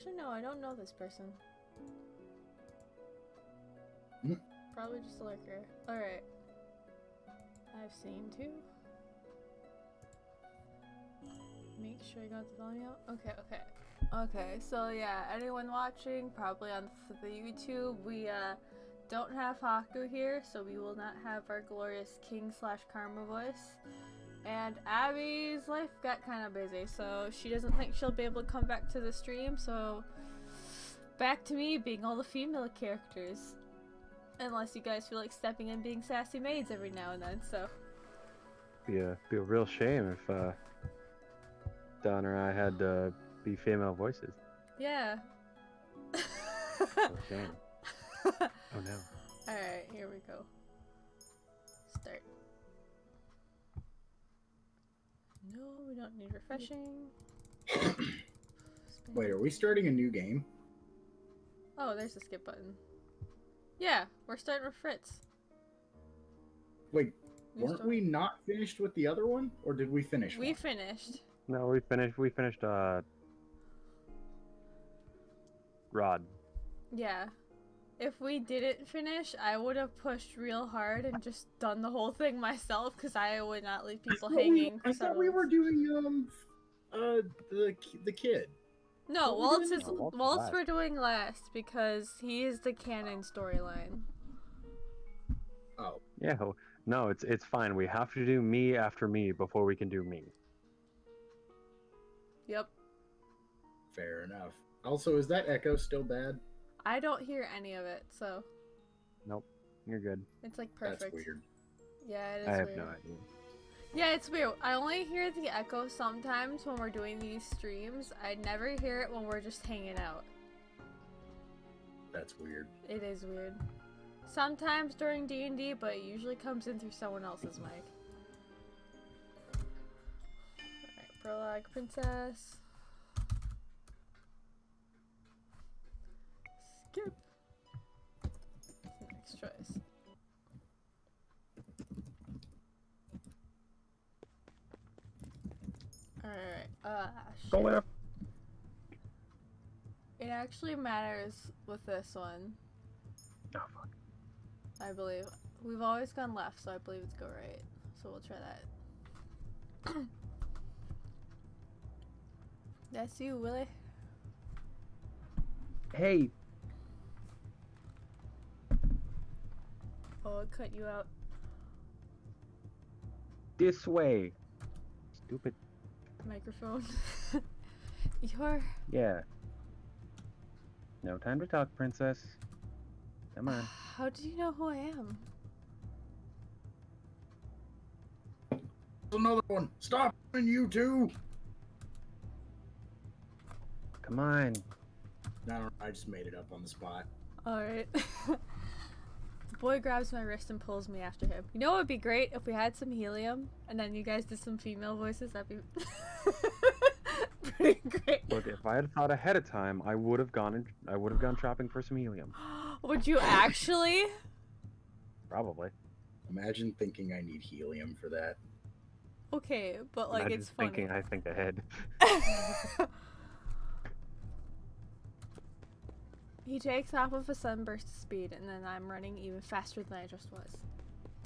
Actually, no, I don't know this person. Probably just a lurker. Alright. I've seen two. Make sure you got the volume out. Okay, so yeah, anyone watching, probably on the YouTube, we don't have Haku here, so we will not have our glorious king/karma voice. And Abby's life got kind of busy, so she doesn't think she'll be able to come back to the stream, so back to me being all the female characters. Unless you guys feel like stepping in being sassy maids every now and then, so. Be a real shame if Don or I had to be female voices. Yeah. Real shame. Oh no. Alright, here we go. Start. No, we don't need refreshing. Wait, are we starting a new game? Oh, there's the skip button. Yeah, we're starting with Fritz. Wait, weren't we not finished with the other one? Or did we finish We one? finished. No, we finished Rod. Yeah. If we didn't finish, I would have pushed real hard and just done the whole thing myself, because I would not leave people hanging. I thought we were doing the kid. No, Waltz we're doing last because he is the canon storyline. Oh. Yeah, no, it's fine. We have to do me after me before we can do me. Yep. Fair enough. Also, is that echo still bad? I don't hear any of it, so. Nope, you're good. It's like perfect. That's weird. Yeah, it is I have weird. no idea. Yeah, it's weird. I only hear the echo sometimes when we're doing these streams. I never hear it when we're just hanging out. That's weird. It is weird. Sometimes during D&D, but it usually comes in through someone else's mic. Alright, prologue princess. Skip. Next choice. Alright, Go left. it actually matters with this one, Oh fuck. I believe. We've always gone left, so I believe it's go right. So we'll try that. That's you, Willie. Hey. Oh, it cut you out. This way. Stupid. Microphone. You're... Yeah. No time to talk, princess. Come on. How do you know who I am? Another one. Stop, you two. Come on. No, I just made it up on the spot. Alright. The boy grabs my wrist and pulls me after him. You know what would be great? If we had some helium, and then you guys did some female voices, that'd be pretty great. Look, if I had thought ahead of time, I would have gone shopping for some helium. Would you actually? Probably. Imagine thinking I need helium for that. Okay, but like Imagine it's funny. thinking I think ahead. He takes off with a sudden burst of speed, and then I'm running even faster than I just was.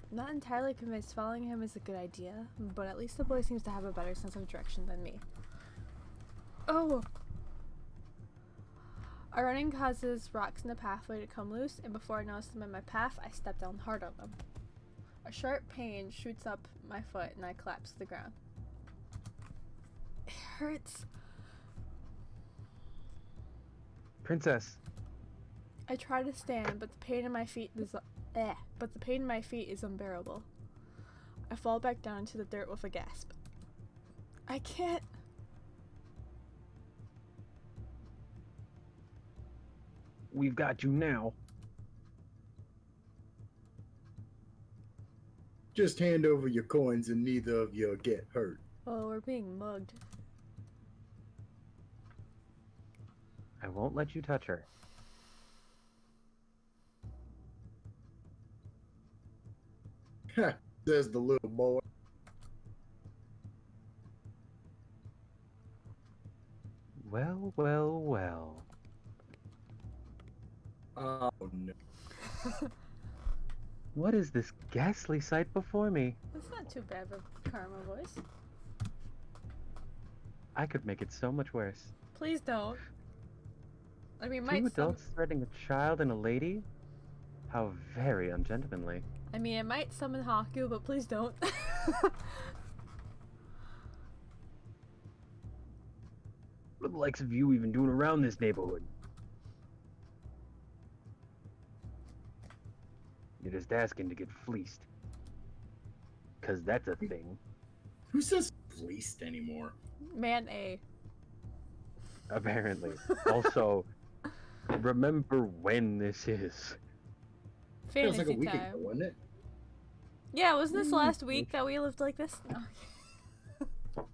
I'm not entirely convinced following him is a good idea, but at least the boy seems to have a better sense of direction than me. Oh! Our running causes rocks in the pathway to come loose, and before I notice them in my path, I step down hard on them. A sharp pain shoots up my foot, and I collapse to the ground. It hurts. Princess. I try to stand, but the pain in my feet is unbearable. I fall back down into the dirt with a gasp. I can't. We've got you now. Just hand over your coins and neither of you'll get hurt. Oh, we're being mugged. I won't let you touch her. Says the little boy. Well, well, well. no. What is this ghastly sight before me? That's not too bad of a karma voice. I could make it so much worse. Please don't. I mean, Two adults threatening a child and a lady? How very ungentlemanly. I mean, it might summon Haku, but please don't. What the likes of you even doing around this neighborhood? You're just asking to get fleeced. 'Cause that's a thing. Who says fleeced anymore? Man A. Apparently. Also, remember when this is. Feels Fantasy like a week time. ago, wasn't it? Yeah, was this last week that we lived like this? No.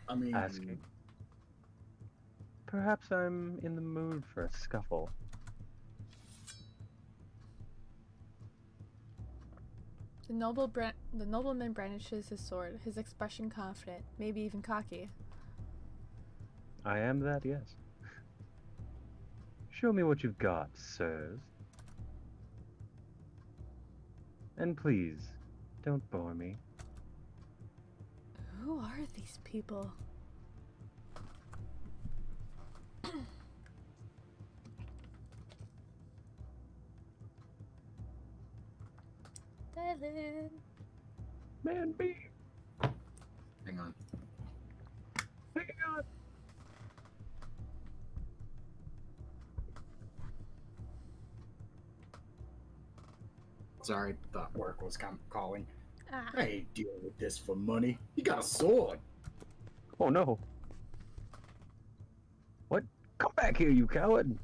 I mean, Asking. Perhaps I'm in the mood for a scuffle. The nobleman brandishes his sword, his expression confident, maybe even cocky. I am that, yes. Show me what you've got, sirs. And please, don't bore me. Who are these people? Dylan. Man, B. hang on. Hang on. Sorry, thought work was calling. Ah. I ain't dealing with this for money. You got a sword. Oh no. What? Come back here, you coward.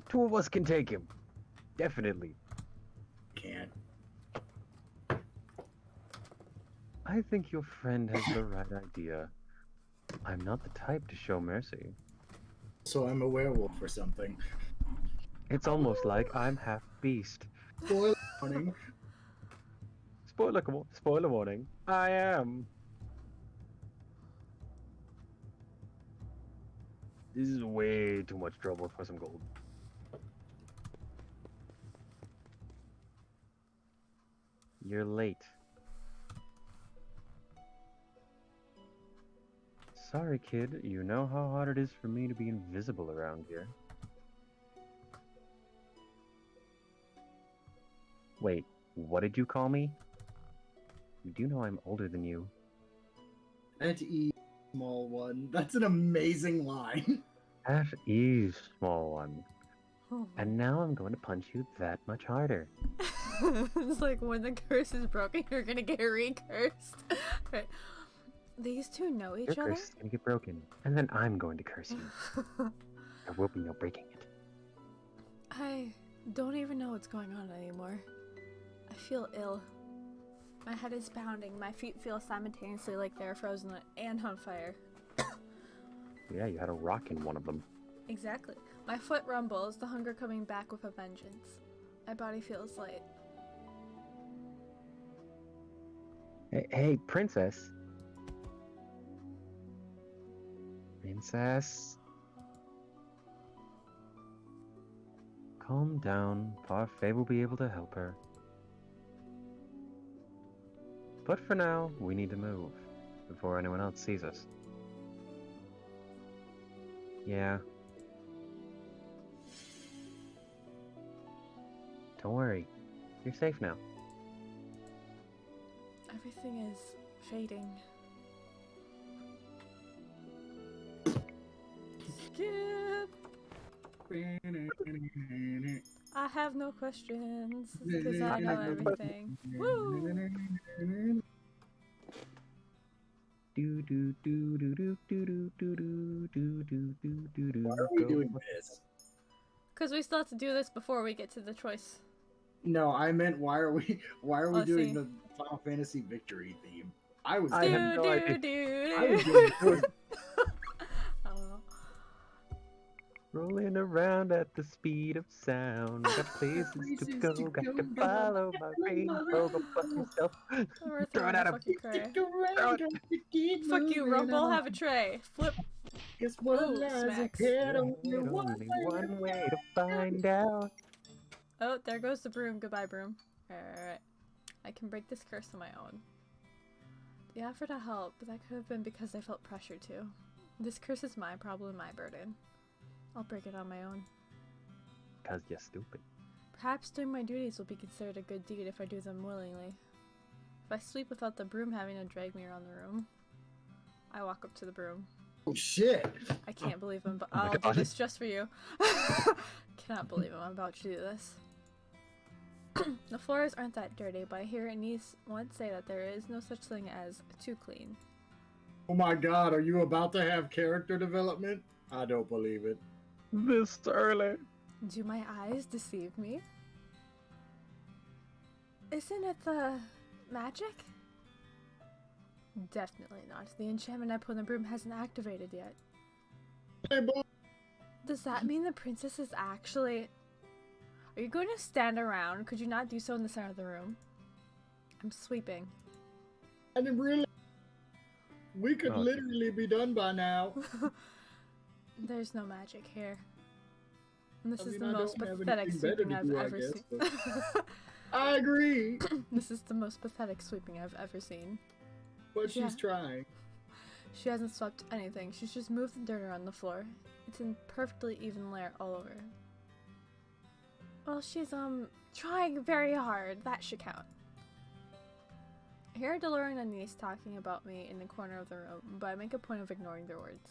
Two of us can take him. Definitely. Can't. I think your friend has the right idea. I'm not the type to show mercy. So I'm a werewolf or something. It's almost like I'm half beast. Spoiler warning. Spoiler warning. I am. This is way too much trouble for some gold. You're late. Sorry, kid. You know how hard it is for me to be invisible around here. Wait, what did you call me? You do know I'm older than you. At ease, small one. That's an amazing line. At ease, small one. Oh. And now I'm going to punch you that much harder. It's like when the curse is broken, you're gonna get recursed. Right. These two know each Your other? curse is going to get broken, and then I'm going to curse you. There will be no breaking it. I don't even know what's going on anymore. I feel ill. My head is pounding. My feet feel simultaneously like they're frozen and on fire. Yeah, you had a rock in one of them. Exactly. My foot rumbles, the hunger coming back with a vengeance. My body feels light. Hey, princess. Princess. Calm down. Parfait will be able to help her. But for now, we need to move before anyone else sees us. Yeah. Don't worry. You're safe now. Everything is fading. Skip! I have no questions because I know everything. Woo! Do do do do do do do do do do do do do. Why are we doing this? Because we still have to do this before we get to the choice. No, I meant why are we Let's doing see. the Final Fantasy victory theme? I was I have no idea. I was doing Oh. Rolling around at the speed of sound. Got places to go, got to follow my rainbow. Go fuck yourself. We're Throw it throwing at a him. fucking cray. Stick around, Fuck you, moving Rumble. on. Have a tray. Flip. Guess what Ooh, lies smacks. ahead? Only one way to find out. Oh, there goes the broom. Goodbye, broom. Alright. I can break this curse on my own. They offered to help, but that could have been because I felt pressure to. This curse is my problem, my burden. I'll break it on my own. Cause you're stupid. Perhaps doing my duties will be considered a good deed if I do them willingly. If I sweep without the broom having to drag me around the room. I walk up to the broom. Oh shit! I can't believe him, but Oh my I'll do God. this just for you. Cannot believe him. I'm about to do this. The floors aren't that dirty, but I hear a niece once say that there is no such thing as too clean. Oh my god, are you about to have character development? I don't believe it. This early. Do my eyes deceive me? Isn't it the magic? Definitely not. The enchantment I put in the broom hasn't activated yet. Hey, boy. Does that mean the princess is actually... Are you going to stand around? Could you not do so in the center of the room? I'm sweeping. I didn't really. We could Oh. literally be done by now. There's no magic here. And this I is mean, the I most don't have pathetic anything better sweeping to I've do, I ever guess, seen. but- I agree, This is the most pathetic sweeping I've ever seen. but Yeah. she's trying. She hasn't swept anything. She's just moved the dirt around the floor. It's in perfectly even layer all over. Well, she's, trying very hard. That should count. I hear Delora and Anise talking about me in the corner of the room, but I make a point of ignoring their words.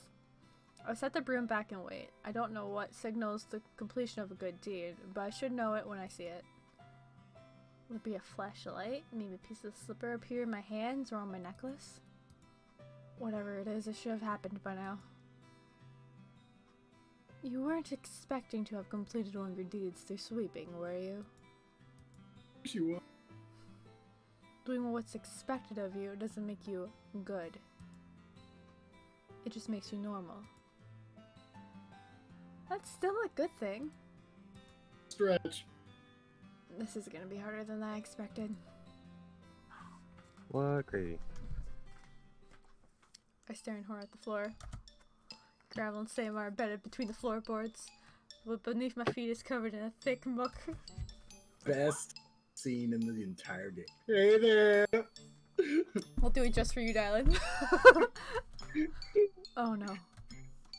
I set the broom back and wait. I don't know what signals the completion of a good deed, but I should know it when I see it. Will it be a flashlight? Maybe a piece of slipper appear in my hands or on my necklace? Whatever it is, it should have happened by now. You weren't expecting to have completed one of your deeds through sweeping, were you? She was. Doing what's expected of you doesn't make you good. It just makes you normal. That's still a good thing. Stretch. This is gonna be harder than I expected. What crazy? I stare in horror at the floor. Gravel and Sam are embedded between the floorboards. What beneath my feet is covered in a thick muck. Best scene in the entire game. Hey there. I'll do it just for you, darling. Oh no.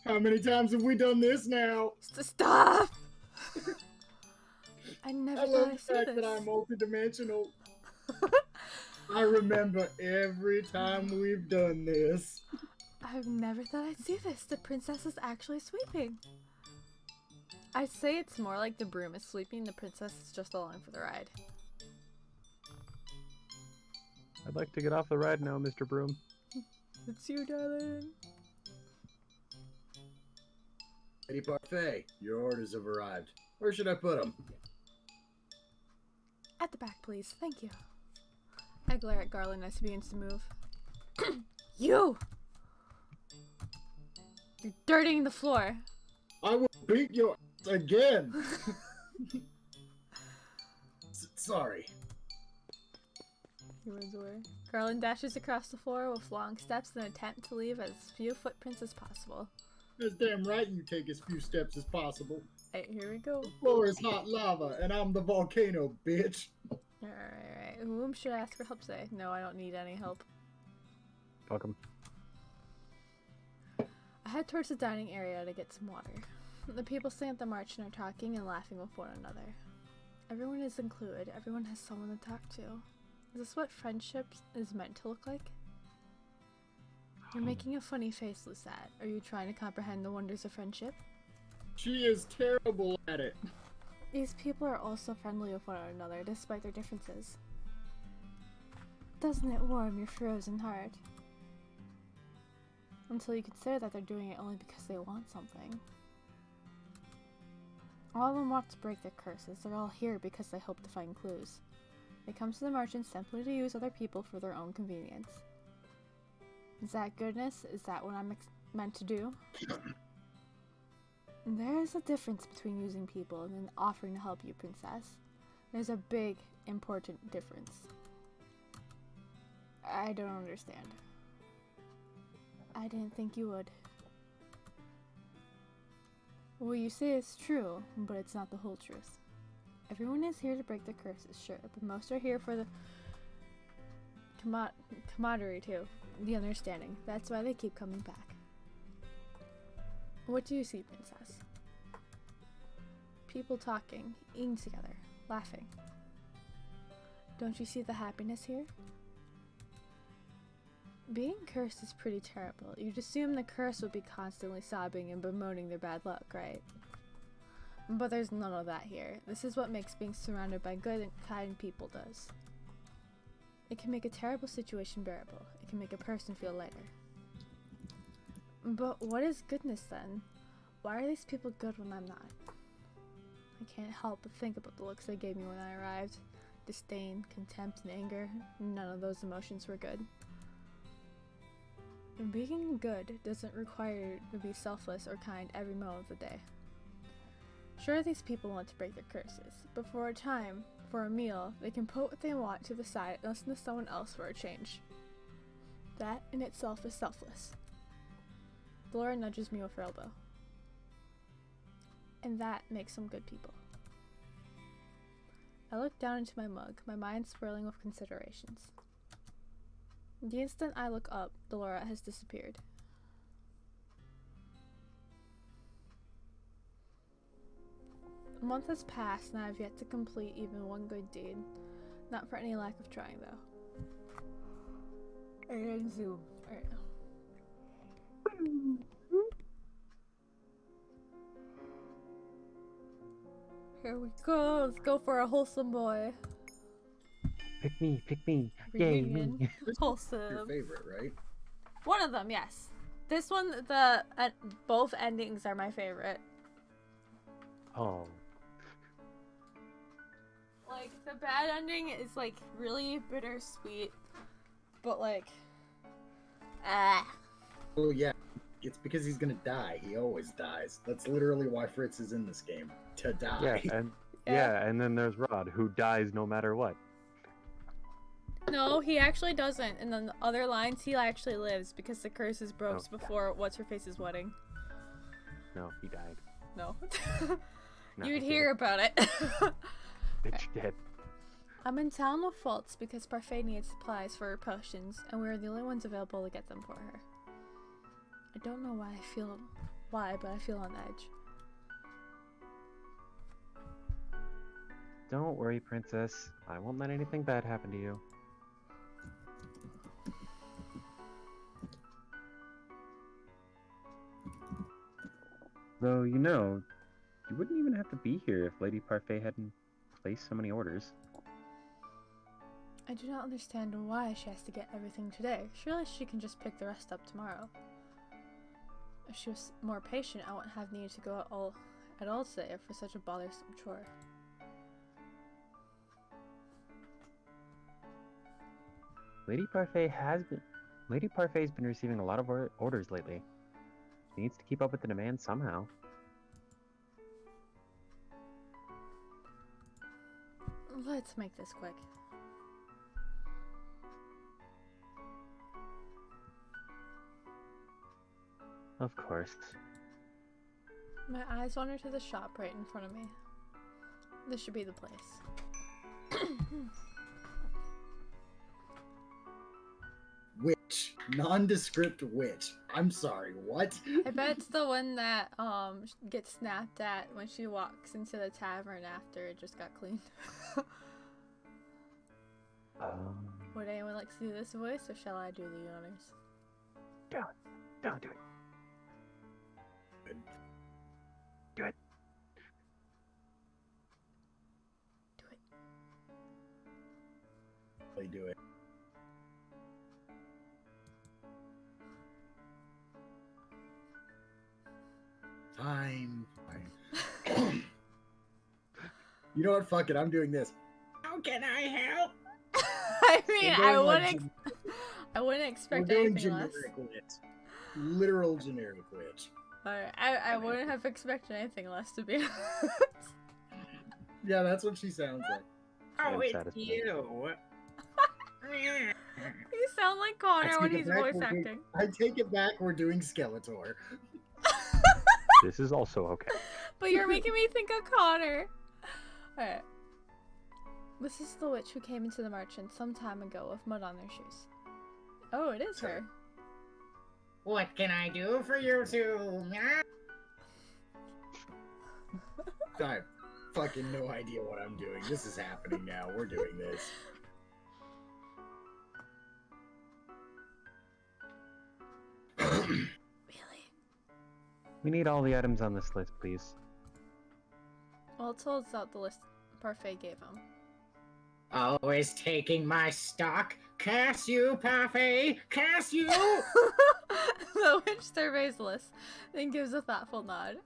How many times have we done this now? Stop! I never I thought love I'd the see fact this. that I'm multidimensional. I remember every time we've done this. I've never thought I'd see this. The princess is actually sweeping. I'd say it's more like the broom is sweeping, the princess is just along for the ride. I'd like to get off the ride now, Mr. Broom. It's you, darling. Lady Parfait, your orders have arrived. Where should I put them? At the back, please. Thank you. I glare at Garland as he begins to move. You! You're dirtying the floor. I will beat your ass again. Sorry. He runs away. Garland dashes across the floor with long steps in an attempt to leave as few footprints as possible. That's damn right you take as few steps as possible. Alright, here we go. The floor is hot lava, and I'm the volcano, bitch. Alright. Whom should I ask for help today? No, I don't need any help. Welcome. I head towards the dining area to get some water. The people sitting at the march and are talking and laughing with one another. Everyone is included. Everyone has someone to talk to. Is this what friendship is meant to look like? You're making a funny face, Lucette. Are you trying to comprehend the wonders of friendship? She is terrible at it. These people are also friendly with one another, despite their differences. Doesn't it warm your frozen heart? Until you consider that they're doing it only because they want something. All of them want to break their curses. They're all here because they hope to find clues. They come to the merchant simply to use other people for their own convenience. Is that goodness? Is that what I'm meant to do? There is a difference between using people and then offering to help you, princess. There's a big, important difference. I don't understand. I didn't think you would. What you say is true, but it's not the whole truth. Everyone is here to break the curses, sure, but most are here for the camaraderie too. The understanding. That's why they keep coming back. What do you see, Princess? People talking, eating together, laughing. Don't you see the happiness here? Being cursed is pretty terrible. You'd assume the curse would be constantly sobbing and bemoaning their bad luck, right? But there's none of that here. This is what makes being surrounded by good and kind people does. It can make a terrible situation bearable. It can make a person feel lighter. But what is goodness then? Why are these people good when I'm not? I can't help but think about the looks they gave me when I arrived. Disdain, contempt, and anger. None of those emotions were good. Being good doesn't require you to be selfless or kind every moment of the day. Sure, these people want to break their curses, but for a time, for a meal, they can put what they want to the side and listen to someone else for a change. That in itself is selfless. Laura nudges me with her elbow. And that makes them good people. I look down into my mug, my mind swirling with considerations. The instant I look up, Delora has disappeared. A month has passed and I have yet to complete even one good deed. Not for any lack of trying, though. Alright, zoom. Alright. Here we go. Let's go for a wholesome boy. Pick me, yay Reunion. me. Your Wholesome. favorite, right? One of them, yes. This one, both endings are my favorite. Oh, Like, the bad ending is, like, really bittersweet. But, like, Oh yeah, it's because he's gonna die. He always dies. That's literally why Fritz is in this game. To die. yeah, and then there's Rod, who dies no matter what. No, he actually doesn't. And then the other lines, he actually lives because the curse is broke before What's-Her-Face's wedding. No, he died. No. No, You'd he hear about it. Bitch dead. I'm in town with Fultz because Parfait needs supplies for her potions, and we're the only ones available to get them for her. I don't know but I feel on edge. Don't worry, Princess. I won't let anything bad happen to you. Though, you know, you wouldn't even have to be here if Lady Parfait hadn't placed so many orders. I do not understand why she has to get everything today. Surely she can just pick the rest up tomorrow. If she was more patient, I wouldn't have needed to go at all today for such a bothersome chore. Lady Parfait's been receiving a lot of orders lately. She needs to keep up with the demand somehow. Let's make this quick. Of course. My eyes wander to the shop right in front of me. This should be the place. Witch. Nondescript witch. I'm sorry, what? I bet it's the one that gets snapped at when she walks into the tavern after it just got cleaned. Would anyone like to do this voice, or shall I do the honors? Don't do it. Do it. Do it. They do it. Fine. You know what? Fuck it. I'm doing this. How can I help? I mean, I wouldn't expect We're doing anything less. generic witch. Literal generic witch. Alright, I wouldn't have expected anything less, to be honest. Yeah, that's what she sounds like. Oh, it's you. You sound like Connor when he's voice acting. I take it back. We're doing Skeletor. This is also okay. But you're making me think of Connor. Alright. This is the witch who came into the merchant some time ago with mud on their shoes. Oh, it is her. What can I do for you two? I have fucking no idea what I'm doing. This is happening now. We're doing this. Really? We need all the items on this list, please. Well, it holds out the list Parfait gave him. Always taking my stock. Curse you, Parfait! Curse you! The witch surveys the list, then gives a thoughtful nod.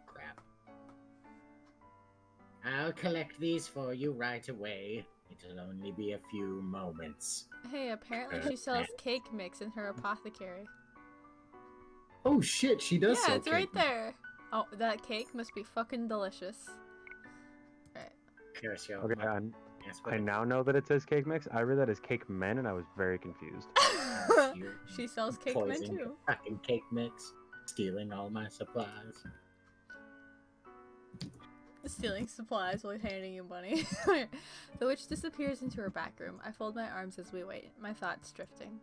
Crap. I'll collect these for you right away. It'll only be a few moments. Hey, apparently she sells cake mix in her apothecary. Oh shit, she does Yeah, sell it's cake. right there. Oh, that cake must be fucking delicious. Right. Curse you. Okay, I now know that it says cake mix. I read that as cake men, and I was very confused. She sells cake men Poisoning too. the fucking cake mix. Stealing all my supplies. Stealing supplies while handing you money. The witch disappears into her back room. I fold my arms as we wait, my thoughts drifting.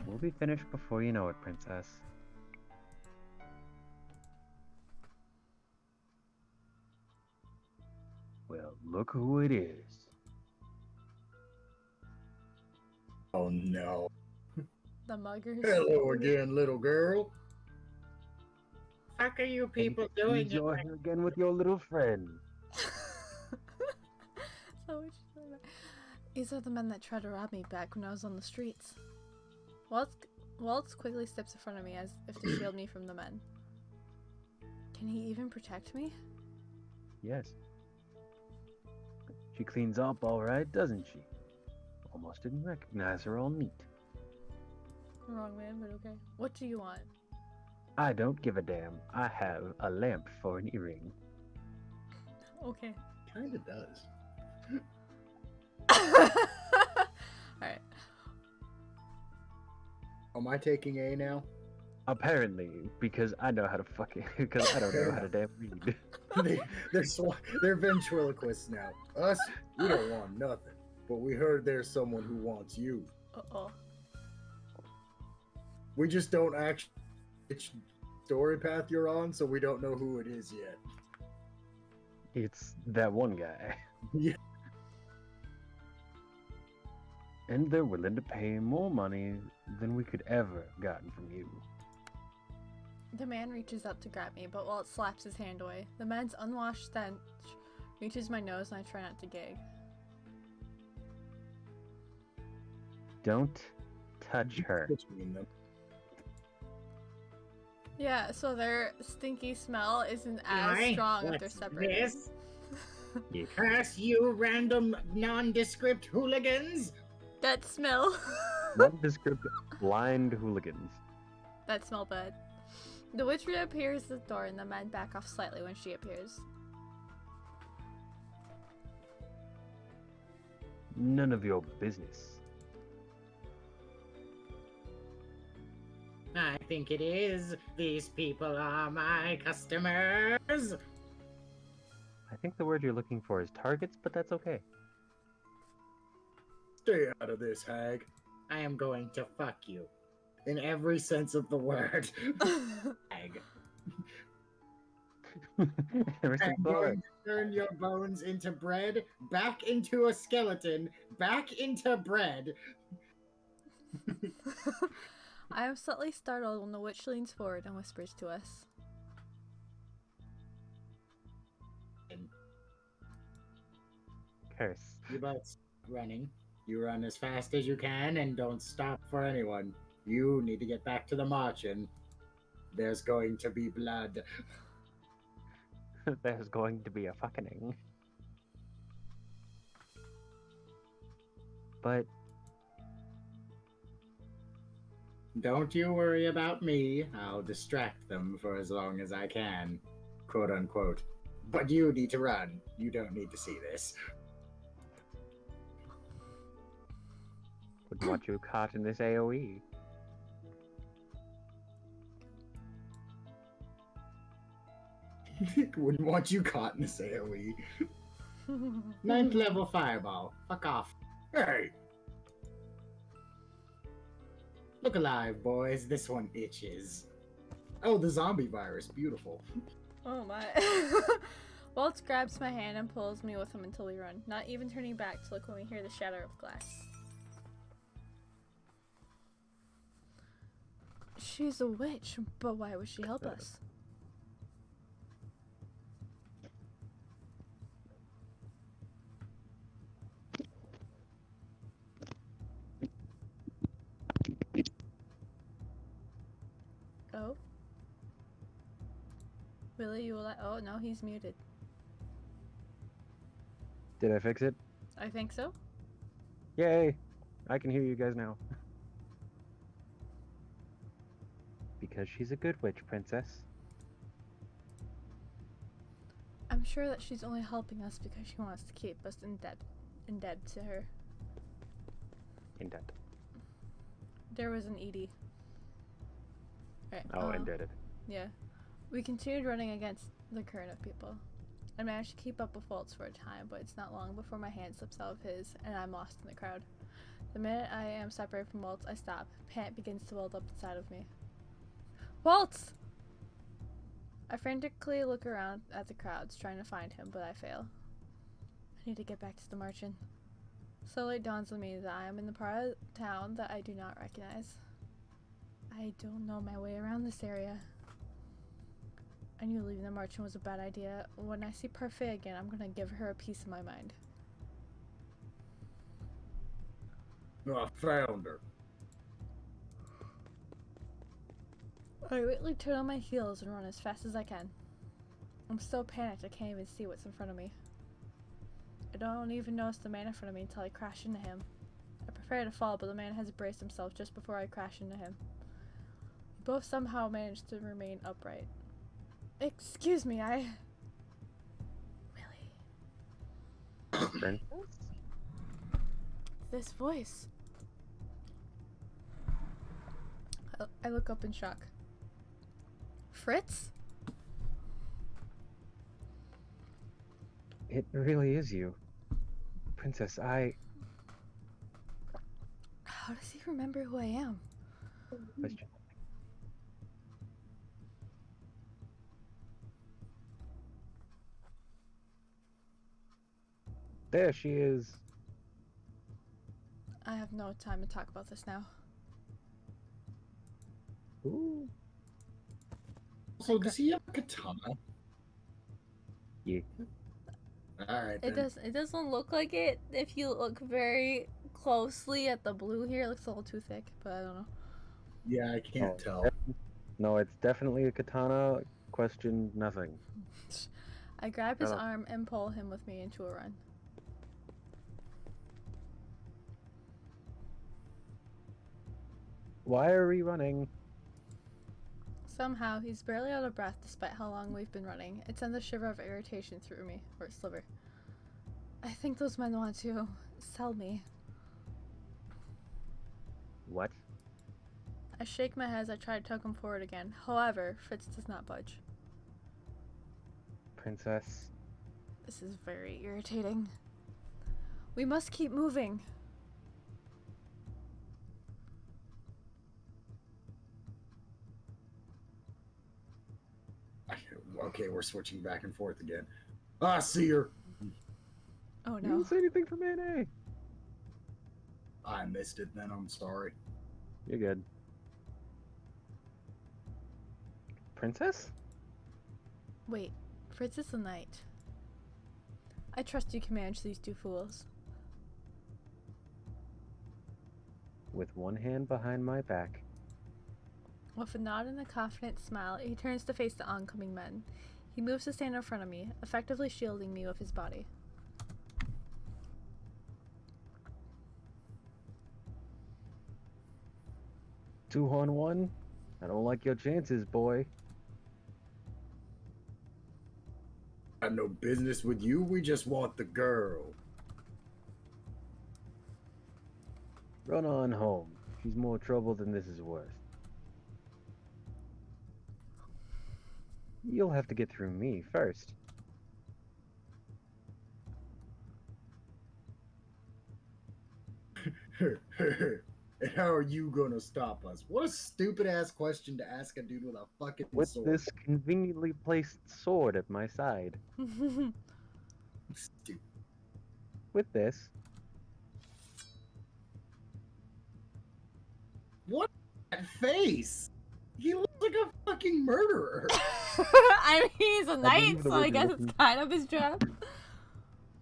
We'll be finished before you know it, princess. Well, look who it is. Oh no. The muggers. Hello again, little girl. Fuck are you people doing? You're here again with your little friend. So witch said that. These are the men that tried to rob me back when I was on the streets. Waltz quickly steps in front of me as if to shield me from the men. Can he even protect me? Yes. She cleans up all right, doesn't she? Almost didn't recognize her all neat. Wrong man, but okay. What do you want? I don't give a damn. I have a lamp for an earring. Okay. Kinda does. Alright. Am I taking A now? Apparently, because I know how to because I don't know how to damn read. They're ventriloquists now. Us, we don't want nothing. But we heard there's someone who wants you. Uh-oh. We just don't actually which story path you're on, so we don't know who it is yet. It's that one guy. Yeah. And they're willing to pay more money than we could ever gotten from you. The man reaches up to grab me, but Walt slaps his hand away. The man's unwashed stench reaches my nose and I try not to gag. Don't touch her. Between them. Yeah, so their stinky smell isn't as strong if they're separated. This? Curse you random nondescript hooligans! That smell. Nondescript blind hooligans. That smell bad. The witch reappears at the door and the men back off slightly when she appears. None of your business. I think it is. These people are my customers. I think the word you're looking for is targets, but that's okay. Stay out of this, hag. I am going to fuck you. In every sense of the word. Hag. I'm going to turn your bones into bread, back into a skeleton, back into bread. I am slightly startled when the witch leans forward and whispers to us. Curse. You both running. You run as fast as you can and don't stop for anyone. You need to get back to the marching. There's going to be blood. There's going to be a fucking. But Don't you worry about me. I'll distract them for as long as I can. Quote unquote. But you need to run. You don't need to see this. Wouldn't want you caught in this AoE. Wouldn't want you caught in this AoE. 9th level fireball. Fuck off. Hey! Look alive, boys. This one itches. Oh, the zombie virus. Beautiful. Oh my. Waltz grabs my hand and pulls me with him until we run, not even turning back to look when we hear the shatter of glass. She's a witch, but why would she help us? Oh? Really? You will let— oh no, he's muted. Did I fix it? I think so. Yay! I can hear you guys now. Because she's a good witch, princess. I'm sure that she's only helping us because she wants to keep us in debt to her. In debt. There was an Edie. Right. Oh, indebted. Yeah. We continued running against the current of people. I managed to keep up with Waltz for a time, but it's not long before my hand slips out of his and I'm lost in the crowd. The minute I am separated from Waltz, I stop. Pant begins to weld up inside of me. Waltz! I frantically look around at the crowds, trying to find him, but I fail. I need to get back to the marching. Slowly it dawns on me that I am in the part of town that I do not recognize. I don't know my way around this area. I knew leaving the marching was a bad idea. When I see Parfait again, I'm gonna give her a piece of my mind. I found her. I quickly turn on my heels and run as fast as I can. I'm so panicked I can't even see what's in front of me. I don't even notice the man in front of me until I crash into him. I prepare to fall, but the man has braced himself just before I crash into him. We both somehow manage to remain upright. Excuse me, I... Really? Princess? This voice. I look up in shock. Fritz? It really is you. Princess, How does he remember who I am? Question. There she is. I have no time to talk about this now. Ooh. So does he have a katana? Yeah. Alright It doesn't look like it. If you look very closely at the blue here, it looks a little too thick, but I don't know. Yeah, I can't tell. No, it's definitely a katana. Question nothing. I grab his Shut up. arm and pull him with me into a run. Why are we running? Somehow, he's barely out of breath despite how long we've been running. It sends a shiver of irritation through me, or sliver. I think those men want to sell me. What? I shake my head as I try to tug him forward again. However, Fritz does not budge. Princess. This is very irritating. We must keep moving. Okay, we're switching back and forth again. I see her. Oh You no. didn't say anything for Mayonnaise. I missed it then, I'm sorry. You're good. Princess? Wait, Fritz is the knight. I trust you can manage these two fools. With one hand behind my back. With a nod and a confident smile, he turns to face the oncoming men. He moves to stand in front of me, effectively shielding me with his body. Two on one? I don't like your chances, boy. Got no business with you, we just want the girl. Run on home. She's more trouble than this is worth. You'll have to get through me first. And how are you gonna stop us? What a stupid ass question to ask a dude with a fucking With sword. this conveniently placed sword at my side. Stupid. With this, What that face? He looks like a fucking murderer. I mean, he's a knight, believe the so I word guess you're it's looking- kind of his job.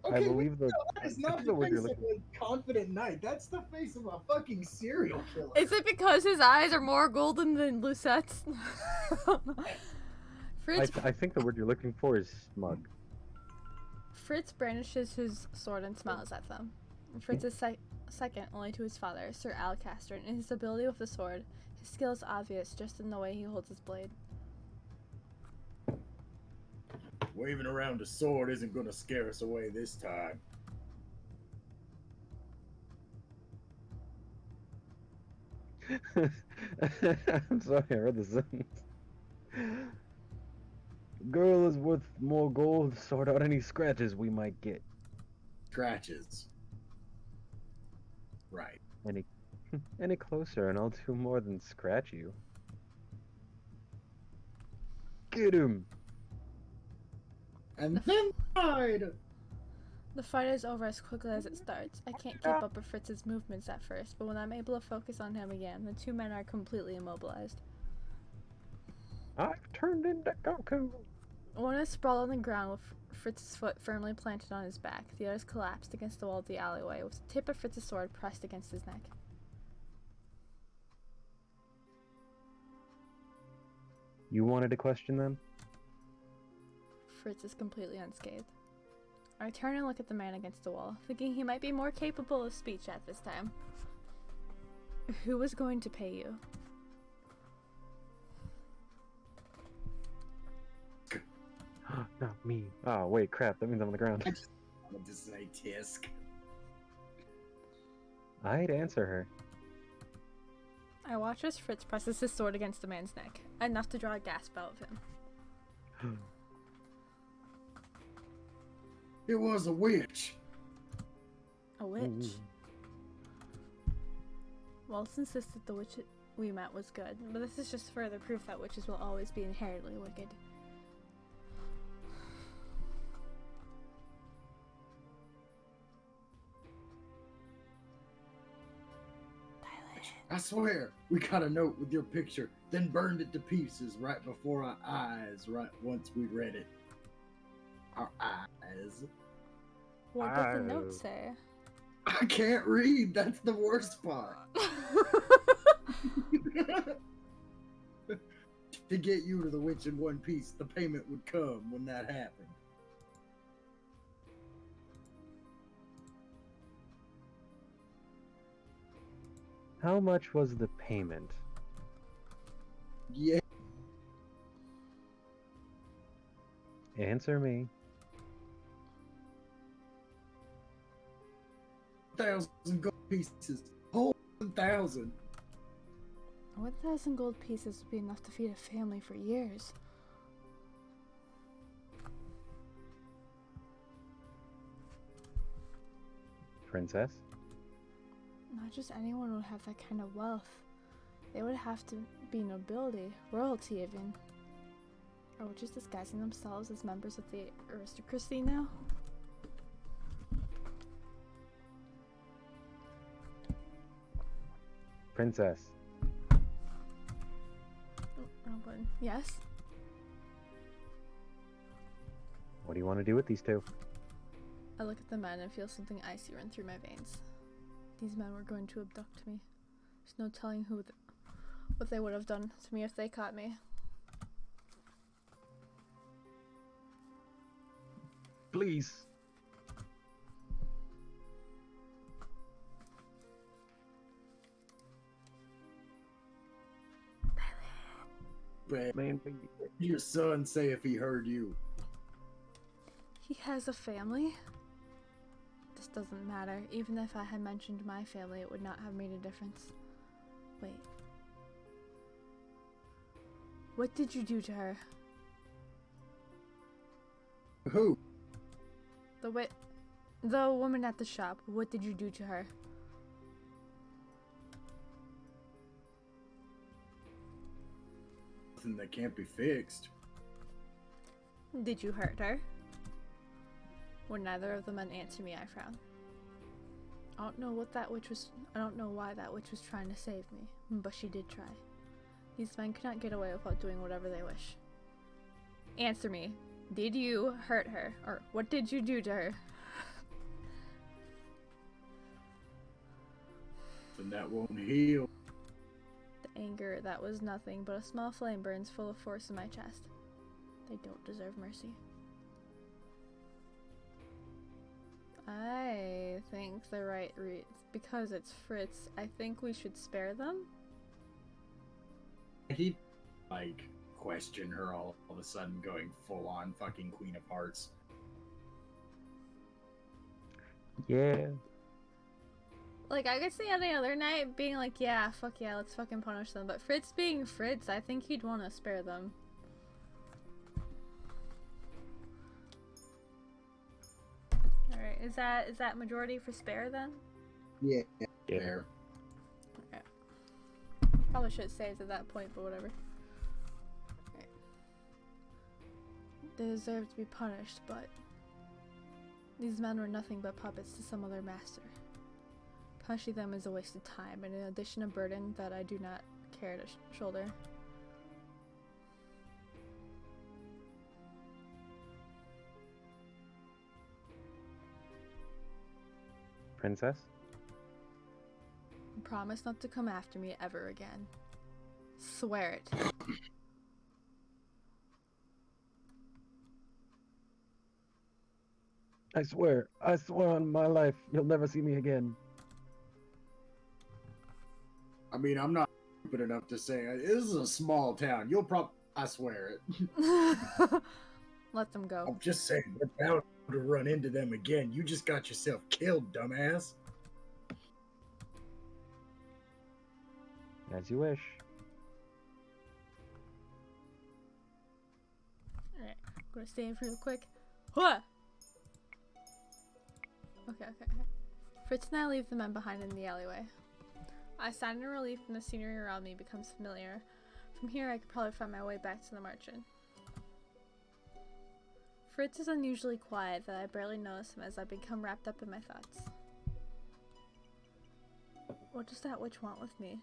Okay, I believe the. that is not the the word face you're of a confident knight. That's the face of a fucking serial killer. Is it because his eyes are more golden than Lucettes? Fritz, I think the word you're looking for is smug. Fritz brandishes his sword and smiles at them. Fritz is second only to his father, Sir Alcaster, in his ability with the sword. His skill is obvious just in the way he holds his blade. Waving around a sword isn't gonna scare us away this time. I'm sorry, I read the sentence. Girl is worth more gold to sort out any scratches we might get. Scratches. Right. Any closer and I'll do more than scratch you. Get him! And then died! The fight is over as quickly as it starts. I can't keep up with Fritz's movements at first, but when I'm able to focus on him again, the two men are completely immobilized. I've turned into Goku! One is sprawled on the ground with Fritz's foot firmly planted on his back. The other is collapsed against the wall of the alleyway, with the tip of Fritz's sword pressed against his neck. You wanted to question them? Fritz is completely unscathed. I turn and look at the man against the wall, thinking he might be more capable of speech at this time. Who was going to pay you? Not me. Oh, wait, crap, that means I'm on the ground. I just wanted to say Tisk. I'd answer her. I watch as Fritz presses his sword against the man's neck, enough to draw a gasp out of him. It was a witch. A witch? Ooh. Waltz insisted the witch we met was good, but this is just further proof that witches will always be inherently wicked. I swear, we got a note with your picture, then burned it to pieces right before our eyes, right once we read it. Our eyes. What did the note say? I can't read, that's the worst part. To get you to the witch in one piece, the payment would come when that happened. How much was the payment? Yeah. Answer me. 1,000 gold pieces. Whole 1,000. 1,000 gold pieces would be enough to feed a family for years. Princess? Not just anyone would have that kind of wealth. They would have to be nobility, royalty even. Are witches disguising themselves as members of the aristocracy now? Princess. Oh, wrong button. Yes? What do you want to do with these two? I look at the men and feel something icy run through my veins. These men were going to abduct me. There's no telling what they would have done to me if they caught me. Please. But Man, please. your son say if he heard you. He has a family? doesn't matter. Even if I had mentioned my family, it would not have made a difference. Wait. What did you do to her? Who? The woman at the shop. What did you do to her? Nothing that can't be fixed. Did you hurt her? When neither of the men answer me, I frown. I don't know why that witch was trying to save me, but she did try. These men could not get away without doing whatever they wish. Answer me. Did you hurt her? Or what did you do to her? And that won't heal. The anger that was nothing but a small flame burns full of force in my chest. They don't deserve mercy. I think the right because it's Fritz, I think we should spare them. He, question her all of a sudden, going full on fucking Queen of Hearts. Yeah. Like, I could see any other night being like, yeah, fuck yeah, let's fucking punish them. But Fritz being Fritz, I think he'd want to spare them. Alright, is that majority for spare then? Yeah. Yeah. Fair. Okay. Probably should have saved at that point, but whatever. Alright. They deserve to be punished, but these men were nothing but puppets to some other master. Punishing them is a waste of time, and in addition a burden that I do not care to shoulder. Princess? Promise not to come after me ever again. Swear it. I swear on my life, you'll never see me again. I mean, I'm not stupid enough to say this is a small town. I swear it. Let them go. I'm just saying, we're bound to run into them again. You just got yourself killed, dumbass. As you wish. Alright, I'm gonna save real quick. Huh! Okay. Fritz and I leave the men behind in the alleyway. I sigh in relief and the scenery around me becomes familiar. From here I could probably find my way back to the margin. Fritz is unusually quiet that I barely notice him as I become wrapped up in my thoughts. What does that witch want with me?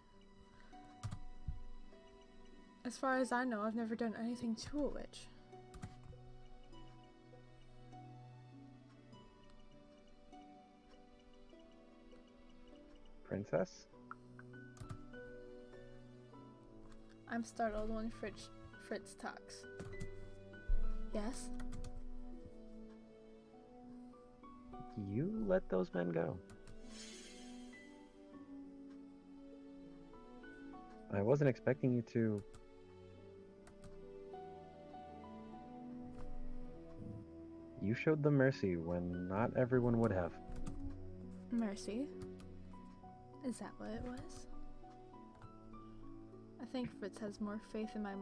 As far as I know, I've never done anything to a witch. Princess? I'm startled when Fritz talks. Yes? You let those men go. I wasn't expecting you to... You showed them mercy when not everyone would have. Mercy? Is that what it was? I think Fritz has more faith in my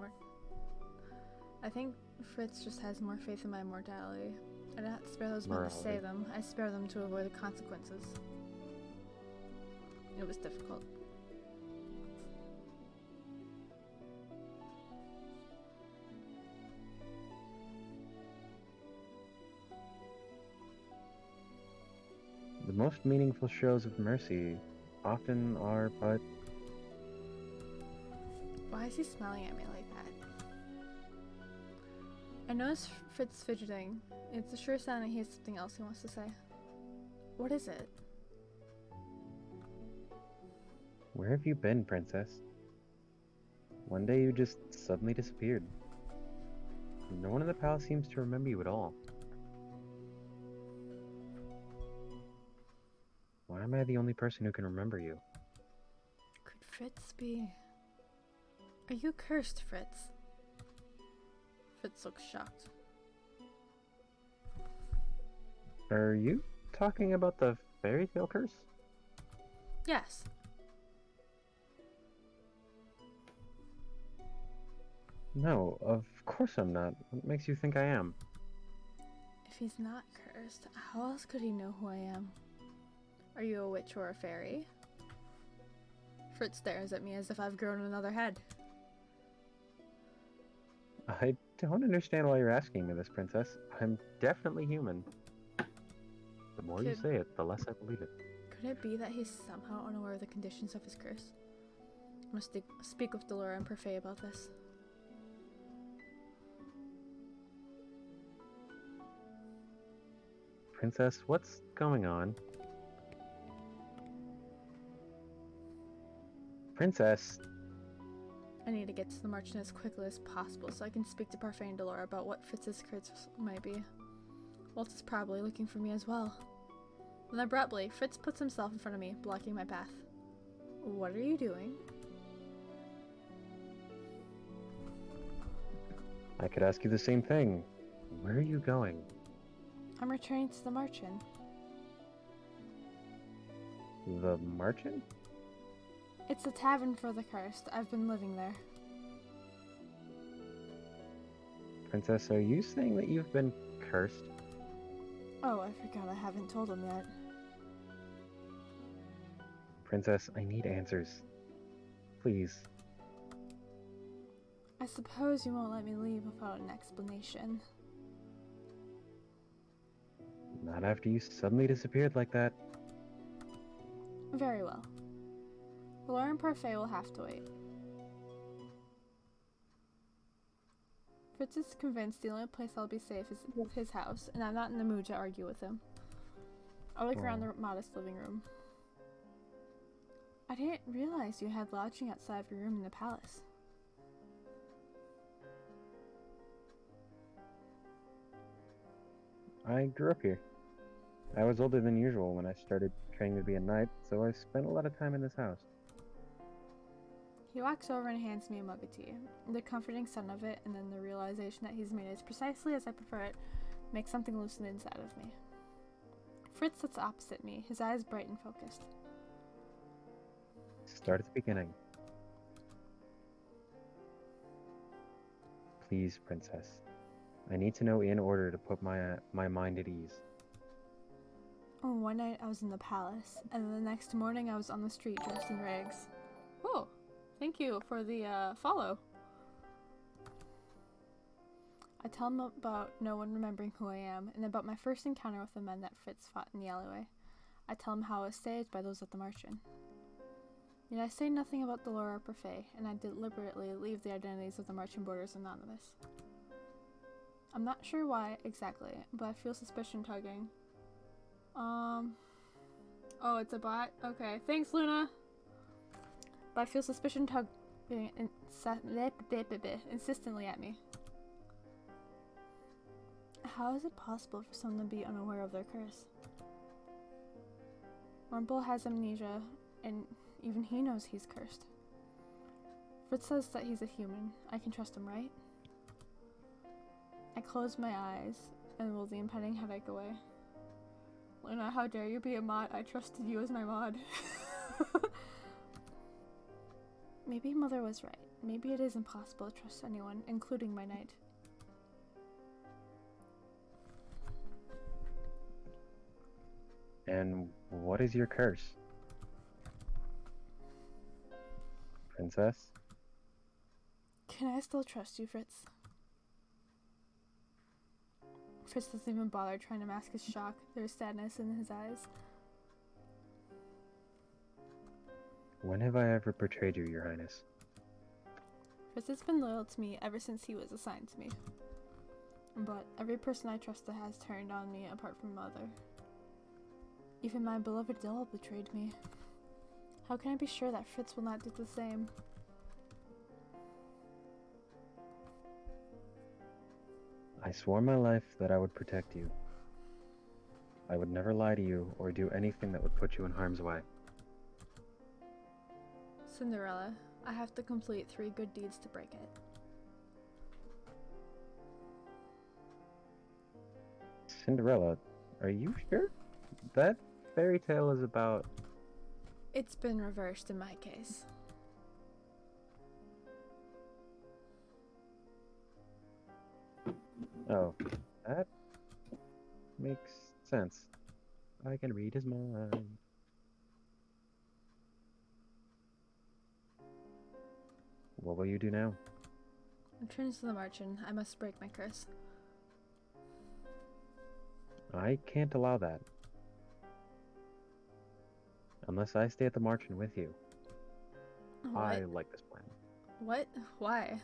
I think Fritz just has more faith in my mortality. I don't have to spare those men to save them. I spare them to avoid the consequences. It was difficult. The most meaningful shows of mercy often are but... Why is he smiling at me like that? I notice Fritz fidgeting. It's a sure sign that he has something else he wants to say. What is it? Where have you been, Princess? One day you just suddenly disappeared. No one in the palace seems to remember you at all. Why am I the only person who can remember you? Could Fritz be... Are you cursed, Fritz? Fritz looks shocked. Are you talking about the fairy tale curse? Yes. No, of course I'm not. What makes you think I am? If he's not cursed, how else could he know who I am? Are you a witch or a fairy? Fritz stares at me as if I've grown another head. I don't understand why you're asking me this, Princess. I'm definitely human. The more you say it, the less I believe it. Could it be that he's somehow unaware of the conditions of his curse? I must speak with Delora and Parfait about this. Princess, what's going on? Princess! I need to get to the merchant as quickly as possible so I can speak to Parfait and Delora about what Fritz's curse might be. Walt is probably looking for me as well. Then abruptly, Fritz puts himself in front of me, blocking my path. What are you doing? I could ask you the same thing. Where are you going? I'm returning to the merchant. The merchant? It's a tavern for the cursed. I've been living there. Princess, are you saying that you've been cursed? Oh, I forgot I haven't told him yet. Princess, I need answers. Please. I suppose you won't let me leave without an explanation. Not after you suddenly disappeared like that. Very well. Delora and Parfait will have to wait. Fritz is convinced the only place I'll be safe is his house, and I'm not in the mood to argue with him. I look around the modest living room. I didn't realize you had lodging outside of your room in the palace. I grew up here. I was older than usual when I started training to be a knight, so I spent a lot of time in this house. He walks over and hands me a mug of tea. The comforting scent of it, and then the realization that he's made it precisely as I prefer it, makes something loosen inside of me. Fritz sits opposite me, his eyes bright and focused. Start at the beginning. Please, Princess. I need to know in order to put my mind at ease. Oh, one night I was in the palace, and then the next morning I was on the street dressed in rags. Oh, thank you for the follow. I tell him about no one remembering who I am, and about my first encounter with the men that Fritz fought in the alleyway. I tell him how I was saved by those at the merchant. Yet I say nothing about Delora or Parfait, and I deliberately leave the identities of the merchant boarders anonymous. I'm not sure why exactly, but I feel suspicion tugging. Oh, it's a bot? Okay, thanks, Luna! But I feel suspicion tugging insistently at me. How is it possible for someone to be unaware of their curse? Rumple has amnesia, and even he knows he's cursed. Fritz says that he's a human. I can trust him, right? I close my eyes and roll the impending headache away. Luna, how dare you be a mod? I trusted you as my mod. Maybe Mother was right. Maybe it is impossible to trust anyone, including my knight. And what is your curse? Princess? Can I still trust you, Fritz? Fritz doesn't even bother trying to mask his shock. There's sadness in his eyes. When have I ever betrayed you, Your Highness? Fritz has been loyal to me ever since he was assigned to me. But every person I trusted has turned on me apart from Mother. Even my beloved Della betrayed me. How can I be sure that Fritz will not do the same? I swore my life that I would protect you. I would never lie to you or do anything that would put you in harm's way. Cinderella, I have to complete 3 good deeds to break it. Cinderella, are you sure? That fairy tale is about... It's been reversed in my case. Oh, that makes sense. I can read his mind. What will you do now? Returns to the margin. I must break my curse. I can't allow that. Unless I stay at the margin with you. What? I like this plan. What? Why?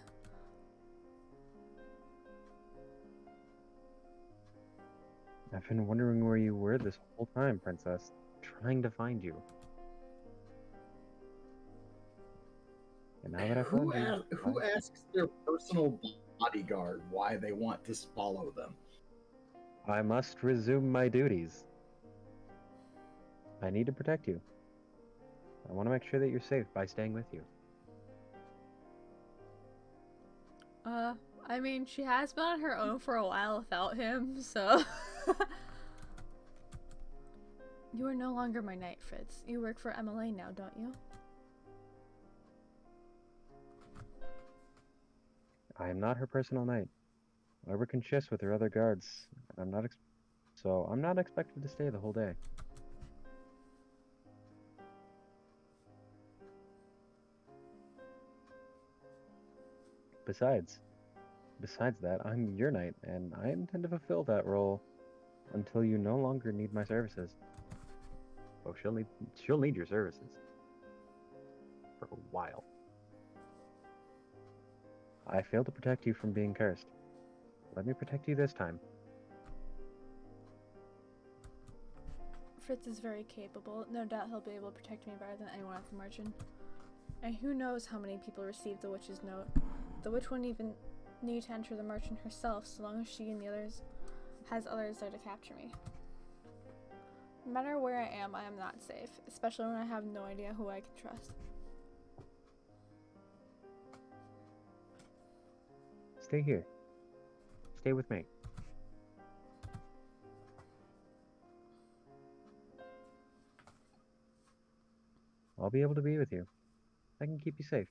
I've been wondering where you were this whole time, Princess. Trying to find you. And now that I've found you... Who asks their personal bodyguard why they want to follow them? I must resume my duties. I need to protect you. I want to make sure that you're safe by staying with you. I mean, she has been on her own for a while without him, so... You are no longer my knight, Fritz. You work for Emily now, don't you? I am not her personal knight. I work in shifts with her other guards. I'm not expected to stay the whole day. Besides that, I'm your knight, and I intend to fulfill that role until you no longer need my services. Oh, she'll need your services for a while. I failed to protect you from being cursed. Let me protect you this time. Fritz is very capable. No doubt he'll be able to protect me better than anyone at the margin. And who knows how many people received the witch's note. The witch wouldn't even need to enter the margin herself, so long as she and the others has others there to capture me. No matter where I am not safe, especially when I have no idea who I can trust. Stay here. Stay with me. I'll be able to be with you. I can keep you safe.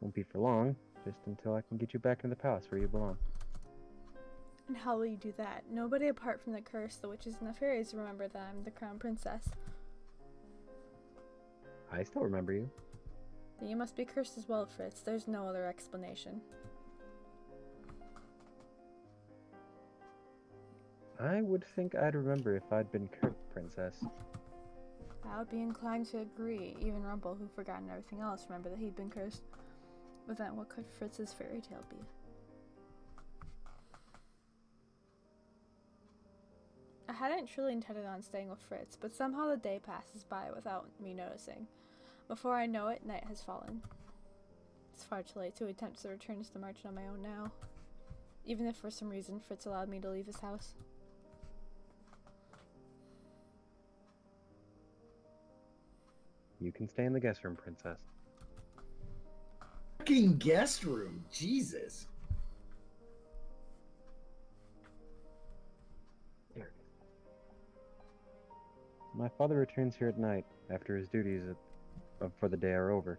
Won't be for long, just until I can get you back into the palace where you belong. And how will you do that? Nobody apart from the curse, the witches and the fairies remember that I'm the crown princess. I still remember you. Then you must be cursed as well, Fritz. There's no other explanation. I would think I'd remember if I'd been cursed, Princess. I would be inclined to agree. Even Rumple, who forgotten everything else, remembered that he'd been cursed. But then what could Fritz's fairy tale be? I hadn't truly intended on staying with Fritz, but somehow the day passes by without me noticing. Before I know it, night has fallen. It's far too late to attempt to return to the margin on my own now. Even if for some reason Fritz allowed me to leave his house. You can stay in the guest room, Princess. Fucking guest room, Jesus. My father returns here at night after his duties for the day are over.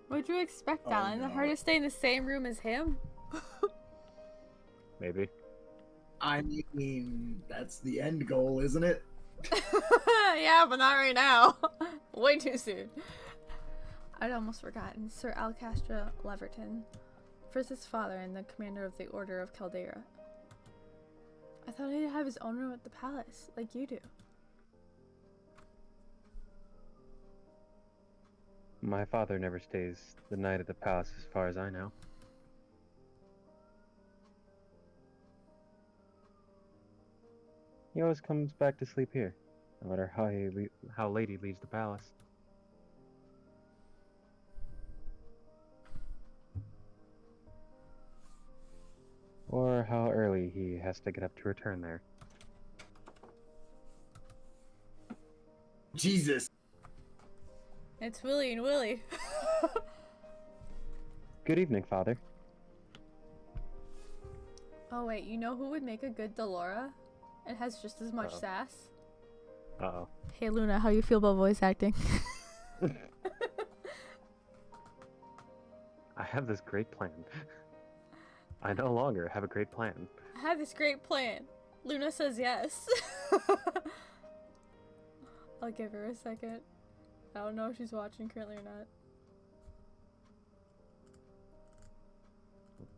What'd you expect, Oh, Alan? no. Her to stay in the same room as him? Maybe. I mean, that's the end goal, isn't it? Yeah, but not right now. Way too soon. I'd almost forgotten. Sir Alcastra Leverton, Fritz's father and the commander of the Order of Caldera. I thought he'd have his own room at the palace, like you do. My father never stays the night at the palace as far as I know. He always comes back to sleep here, no matter how late he leaves the palace. Or how early he has to get up to return there. Jesus. It's Willie and Willie. Good evening, Father. Oh wait, you know who would make a good Delora? It has just as much Uh-oh. sass. Uh-oh. Hey Luna, how you feel about voice acting? I have this great plan. I no longer have a great plan. I have this great plan. Luna says yes. I'll give her a second. I don't know if she's watching currently or not.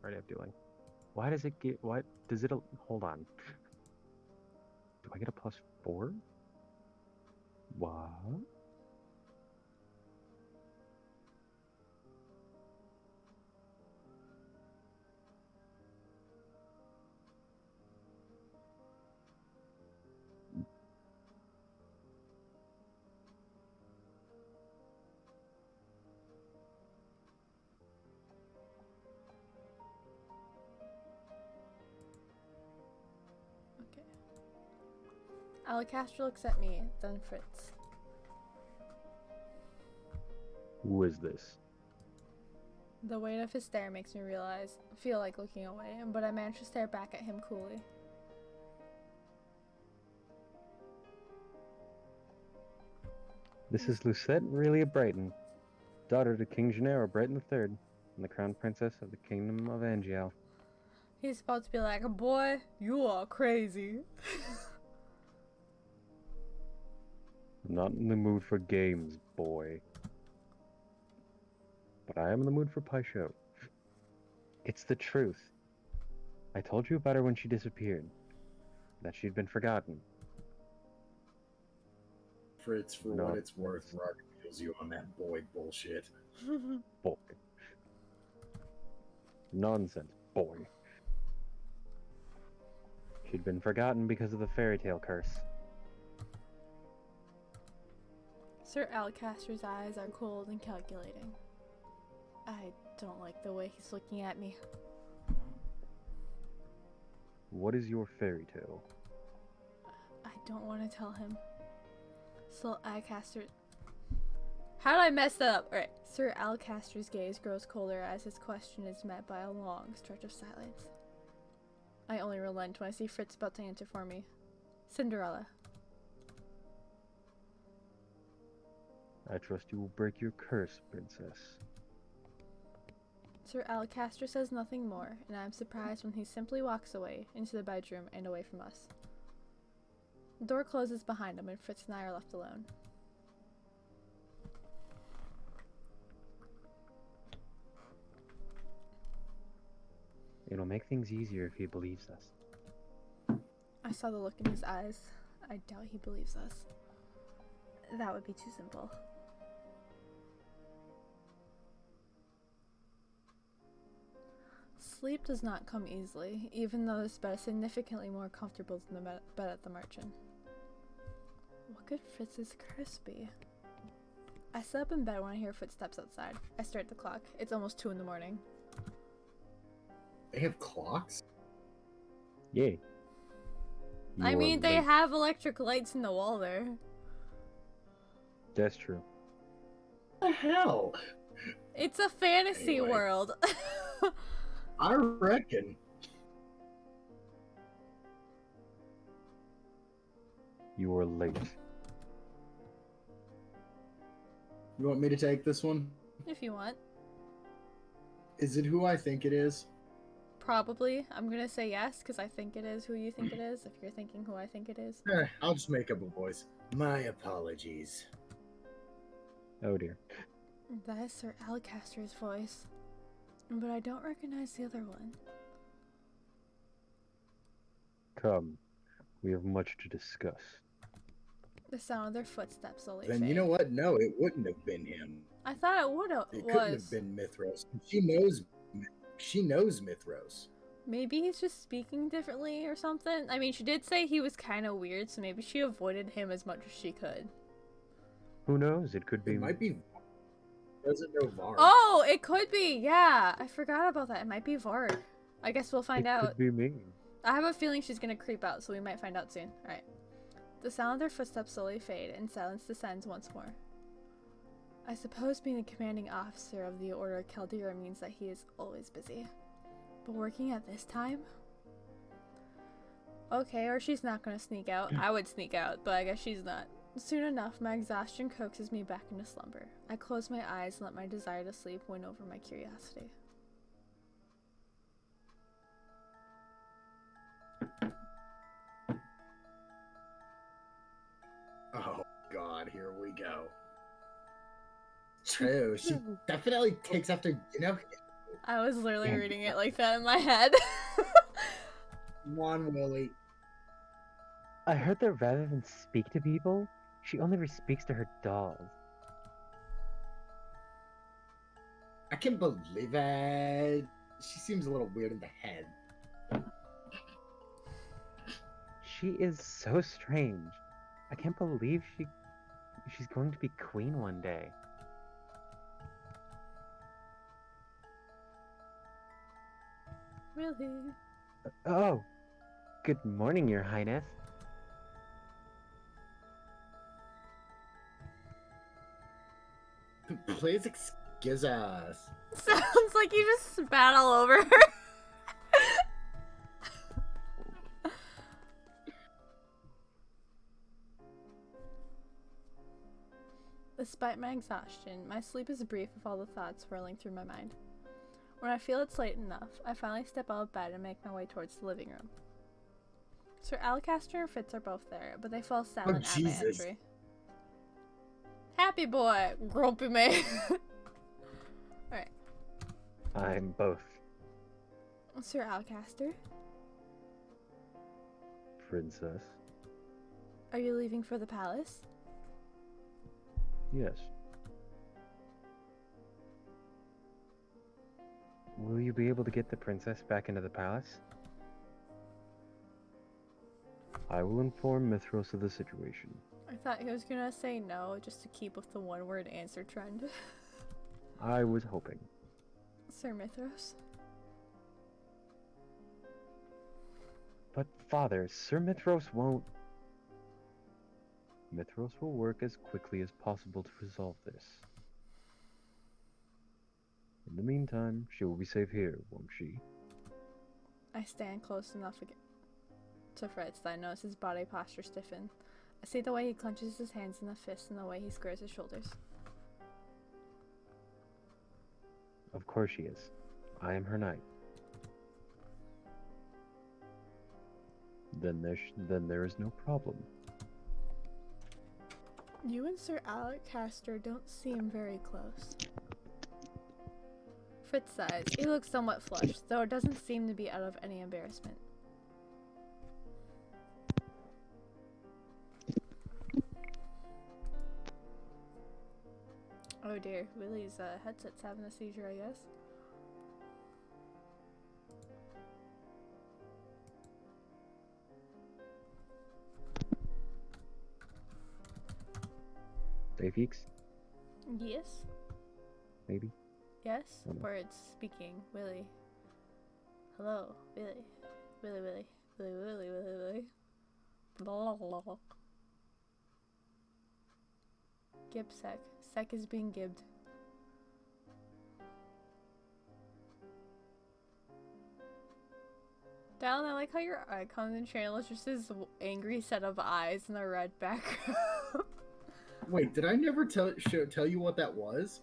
What are you doing? Why does it get... What does it... Hold on. Do I get a +4? What? Okay. Alacastra looks at me, then Fritz. Who is this? The weight of his stare makes me feel like looking away, but I manage to stare back at him coolly. This is Lucette Aurelia Brighton, daughter to King Gennaro Brighton III, and the crown princess of the kingdom of Angial. He's about to be like, boy, you are crazy. I'm not in the mood for games, boy. But I am in the mood for pie show. It's the truth. I told you about her when she disappeared. That she'd been forgotten. Fritz, for No, what it's worth, that's- Rock feels you on that boy bullshit. Boy. Nonsense, boy. She'd been forgotten because of the fairy tale curse. Sir Alcaster's eyes are cold and calculating. I don't like the way he's looking at me. What is your fairy tale? I don't want to tell him. Sir Alcaster... How did I mess that up? Alright. Sir Alcaster's gaze grows colder as his question is met by a long stretch of silence. I only relent when I see Fritz about to answer for me. Cinderella. I trust you will break your curse, princess. Sir Alcaster says nothing more, and I am surprised when he simply walks away into the bedroom and away from us. The door closes behind him and Fritz and I are left alone. It'll make things easier if he believes us. I saw the look in his eyes. I doubt he believes us. That would be too simple. Sleep does not come easily, even though this bed is significantly more comfortable than the bed at the Merchant. What could Fritz's curse be? I sit up in bed when I hear footsteps outside. I stare at the clock. It's almost 2 in the morning. They have clocks? Yay. I You are mean, they late. have electric lights in the wall there. That's true. What the hell? It's a fantasy Anyway. world. I reckon. You are late. You want me to take this one? If you want. Is it who I think it is? Probably. I'm gonna say yes, because I think it is who you think it is, if you're thinking who I think it is. I'll just make up a voice. My apologies. Oh dear. That is Sir Alcaster's voice. But I don't recognize the other one. Come. We have much to discuss. The sound of their footsteps slowly Then fade. you know what? No, it wouldn't have been him. I thought it would have. It couldn't have been Mithros. She knows Mithros. Maybe he's just speaking differently or something. I mean, she did say he was kind of weird, so maybe she avoided him as much as she could. Who knows? It could be. It might be. Doesn't know Var. Oh, it could be. Yeah, I forgot about that. It might be Varg. I guess we'll find it out. could be me. I have a feeling she's gonna creep out, so we might find out soon. Alright. The sound of their footsteps slowly fade, and silence descends once more. I suppose being the commanding officer of the Order of Caldera means that he is always busy. But working at this time? Okay, or she's not gonna sneak out. I would sneak out, but I guess she's not. Soon enough, my exhaustion coaxes me back into slumber. I close my eyes and let my desire to sleep win over my curiosity. Oh God, here we go. True, she definitely takes after, you know. I was literally reading it like that in my head. Come on, Willie. I heard that rather than speak to people, she only ever speaks to her dolls. I can believe it. She seems a little weird in the head. She is so strange. I can't believe she's going to be queen one day. Really? Oh, good morning, Your Highness. Please excuse us. Sounds like you just spat all over her. Despite my exhaustion, my sleep is brief with all the thoughts swirling through my mind. When I feel it's late enough, I finally step out of bed and make my way towards the living room. Sir Alcaster and Fritz are both there, but they fall silent at my entry. Happy boy, grumpy man. Alright. I'm both. Sir Alcaster? Princess. Are you leaving for the palace? Yes. Will you be able to get the princess back into the palace? I will inform Mithros of the situation. I thought he was gonna say no, just to keep with the one-word answer trend. I was hoping. Sir Mithros? But father, Sir Mithros won't... Mithros will work as quickly as possible to resolve this. In the meantime, she will be safe here, won't she? I stand close enough to Fritz that I notice his body posture stiffen. I see the way he clenches his hands in a fist and the way he squares his shoulders. Of course she is. I am her knight. Then there is no problem. You and Sir Alcaster don't seem very close. Fritz sighs. He looks somewhat flushed, though it doesn't seem to be out of any embarrassment. Oh dear, Willie's headset's having a seizure, I guess. Dayfeeks? Yes? Maybe? Yes? Oh, no. Words speaking. Willie. Hello, Willie. Willie, Willie. Willie, Willie, Willie, Willie. Blah, blah, blah. Gib sec. Sec is being gibbed. Dallin, I like how your icon in the channel is just this angry set of eyes in a red background. Wait, did I never tell you what that was?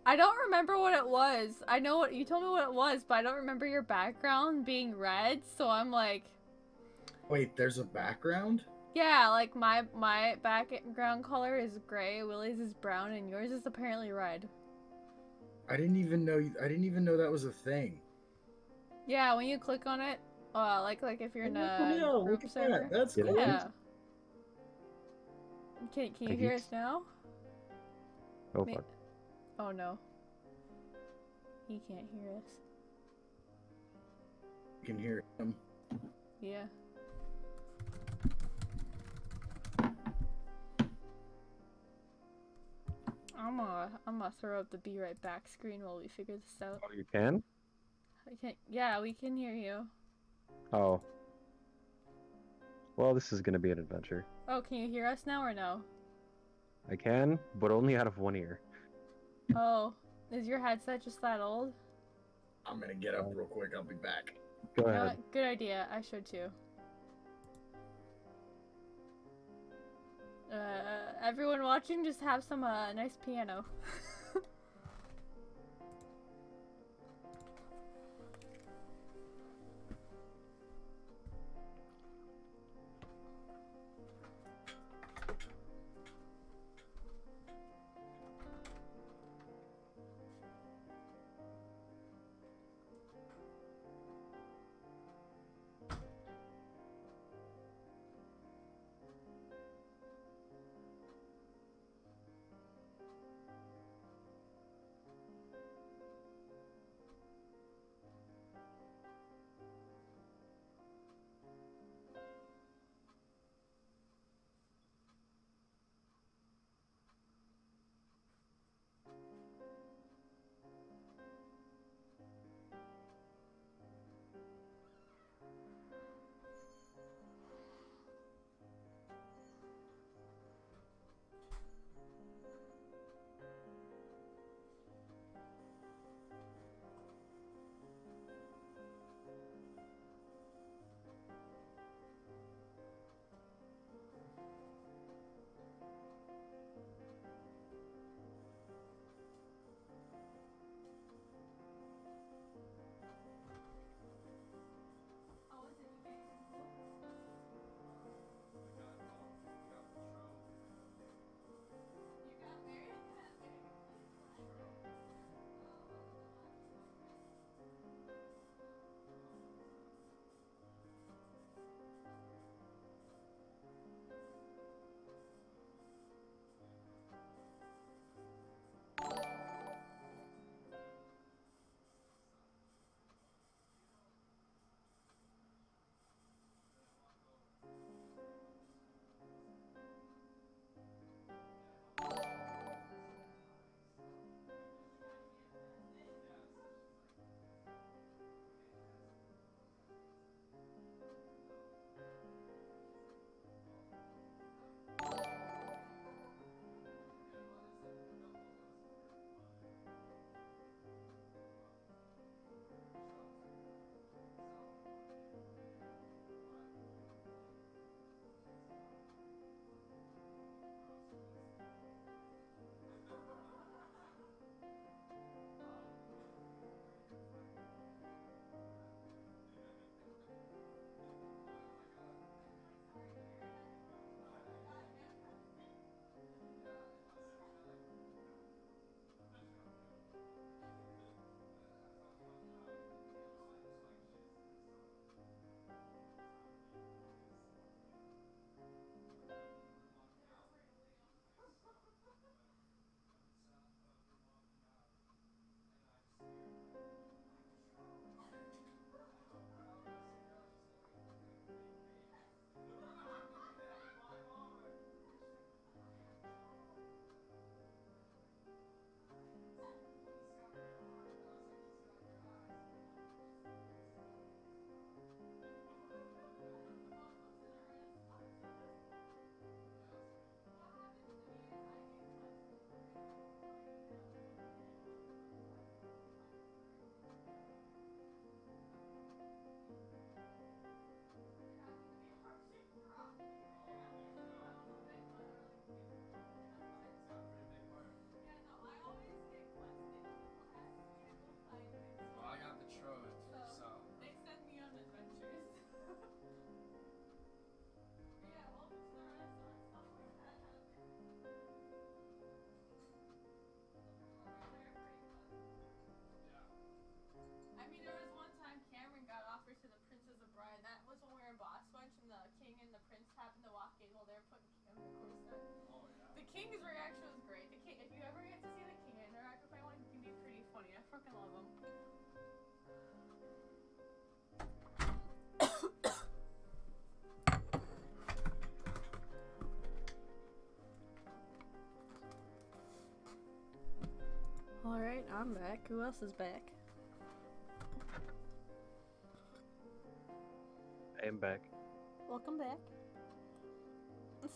I don't remember what it was. I know what you told me what it was, but I don't remember your background being red, so I'm like... Wait, there's a background? Yeah, like my background color is gray, Willie's is brown, and yours is apparently red. I didn't even know that was a thing. Yeah, when you click on it, like if you're in a Yeah, look group at server. that. That's Yeah. cool. Yeah. Can you hear us Thanks. now? Oh, Me- fuck. Oh no. He can't hear us. You can hear him. Yeah. I'm gonna throw up the be right back screen while we figure this out. Oh, you can? I can't. Yeah, we can hear you. Oh. Well, this is gonna be an adventure. Oh, can you hear us now or no? I can, but only out of one ear. Oh, is your headset just that old? I'm gonna get up real quick. I'll be back. Go You know ahead. what? Good idea. I should too. everyone watching, just have some nice piano. Happened to walk in while they were putting Kim in the cool stuff. Oh yeah. The King's reaction was great. The King, if you ever get to see the King interact with anyone, he can be pretty funny. I fucking love him. All right, I'm back. Who else is back? I am back. Welcome back.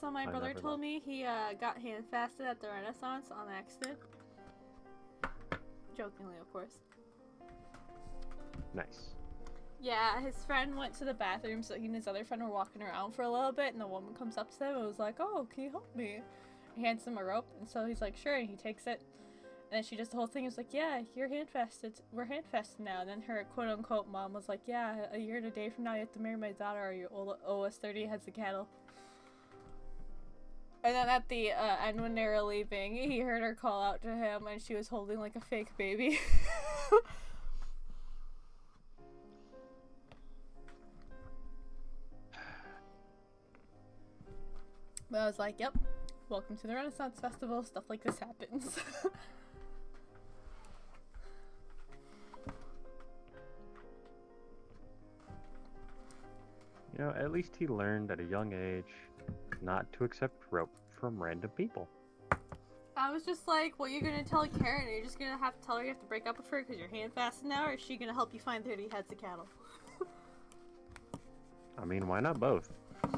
So my I brother never told left. me he got hand-fasted at the Renaissance on accident. Jokingly, of course. Nice. Yeah, his friend went to the bathroom, so he and his other friend were walking around for a little bit, and the woman comes up to them and was like, "Oh, can you help me?" hands him a rope, and so he's like, sure, and he takes it. And then she does the whole thing. Is like, yeah, you're handfasted. We're handfasted now. And then her quote-unquote mom was like, yeah, a year and a day from now you have to marry my daughter or you owe us 30 heads of cattle. And then at the end when they were leaving, he heard her call out to him and she was holding like a fake baby. But I was like, yep, welcome to the Renaissance Festival. Stuff like this happens. You know, at least he learned at a young age not to accept rope from random people. I was just like, what are you gonna tell Karen? Are you just gonna have to tell her you have to break up with her because you're handfasted now, or is she gonna help you find 30 heads of cattle? I mean, why not both?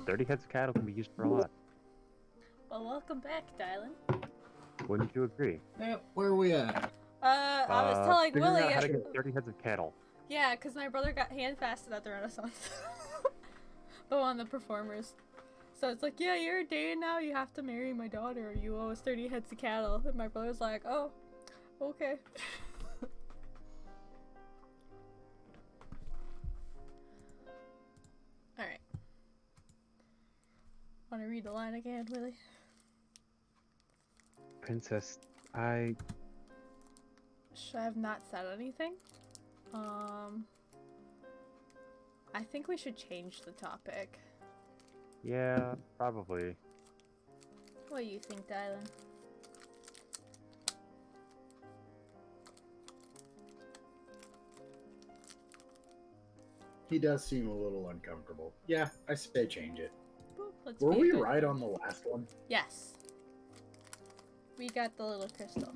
30 heads of cattle can be used for a lot. Well, welcome back, Dylan. Wouldn't you agree? Where are we at? I was telling figuring Willie. out how to get 30 heads of cattle. Yeah, because my brother got handfasted at the Renaissance. But one of the performers. So it's like, yeah, you're a day now, you have to marry my daughter, or you owe us 30 heads of cattle. And my brother's like, oh, okay. Alright. Want to read the line again, Willie? Princess, Should I have not said anything? I think we should change the topic. Yeah, probably. What do you think, Dylan? He does seem a little uncomfortable. Yeah, I say change it. Let's Were be we good. right on the last one? Yes. We got the little crystal.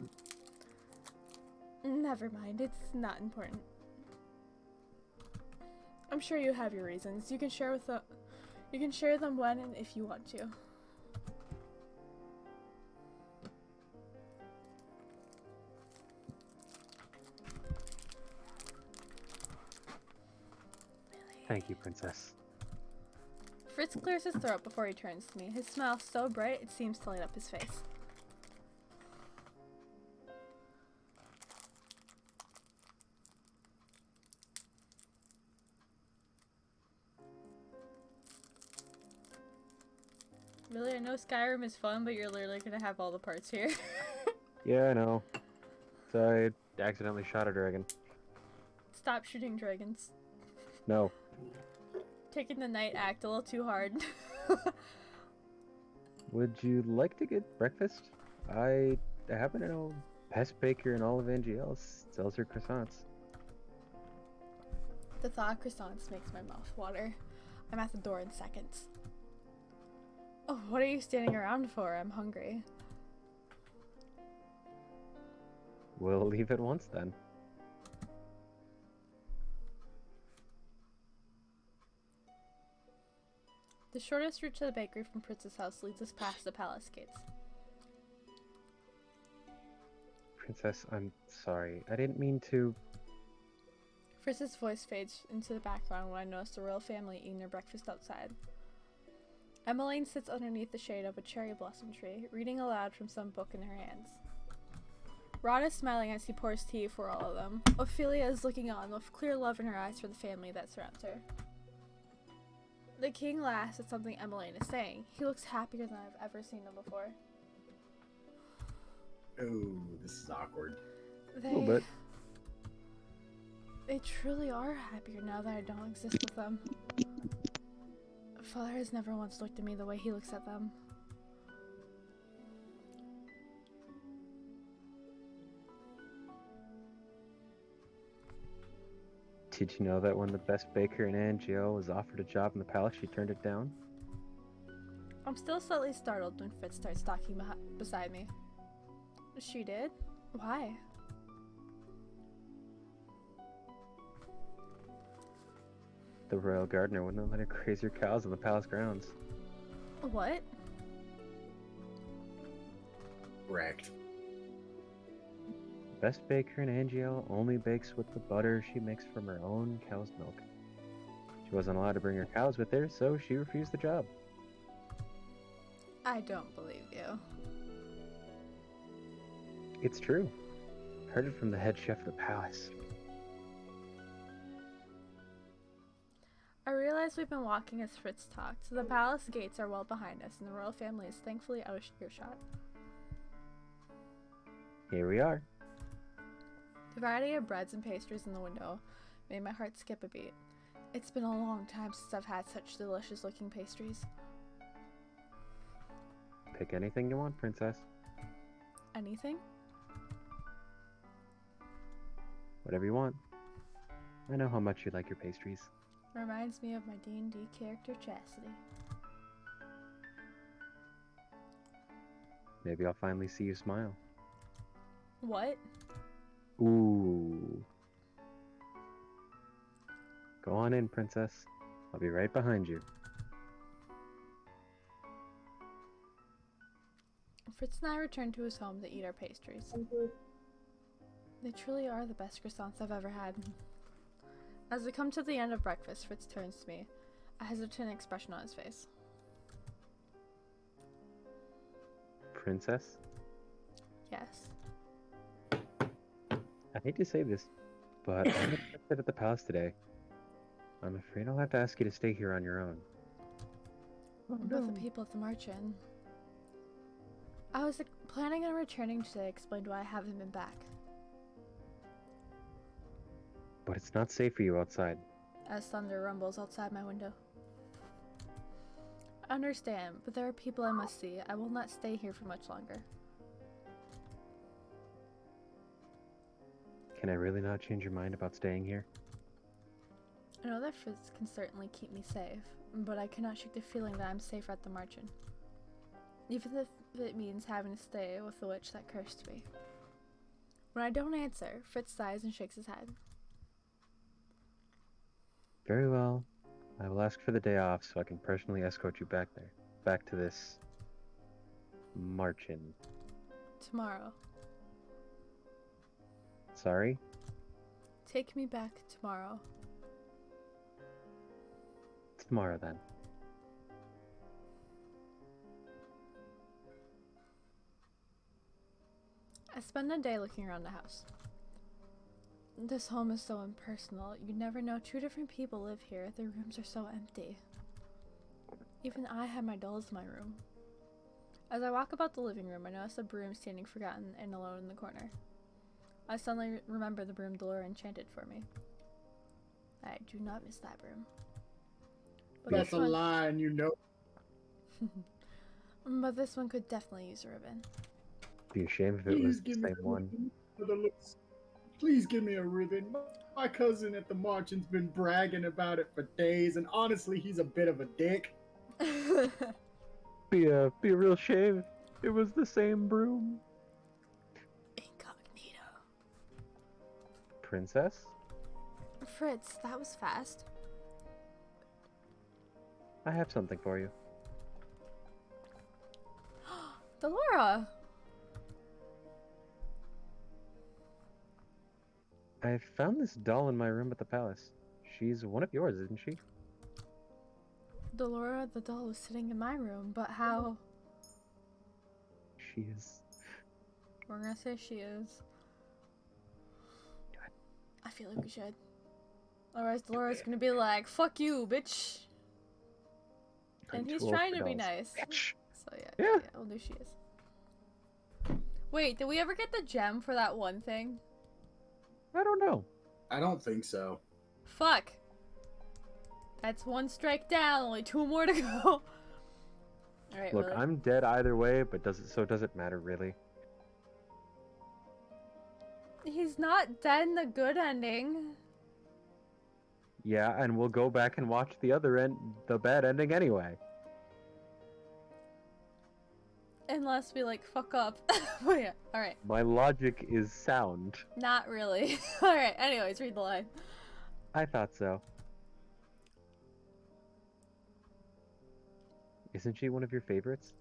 Never mind, it's not important. I'm sure you have your reasons. You can share with you can share them when and if you want to. Thank you, Princess. Fritz clears his throat before he turns to me. His smile so bright it seems to light up his face. Really, I know Skyrim is fun, but you're literally gonna have all the parts here. Yeah, I know. So I accidentally shot a dragon. Stop shooting dragons. No. Taking the night act a little too hard. Would you like to get breakfast? I happen to know best baker in all of NGL sells her croissants. The thought of croissants makes my mouth water. I'm at the door in seconds. Oh, what are you standing around for? I'm hungry. We'll leave at once then. The shortest route to the bakery from Fritz's house leads us past the palace gates. Princess, I'm sorry. I didn't mean to... Fritz's voice fades into the background when I notice the royal family eating their breakfast outside. Emmeline sits underneath the shade of a cherry blossom tree, reading aloud from some book in her hands. Rod is smiling as he pours tea for all of them. Ophelia is looking on with clear love in her eyes for the family that surrounds her. The king laughs at something Emmeline is saying. He looks happier than I've ever seen him before. Ooh, this is awkward. A little bit. They truly are happier now that I don't exist with them. Father has never once looked at me the way he looks at them. Did you know that when the best baker in NGO was offered a job in the palace, she turned it down? I'm still slightly startled when Fritz starts talking beside me. She did? Why? The royal gardener wouldn't let her graze her cows on the palace grounds. What? Wrecked. Best baker in NGL only bakes with the butter she makes from her own cow's milk. She wasn't allowed to bring her cows with her, so she refused the job. I don't believe you. It's true. Heard it from the head chef of the palace. I realize we've been walking as Fritz talked, so the palace gates are well behind us, and the royal family is thankfully out of earshot. Here we are. The variety of breads and pastries in the window made my heart skip a beat. It's been a long time since I've had such delicious looking pastries. Pick anything you want, princess. Anything? Whatever you want. I know how much you like your pastries. Reminds me of my D&D character Chastity. Maybe I'll finally see you smile. What? Ooh. Go on in, princess. I'll be right behind you. Fritz and I returned to his home to eat our pastries. They truly are the best croissants I've ever had. As we come to the end of breakfast, Fritz turns to me, a hesitant expression on his face. Princess? Yes. I hate to say this, but I'm expected at the palace today. I'm afraid I'll have to ask you to stay here on your own. With the people at the March-In. I was planning on returning today, explained why I haven't been back. But it's not safe for you outside. As thunder rumbles outside my window. I understand, but there are people I must see. I will not stay here for much longer. Can I really not change your mind about staying here? I know that Fritz can certainly keep me safe, but I cannot shake the feeling that I'm safer at the March-In. Even if it means having to stay with the witch that cursed me. When I don't answer, Fritz sighs and shakes his head. Very well. I will ask for the day off so I can personally escort you back there. Back to this... March-In. Tomorrow. Sorry? Take me back tomorrow. Tomorrow then. I spend a day looking around the house. This home is so impersonal. You never know. Two different people live here. The rooms are so empty. Even I have my dolls in my room. As I walk about the living room, I notice a broom standing forgotten and alone in the corner. I suddenly remember the broom Delora enchanted for me. I do not miss that broom. But That's a line, you know. But this one could definitely use a ribbon. Be ashamed if it was the same one. Please give me a ribbon. My cousin at the March-In's been bragging about it for days, and honestly, he's a bit of a dick. Be a real shame. It was the same broom. Incognito. Princess? Fritz, that was fast. I have something for you. Delora! I found this doll in my room at the palace. She's one of yours, isn't she? Delora, the doll was sitting in my room, but how? She is. We're gonna say she is. I feel like we should. Otherwise, Delora's gonna be like, "Fuck you, bitch." And he's trying to be nice. Bitch. So yeah, Yeah. we'll do she is. Wait, did we ever get the gem for that one thing? I don't know. I don't think so. Fuck. That's one strike down, only two more to go. Alright, Look, well, I'm dead either way, but does it matter really? he's not dead in the good ending. Yeah, and we'll go back and watch the other end, the bad ending anyway. Unless we, like, fuck up. Oh yeah, alright. My logic is sound. Not really. Alright, anyways, read the line. I thought so. Isn't she one of your favorites?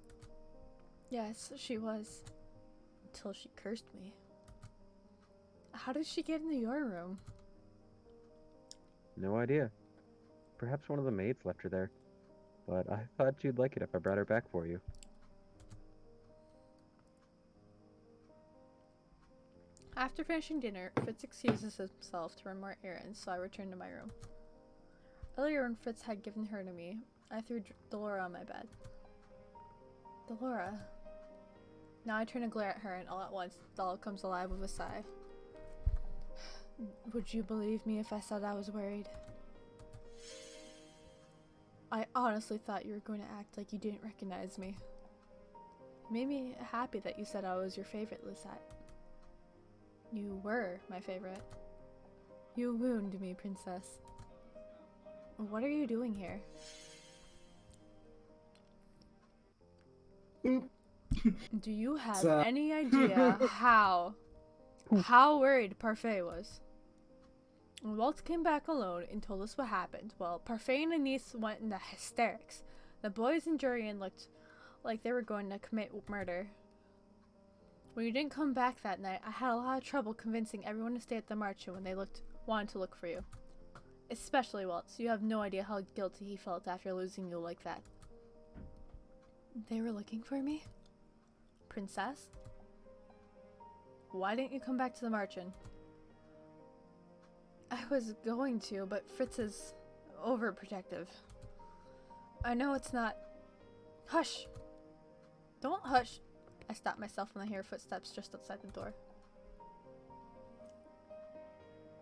Yes, she was. Until she cursed me. How did she get into your room? No idea. Perhaps one of the maids left her there. But I thought you'd like it if I brought her back for you. After finishing dinner, Fritz excuses himself to run more errands, so I return to my room. Earlier, when Fritz had given her to me, I threw Delora on my bed. Delora. Now I turn to glare at her, and all at once, the doll comes alive with a sigh. Would you believe me if I said I was worried? I honestly thought you were going to act like you didn't recognize me. It made me happy that you said I was your favorite, Lisette. You were my favorite. You wound me, princess. What are you doing here? Do you have any idea how worried Parfait was? When Walt came back alone and told us what happened, well, Parfait and Anise went into hysterics. The boys and Jurian looked like they were going to commit murder. When you didn't come back that night, I had a lot of trouble convincing everyone to stay at the Marcha when they wanted to look for you. Especially Walt, so you have no idea how guilty he felt after losing you like that. They were looking for me? Princess? Why didn't you come back to the Marchen? I was going to, but Fritz is overprotective. I know it's not... Hush! Don't hush! I stop myself when I hear footsteps just outside the door.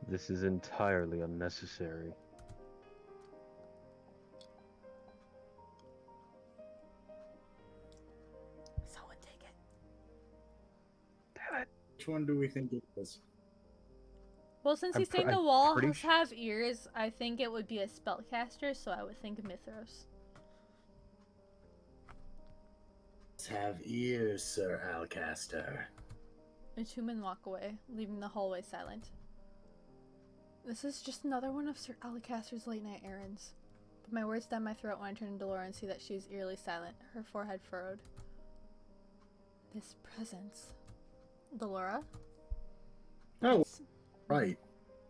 This is entirely unnecessary. Someone take it. Damn it. Which one do we think it is? Well, since I'm he's saying I'm the wall pretty must have ears, I think it would be a spellcaster, so I would think Mithros. Have ears, Sir Alcaster. The two men walk away, leaving the hallway silent. This is just another one of Sir Alcaster's late-night errands. But my words down my throat when I turn to Delora and see that she is eerily silent, her forehead furrowed. This presence. Delora? Oh, right.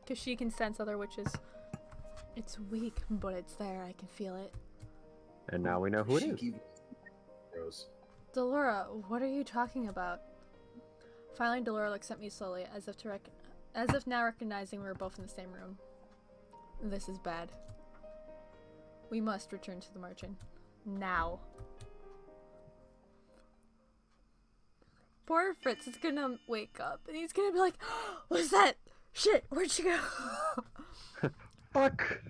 Because she can sense other witches. It's weak, but it's there. I can feel it. And now we know who it is. Rose. Delora, what are you talking about? Finally, Delora looks at me slowly, as if now recognizing we were both in the same room. This is bad. We must return to the Marchen. Now. Poor Fritz is gonna wake up, and he's gonna be like, what's that? Shit, where'd she go? Fuck!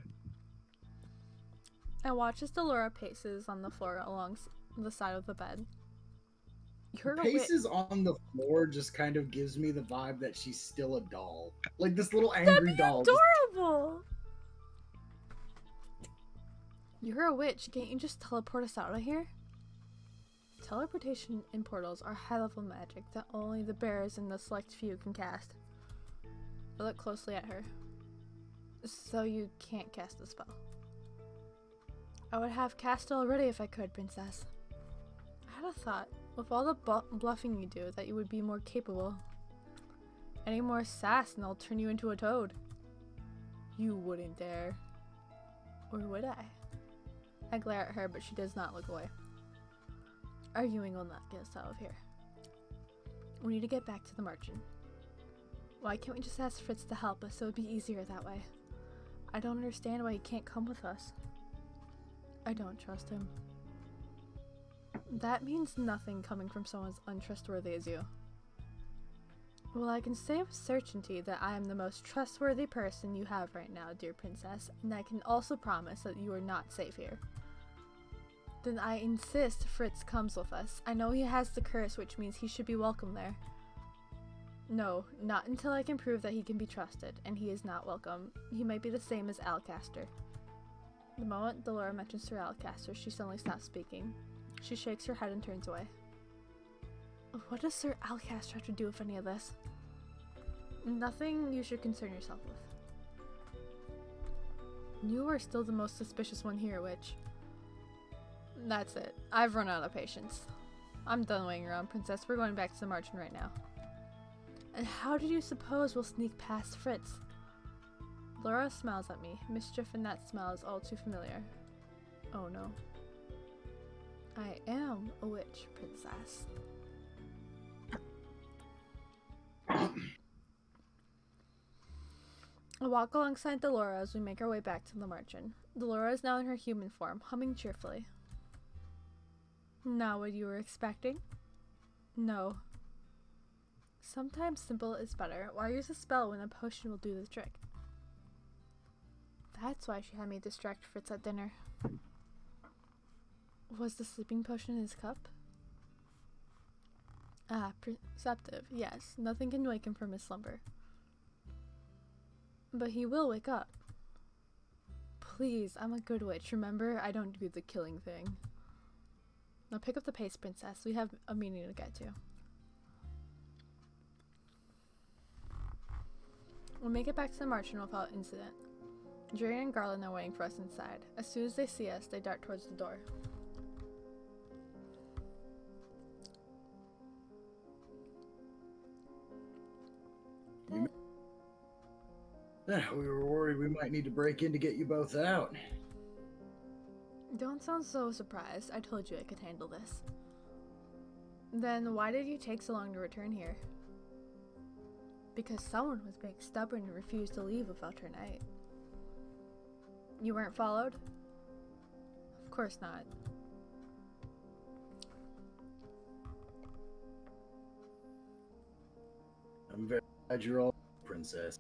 I watch as Delora paces on the floor along the side of the bed. You're a Paces on the floor just kind of gives me the vibe that she's still a doll. Like this little angry doll. Adorable! You're a witch. Can't you just teleport us out of here? Teleportation and portals are high-level magic that only the bears and the select few can cast. I look closely at her. So you can't cast the spell. I would have cast it already if I could, princess. I had a thought. With all the bluffing you do, that you would be more capable. Any more sass and I'll turn you into a toad. You wouldn't dare. Or would I? I glare at her, but she does not look away. Arguing will not get us out of here. We need to get back to the Marchen. Why can't we just ask Fritz to help us so it would be easier that way? I don't understand why he can't come with us. I don't trust him. That means nothing coming from someone as untrustworthy as you. Well, I can say with certainty that I am the most trustworthy person you have right now, dear princess, and I can also promise that you are not safe here. Then I insist Fritz comes with us. I know he has the curse, which means he should be welcome there. No, not until I can prove that he can be trusted, and he is not welcome. He might be the same as Alcaster. The moment Delora mentions Sir Alcaster, she suddenly stops speaking. She shakes her head and turns away. What does Sir Alcaster have to do with any of this? Nothing you should concern yourself with. You are still the most suspicious one here, witch. That's it. I've run out of patience. I'm done waiting around, princess. We're going back to the Marchen right now. And how did you suppose we'll sneak past Fritz? Laura smiles at me. Mischief in that smile is all too familiar. Oh no. I am a witch, princess. I walk alongside Delora as we make our way back to the margin. Delora is now in her human form, humming cheerfully. Not what you were expecting? No. Sometimes simple is better. Why use a spell when a potion will do the trick? That's why she had me distract Fritz at dinner. Was the sleeping potion in his cup? Ah, perceptive. Yes, nothing can wake him from his slumber. But he will wake up. Please, I'm a good witch. Remember, I don't do the killing thing. Now pick up the pace, princess. We have a meeting to get to. We'll make it back to the margin without incident. Jerry and Garland are waiting for us inside. As soon as they see us, they dart towards the door. We were worried we might need to break in to get you both out. Don't sound so surprised. I told you I could handle this. Then why did you take so long to return here? Because someone was being stubborn and refused to leave without her night. You weren't followed? Of course not. I'm very glad you're all princess.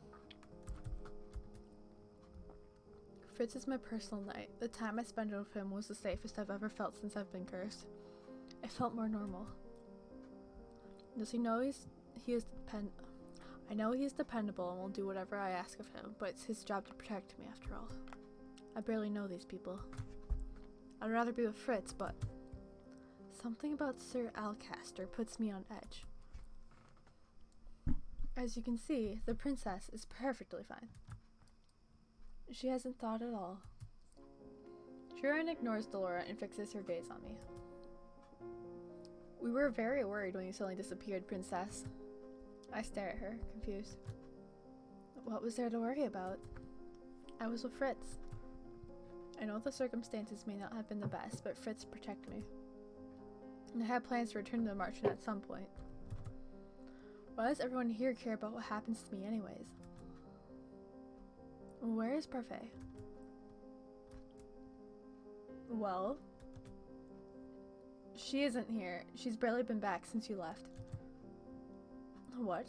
Fritz is my personal knight. The time I spent with him was the safest I've ever felt since I've been cursed. I felt more normal. Does he know I know he's dependable and will do whatever I ask of him, but it's his job to protect me after all. I barely know these people. I'd rather be with Fritz, but something about Sir Alcaster puts me on edge. As you can see, the princess is perfectly fine. She hasn't thought at all. Sharon ignores Delora and fixes her gaze on me. We were very worried when you suddenly disappeared, princess. I stare at her, confused. What was there to worry about? I was with Fritz. I know the circumstances may not have been the best, but Fritz protected me. And I had plans to return to the margin at some point. Why does everyone here care about what happens to me anyways? Where is Parfait? Well, she isn't here. She's barely been back since you left. What?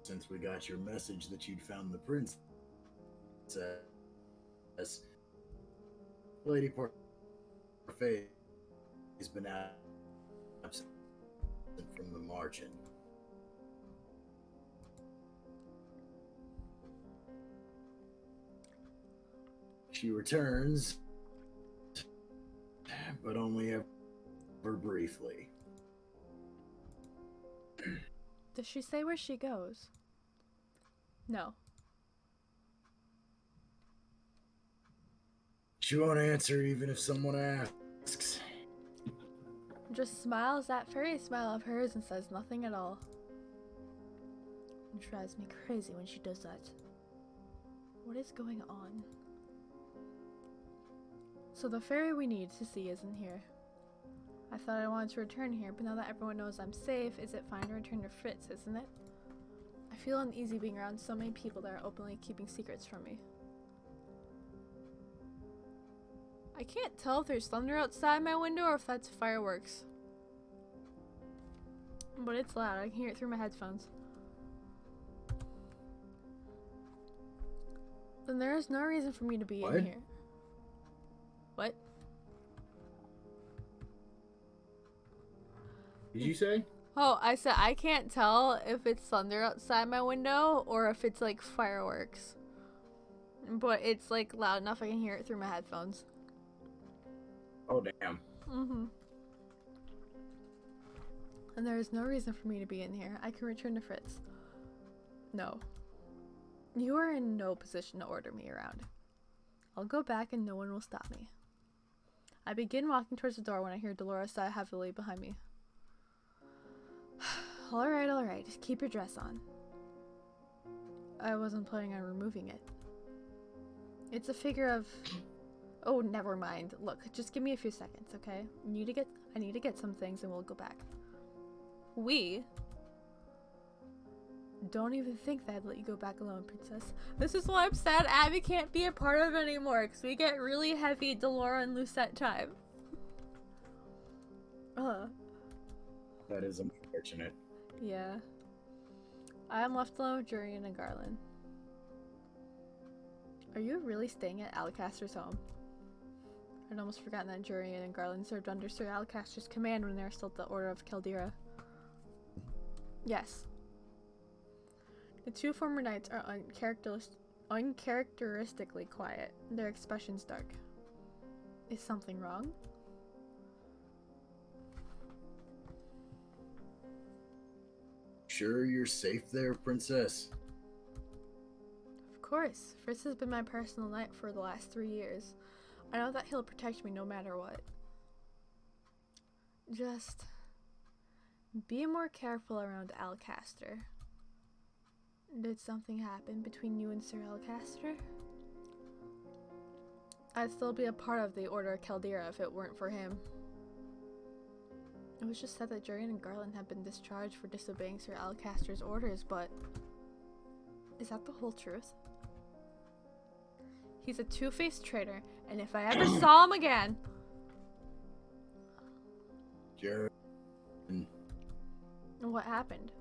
Since we got your message that you'd found the princess, Lady Parfait has been absent from the margin. She returns, but only ever briefly. Does she say where she goes? No. She won't answer even if someone asks. Just smiles that furry smile of hers and says nothing at all. It drives me crazy when she does that. What is going on? So the fairy we need to see isn't here. I thought I wanted to return here, but now that everyone knows I'm safe, is it fine to return to Fritz, isn't it? I feel uneasy being around so many people that are openly keeping secrets from me. I can't tell if there's thunder outside my window or if that's fireworks. But it's loud, I can hear it through my headphones. Then there is no reason for me to be in here. What? Did you say? Oh, I said I can't tell if it's thunder outside my window or if it's like fireworks. But it's like loud enough I can hear it through my headphones. Oh, damn. Mm-hmm. And there is no reason for me to be in here. I can return to Fritz. No. You are in no position to order me around. I'll go back and no one will stop me. I begin walking towards the door when I hear Dolores sigh heavily behind me. Alright, just keep your dress on. I wasn't planning on removing it. It's a figure of... Oh, never mind. Look, just give me a few seconds, okay? I need to get some things and we'll go back. We? Don't even think that I'd let you go back alone, princess. This is why I'm sad Abby can't be a part of it anymore, because we get really heavy Delora and Lucette time. That is unfortunate. Yeah. I am left alone with Jurian and Garland. Are you really staying at Alcaster's home? I'd almost forgotten that Jurian and Garland served under Sir Alcaster's command when they were still at the Order of Caldera. Yes. The two former knights are uncharacteristically quiet, their expressions dark. Is something wrong? Sure you're safe there, princess? Of course. Fritz has been my personal knight for the last 3 years. I know that he'll protect me no matter what. Just be more careful around Alcaster. Did something happen between you and Sir Alcaster? I'd still be a part of the Order of Caldera if it weren't for him. It was just said that Jurian and Garland have been discharged for disobeying Sir Alcaster's orders, but is that the whole truth? He's a two-faced traitor, and if I ever saw him again... Jurian. What happened?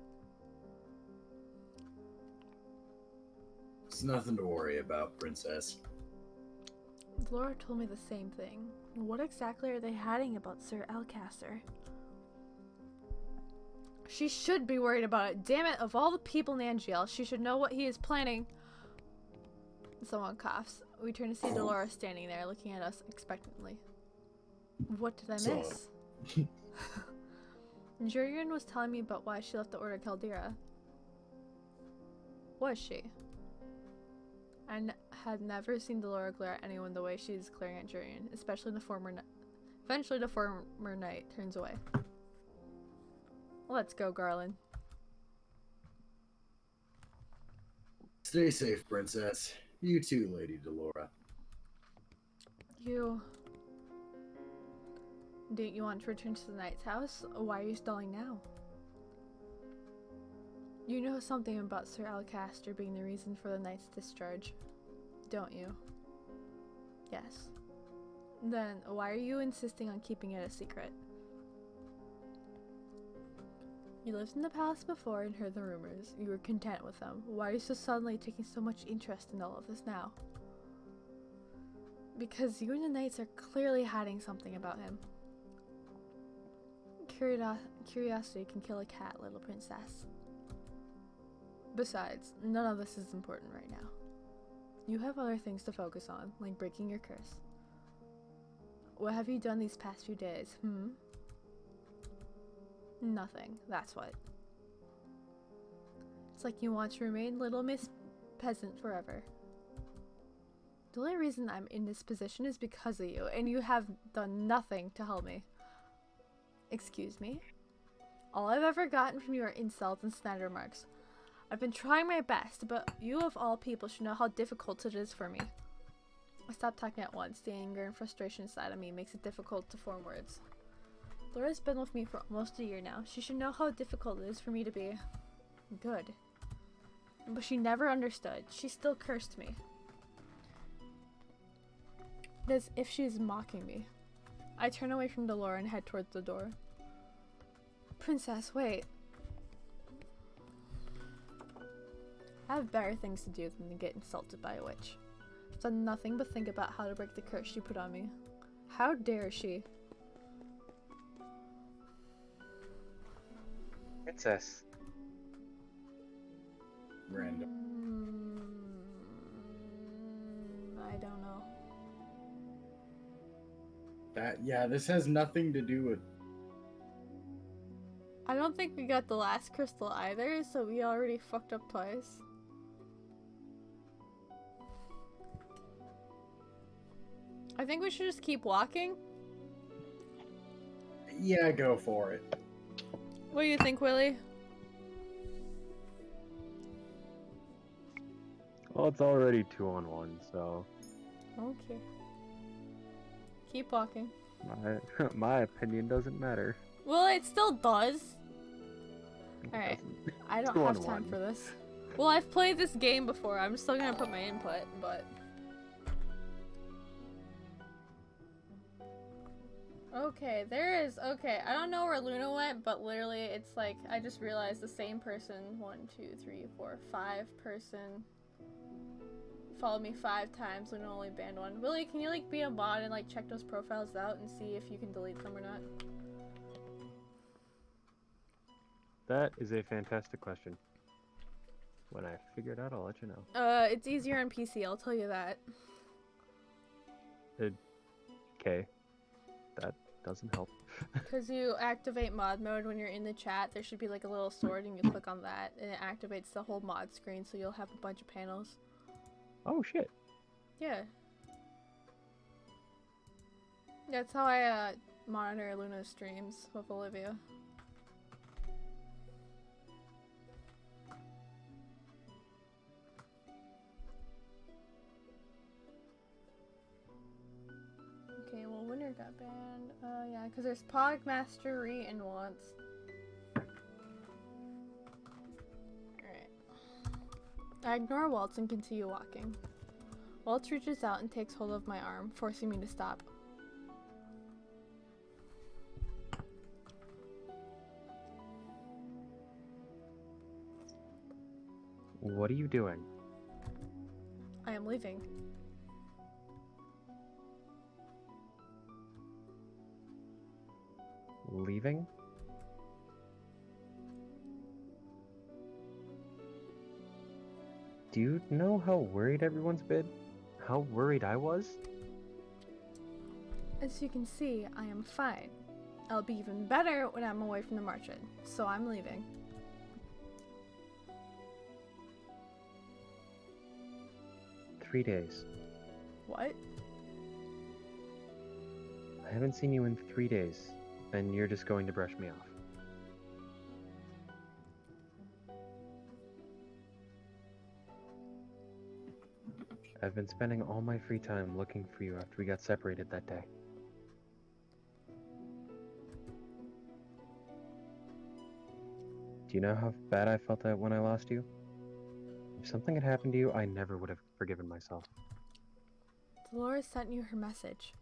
It's nothing to worry about, princess. Laura told me the same thing. What exactly are they hiding about Sir Alcaster? She should be worried about it. Damn it, of all the people in Angiel, she should know what he is planning. Someone coughs. We turn to see Dolores standing there, looking at us expectantly. What did I miss? Jurian was telling me about why she left the Order of Caldera. Was she? I had never seen Delora glare at anyone the way she's glaring at Jurian, especially the former knight. Eventually the former knight turns away. Let's go, Garland. Stay safe, princess. You too, Lady Delora. You... Didn't you want to return to the knight's house? Why are you stalling now? You know something about Sir Alcaster being the reason for the knight's discharge, don't you? Yes. Then why are you insisting on keeping it a secret? You lived in the palace before and heard the rumors. You were content with them. Why are you so suddenly taking so much interest in all of this now? Because you and the knights are clearly hiding something about him. Curiosity can kill a cat, little princess. Besides, none of this is important right now. You have other things to focus on, like breaking your curse. What have you done these past few days, Nothing, that's what. It's like you want to remain Little Miss Peasant forever. The only reason I'm in this position is because of you, and you have done nothing to help me. Excuse me? All I've ever gotten from you are insults and snide remarks. I've been trying my best, but you of all people should know how difficult it is for me. I stopped talking at once. The anger and frustration inside of me makes it difficult to form words. Laura's been with me for almost a year now. She should know how difficult it is for me to be good. But she never understood. She still cursed me. As if she's mocking me. I turn away from Delora and head towards the door. Princess, wait. I have better things to do than to get insulted by a witch. I've done nothing but think about how to break the curse she put on me. How dare she? Princess. Random. I don't know. Yeah, this has nothing to do with... I don't think we got the last crystal either, so we already fucked up twice. I think we should just keep walking. Yeah, go for it. What do you think, Willie? Well, it's already 2-on-1, so Okay. Keep walking. my opinion doesn't matter. Well, it still does. Alright. I don't 2 on have time 1. for this. Well, I've played this game before. I'm still gonna put my input, but... Okay, there is... Okay, I don't know where Luna went, but literally it's like... I just realized the same person. 1, 2, 3, 4, 5 person... followed me 5 times. Luna only banned 1. Willie, can you like be a mod and like check those profiles out and see if you can delete them or not? That is a fantastic question. When I figure it out, I'll let you know. It's easier on PC, I'll tell you that. Okay. That doesn't help. Because you activate mod mode when you're in the chat, there should be like a little sword and you click on that and it activates the whole mod screen so you'll have a bunch of panels. Oh shit. Yeah. That's how I monitor Luna's streams with Olivia. Okay, well, Winter got banned. Yeah, because there's Pogmaster, Re, and Wants. Alright. I ignore Waltz and continue walking. Waltz reaches out and takes hold of my arm, forcing me to stop. What are you doing? I am leaving. Leaving? Do you know how worried everyone's been? How worried I was? As you can see, I am fine. I'll be even better when I'm away from the margin, so I'm leaving. Three days. What? I haven't seen you in 3 days, and you're just going to brush me off. I've been spending all my free time looking for you after we got separated that day. Do you know how bad I felt that when I lost you? If something had happened to you, I never would have forgiven myself. Dolores sent you her message.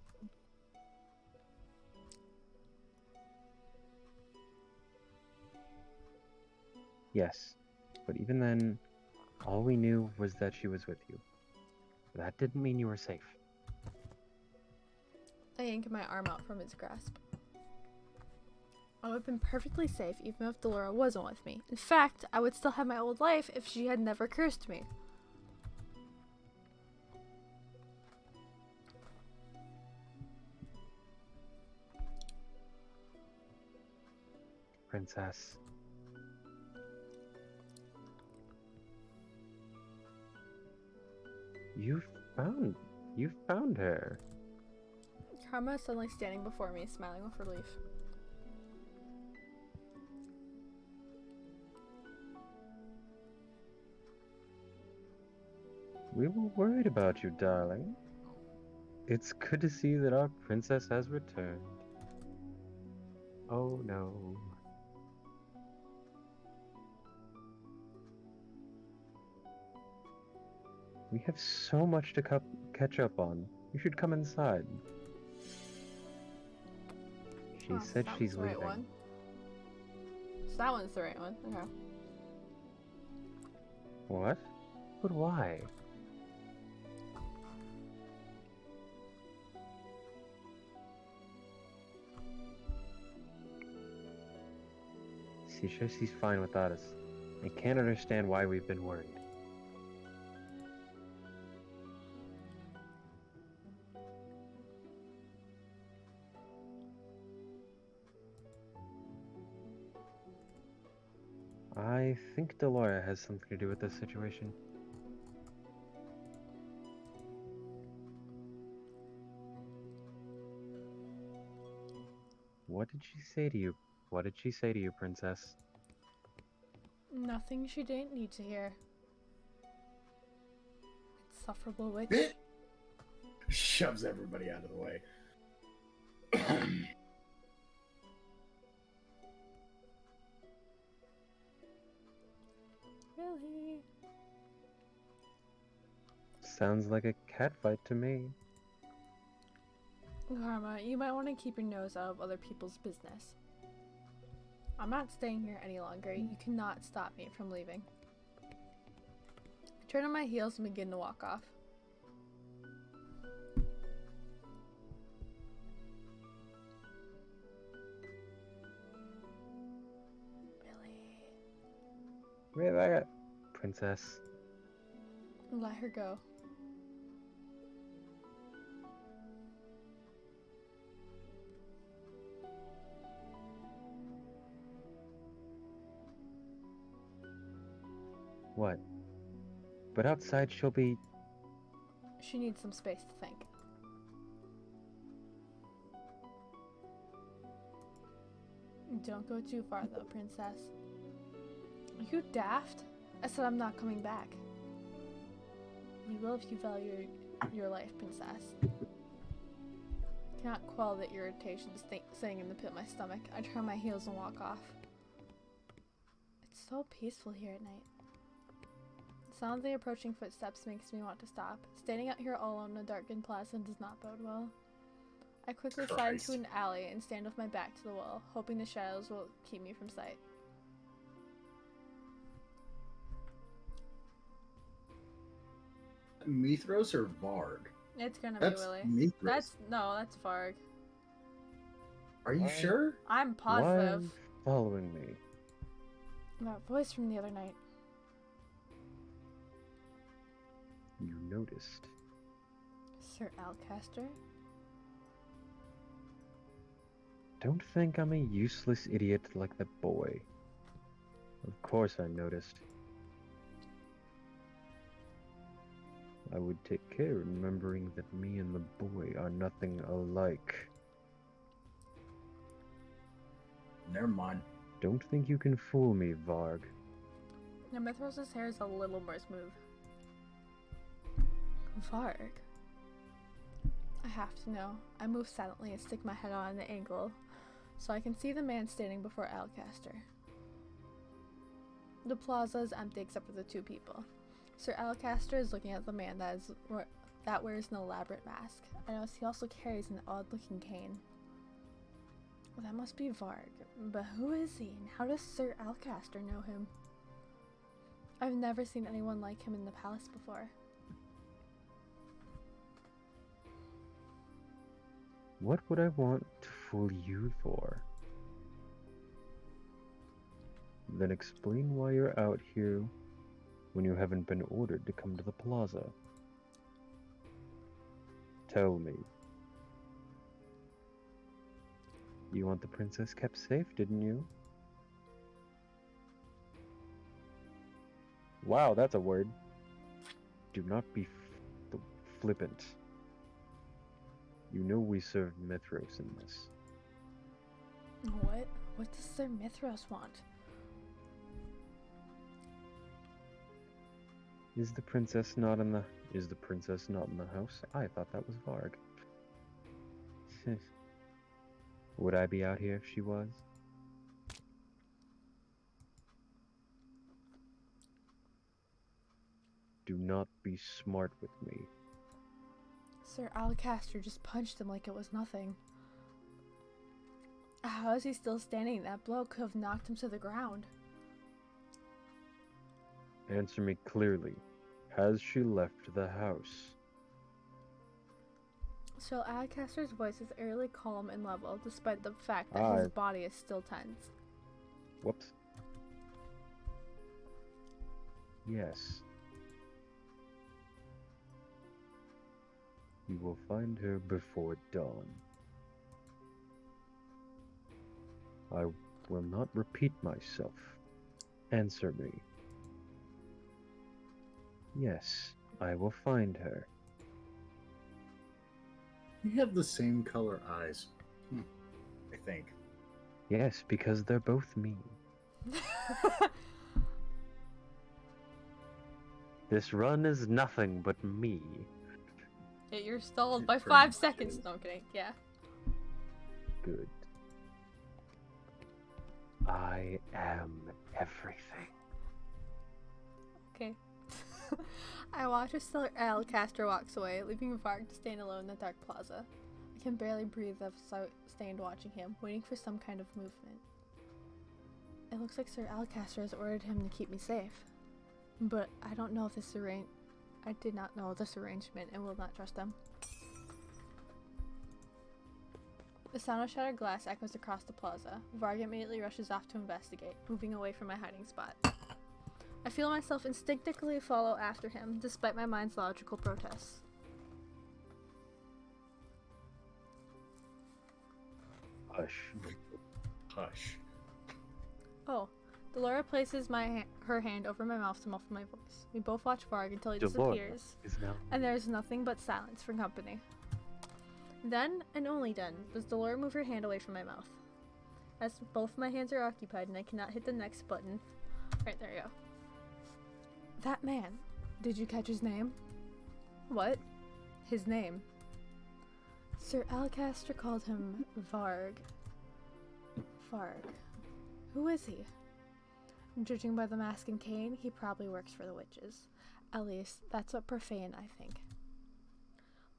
Yes, but even then, all we knew was that she was with you. That didn't mean you were safe. I yanked my arm out from his grasp. I would have been perfectly safe even if Delora wasn't with me. In fact, I would still have my old life if she had never cursed me. Princess. You found her. Karma is suddenly standing before me, smiling with relief. We were worried about you, darling. It's good to see that our princess has returned. Oh no. We have so much to catch up on. You should come inside. She said that she's was the right leaving. one. So that one's the right one. Okay. What? But why? She says she's fine without us. I can't understand why we've been worried. I think Delora has something to do with this situation. What did she say to you? What did she say to you, princess? Nothing she didn't need to hear. Insufferable witch. Shoves everybody out of the way. Sounds like a cat fight to me. Karma, you might want to keep your nose out of other people's business. I'm not staying here any longer. You cannot stop me from leaving. I turn on my heels and begin to walk off. Wait, I got princess. Let her go. What? But outside she'll be... She needs some space to think. Don't go too far though, princess. Are you daft? I said I'm not coming back. You will if you value your life, princess. Cannot quell the irritation sitting in the pit of my stomach. I turn my heels and walk off. It's so peaceful here at night. The sound of the approaching footsteps makes me want to stop. Standing out here all alone in a darkened plaza does not bode well. I quickly slide into an alley and stand with my back to the wall, hoping the shadows will keep me from sight. Mithros or Varg? It's gonna That's be Willie. Mithros. That's Varg. Are you Why? sure? I'm Why are positive. you following me? That voice from the other night. You noticed. Sir Alcaster? Don't think I'm a useless idiot like the boy. Of course I noticed. I would take care remembering that me and the boy are nothing alike. Never mind. Don't think you can fool me, Varg. Now Mithros' hair is a little more smooth. Varg? I have to know. I move silently and stick my head out on the angle so I can see the man standing before Alcaster. The plaza is empty except for the two people. Sir Alcaster is looking at the man that wears an elaborate mask. I notice he also carries an odd-looking cane. Well, that must be Varg. But who is he, and how does Sir Alcaster know him? I've never seen anyone like him in the palace before. What would I want to fool you for? Then explain why you're out here when you haven't been ordered to come to the plaza. Tell me. You want the princess kept safe, didn't you? Wow, that's a word. Do not be flippant. You know we serve Mithros in this. What? What does Sir Mithros want? Is the princess not in the house? I thought that was Varg. Would I be out here if she was? Do not be smart with me. Sir Alcaster just punched him like it was nothing. How is he still standing? That blow could have knocked him to the ground. Answer me clearly. Has she left the house? Sir Alcaster's voice is eerily calm and level, despite the fact that his body is still tense. Whoops. Yes. You will find her before dawn. I will not repeat myself. Answer me. Yes, I will find her. You have the same color eyes. I think. Yes, because they're both me. This run is nothing but me. You're stalled by 5 seconds. No, I'm kidding. Yeah. Good. I am everything. Okay. I watch as Alcaster walks away, leaving Varg to stand alone in the dark plaza. I can barely breathe as I stand watching him, waiting for some kind of movement. It looks like Sir Alcaster has ordered him to keep me safe. But I don't know if I did not know this arrangement and will not trust him. The sound of shattered glass echoes across the plaza. Varg immediately rushes off to investigate, moving away from my hiding spot. I feel myself instinctively follow after him, despite my mind's logical protests. Hush. Hush. Oh, Delora places her hand over my mouth to muffle my voice. We both watch Varg until he Delora disappears, is now. and there is nothing but silence for company. Then, and only then, does Delora move her hand away from my mouth. As both my hands are occupied and I cannot hit the next button. Right, there you go. That man. Did you catch his name? What? His name. Sir Alcaster called him Varg. Varg. Who is he? Judging by the mask and cane, he probably works for the witches. At least, that's what Profane, I think.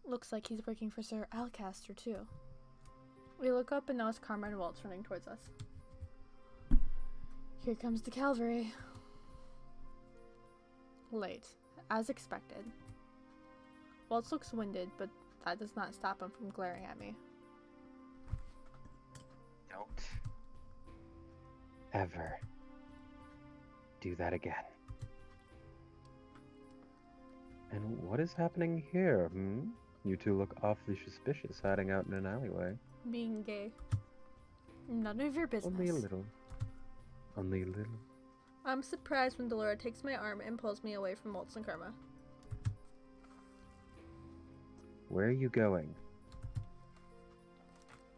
Looks like he's working for Sir Alcaster, too. We look up and notice Karma and Waltz running towards us. Here comes the cavalry. Late, as expected. Waltz looks winded, but that does not stop him from glaring at me. Don't ever do that again. And what is happening here, You two look awfully suspicious hiding out in an alleyway. Being gay. None of your business. Only a little. Only a little. I'm surprised when Delora takes my arm and pulls me away from Waltz and Karma. Where are you going?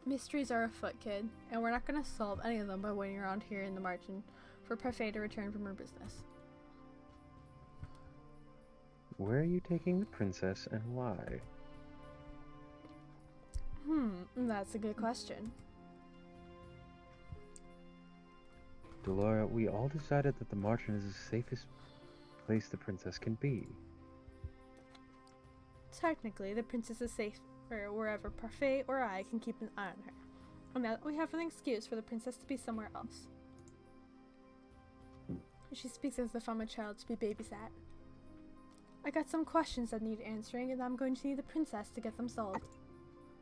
Mysteries are afoot, kid, and we're not gonna solve any of them by waiting around here in the margin for Parfait to return from her business. Where are you taking the princess and why? That's a good question. Delora, we all decided that the margin is the safest place the princess can be. Technically, the princess is safe wherever Parfait or I can keep an eye on her. And now that we have an excuse for the princess to be somewhere else. She speaks as if I'm a child to be babysat. I got some questions that need answering, and I'm going to need the princess to get them solved.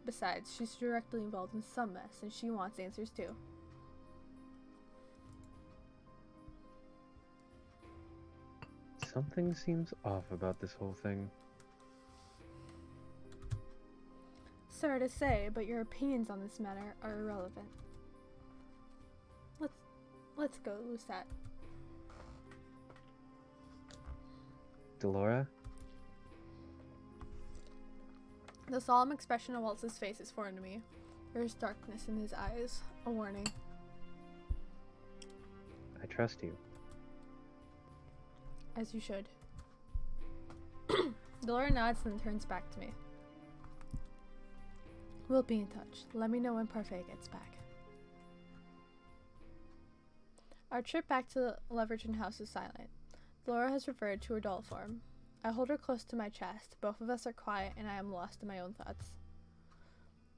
Besides, she's directly involved in some mess, and she wants answers too. Something seems off about this whole thing. Sorry to say, but your opinions on this matter are irrelevant. Let's go, Lucette. Delora? The solemn expression on Waltz's face is foreign to me. There is darkness in his eyes, a warning. I trust you. As you should. Delora nods and turns back to me. We'll be in touch. Let me know when Parfait gets back. Our trip back to the Leverton house is silent. Delora has reverted to her doll form. I hold her close to my chest. Both of us are quiet, and I am lost in my own thoughts.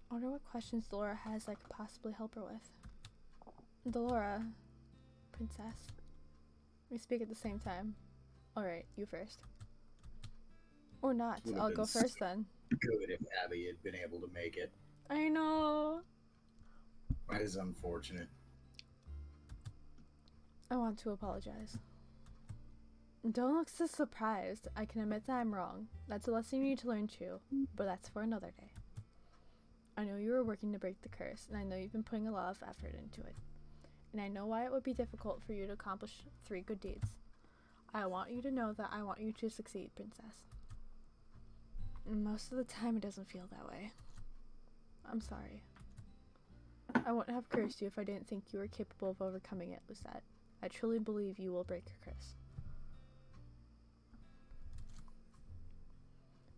I wonder what questions Delora has I could possibly help her with. Delora, princess. We speak at the same time. Alright, you first. Or not. I'll go first then. Good if Abby had been able to make it. I know. That is unfortunate. I want to apologize. Don't look so surprised. I can admit that I'm wrong. That's a lesson you need to learn too, but that's for another day. I know you were working to break the curse, and I know you've been putting a lot of effort into it. And I know why it would be difficult for you to accomplish 3 good deeds. I want you to know that I want you to succeed, princess. And most of the time it doesn't feel that way. I'm sorry. I wouldn't have cursed you if I didn't think you were capable of overcoming it, Lucette. I truly believe you will break your curse.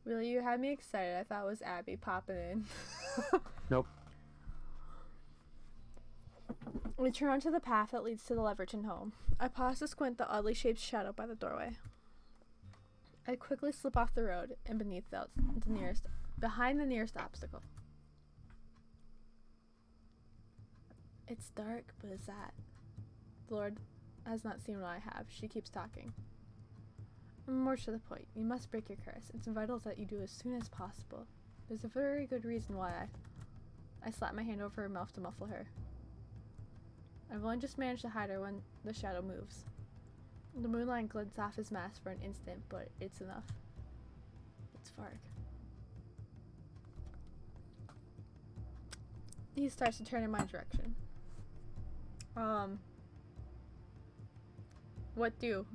Really, you had me excited. I thought it was Abby popping in. Nope. We turn onto the path that leads to the Leverton home. I pause to squint the oddly shaped shadow by the doorway. I quickly slip off the road and behind the nearest obstacle. It's dark, but is that? The Lord has not seen what I have. She keeps talking. More to the point, you must break your curse. It's vital that you do as soon as possible. There's a very good reason why I slap my hand over her mouth to muffle her. I've only just managed to hide her when the shadow moves. The moonlight glints off his mask for an instant, but it's enough. It's Varg. He starts to turn in my direction. What do?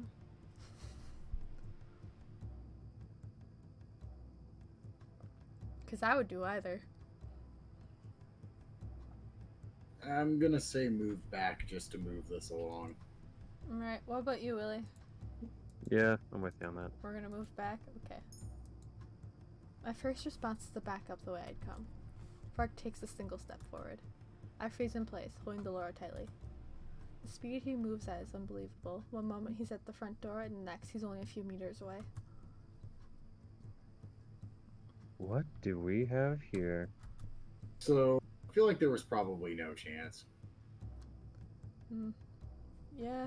Because I would do either. I'm gonna say move back just to move this along. Alright, what about you, Willie? Yeah, I'm with you on that. We're gonna move back? Okay. My first response is to back up the way I'd come. Varg takes a single step forward. I freeze in place, holding Delora tightly. The speed he moves at is unbelievable. One moment he's at the front door, and the next he's only a few meters away. What do we have here? So, I feel like there was probably no chance. Yeah.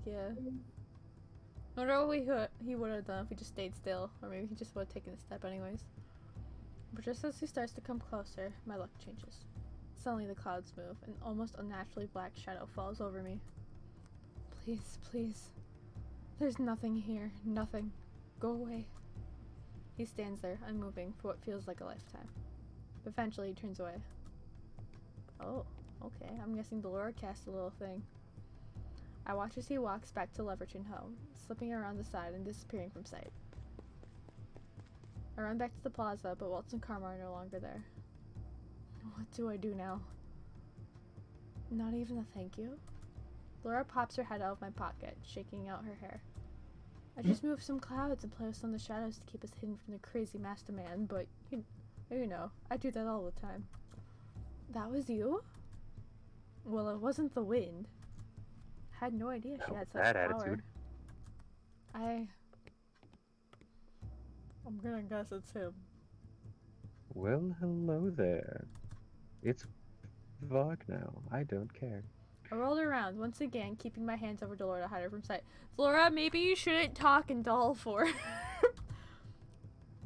I wonder what he would have done if he just stayed still, or maybe he just would have taken a step anyways. But just as he starts to come closer, my luck changes. Suddenly the clouds move, an almost unnaturally black shadow falls over me. Please, please. There's nothing here. Nothing. Go away. He stands there, unmoving, for what feels like a lifetime. But eventually he turns away. Oh, okay. I'm guessing Delora cast a little thing. I watch as he walks back to Leverton home, slipping around the side and disappearing from sight. I run back to the plaza, but Waltz and Karma are no longer there. What do I do now? Not even a thank you? Laura pops her head out of my pocket, shaking out her hair. I just moved some clouds and play with some of the shadows to keep us hidden from the crazy master man, but you know, I do that all the time. That was you? Well, it wasn't the wind. I had no idea she had such That power. attitude. I'm gonna guess it's him. Well, hello there. It's Vog now. I don't care. I rolled around, once again, keeping my hands over Delora to hide her from sight. Flora, maybe you shouldn't talk in doll form.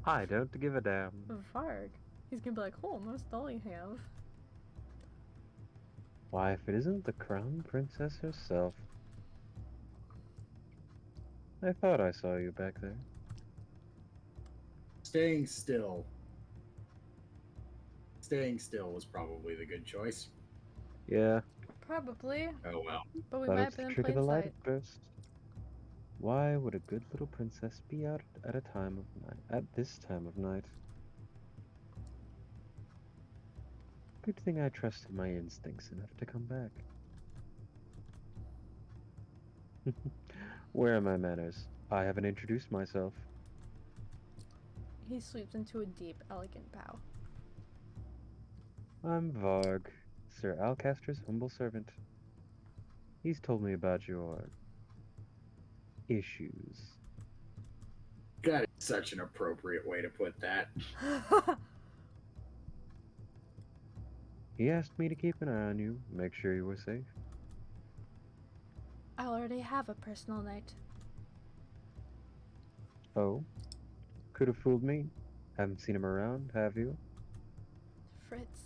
I don't give a damn. Varg. He's gonna be like, oh, nice doll you have. Why, if it isn't the Crown Princess herself. I thought I saw you back there. Staying still. Staying still was probably the good choice. Yeah, Probably, Oh well. but we thought might it's have been the in trick of the plain light sight. at first. Why would a good little princess be out at a time of night? At this time of night? Good thing I trusted my instincts enough to come back. Where are my manners? I haven't introduced myself. He sweeps into a deep, elegant bow. I'm Varg, Sir Alcaster's humble servant. He's told me about your issues. That is such an appropriate way to put that. He asked me to keep an eye on you, make sure you were safe. I already have a personal knight. Oh? Could have fooled me. Haven't seen him around, have you? Fritz.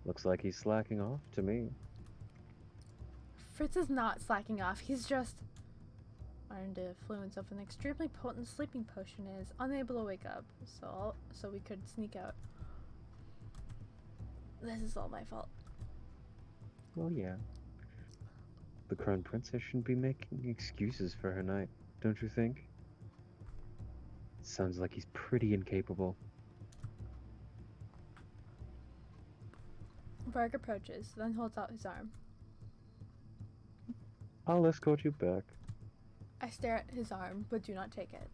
Looks like he's slacking off to me. Fritz is not slacking off. He's just learned the influence of an extremely potent sleeping potion and is unable to wake up. So we could sneak out. This is all my fault. Well, yeah. The Crown Princess shouldn't be making excuses for her knight, don't you think? Sounds like he's pretty incapable. Varg approaches, then holds out his arm. I'll escort you back. I stare at his arm, but do not take it.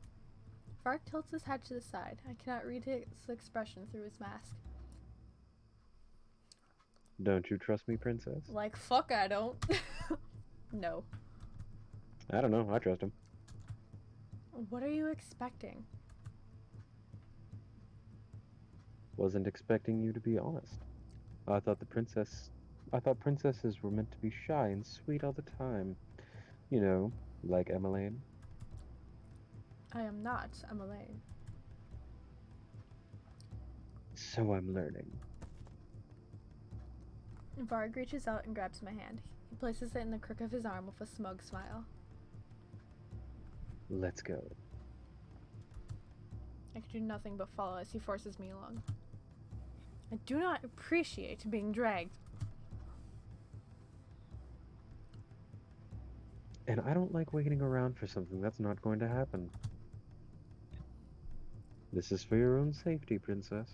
Varg tilts his head to the side. I cannot read his expression through his mask. Don't you trust me, Princess? Like, fuck, I don't. No. I don't know. I trust him. What are you expecting? Wasn't expecting you to be honest. I thought princesses were meant to be shy and sweet all the time. You know, like Emmeline. I am not Emmeline. So I'm learning. Varg reaches out and grabs my hand. He places it in the crook of his arm with a smug smile. Let's go. I can do nothing but follow as he forces me along. I do not appreciate being dragged. And I don't like waiting around for something that's not going to happen. This is for your own safety, princess.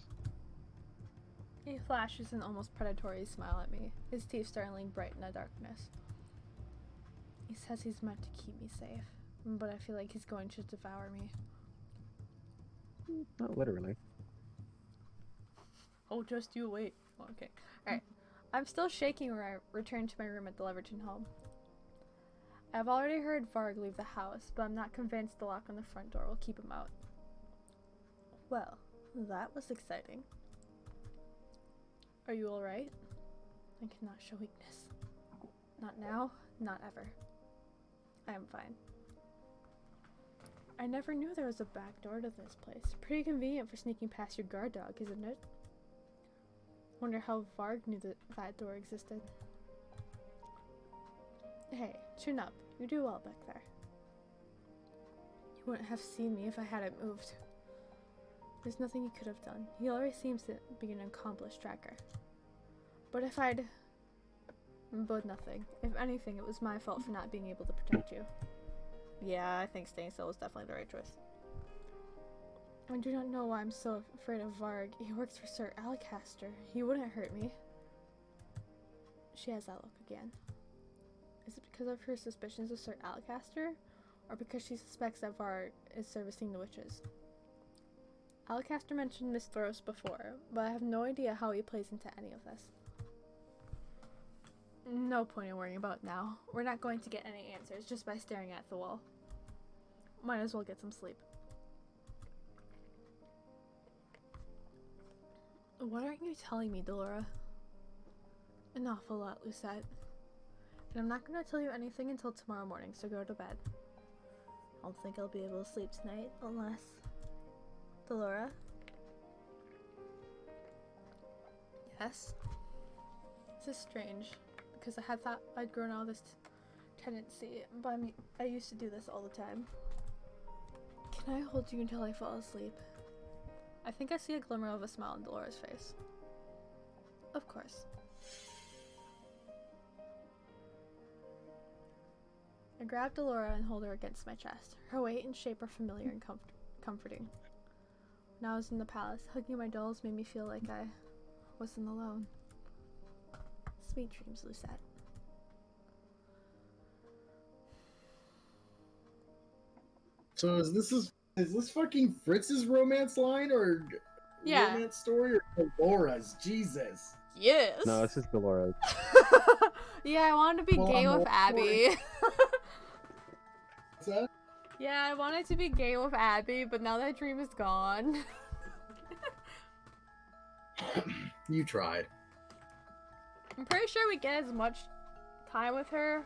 He flashes an almost predatory smile at me, his teeth startling bright in the darkness. He says he's meant to keep me safe, but I feel like he's going to devour me. Not literally. Oh, just you wait. Okay. Alright. I'm still shaking when I return to my room at the Leverton home. I've already heard Varg leave the house, but I'm not convinced the lock on the front door will keep him out. Well, that was exciting. Are you alright? I cannot show weakness. Not now, not ever. I am fine. I never knew there was a back door to this place. Pretty convenient for sneaking past your guard dog, isn't it? Wonder how Varg knew that door existed. Hey, tune up. You do well back there. You wouldn't have seen me if I hadn't moved. There's nothing you could have done. He always seems to be an accomplished tracker. But nothing. If anything, it was my fault for not being able to protect you. Yeah, I think staying still was definitely the right choice. I do not know why I'm so afraid of Varg. He works for Sir Alacaster. He wouldn't hurt me. She has that look again. Is it because of her suspicions of Sir Alacaster? Or because she suspects that Varg is servicing the witches? Alacaster mentioned Miss Thoros before, but I have no idea how he plays into any of this. No point in worrying about now. We're not going to get any answers just by staring at the wall. Might as well get some sleep. What aren't you telling me, Delora? An awful lot, Lucette. And I'm not going to tell you anything until tomorrow morning, so go to bed. I don't think I'll be able to sleep tonight, unless... Delora? Yes? This is strange, because I had thought I'd grown out of this tendency, but I used to do this all the time. Can I hold you until I fall asleep? I think I see a glimmer of a smile on Delora's face. Of course. I grab Delora and hold her against my chest. Her weight and shape are familiar and comforting. When I was in the palace, hugging my dolls made me feel like I wasn't alone. Sweet dreams, Lucette. So is this fucking Fritz's romance line or Yeah. romance story or Laura's? Jesus. Yes. No, this is Dolores. Yeah, I wanted to be gay with Abby. What's that? Yeah, I wanted to be gay with Abby, but now that dream is gone. You tried. I'm pretty sure we get as much time with her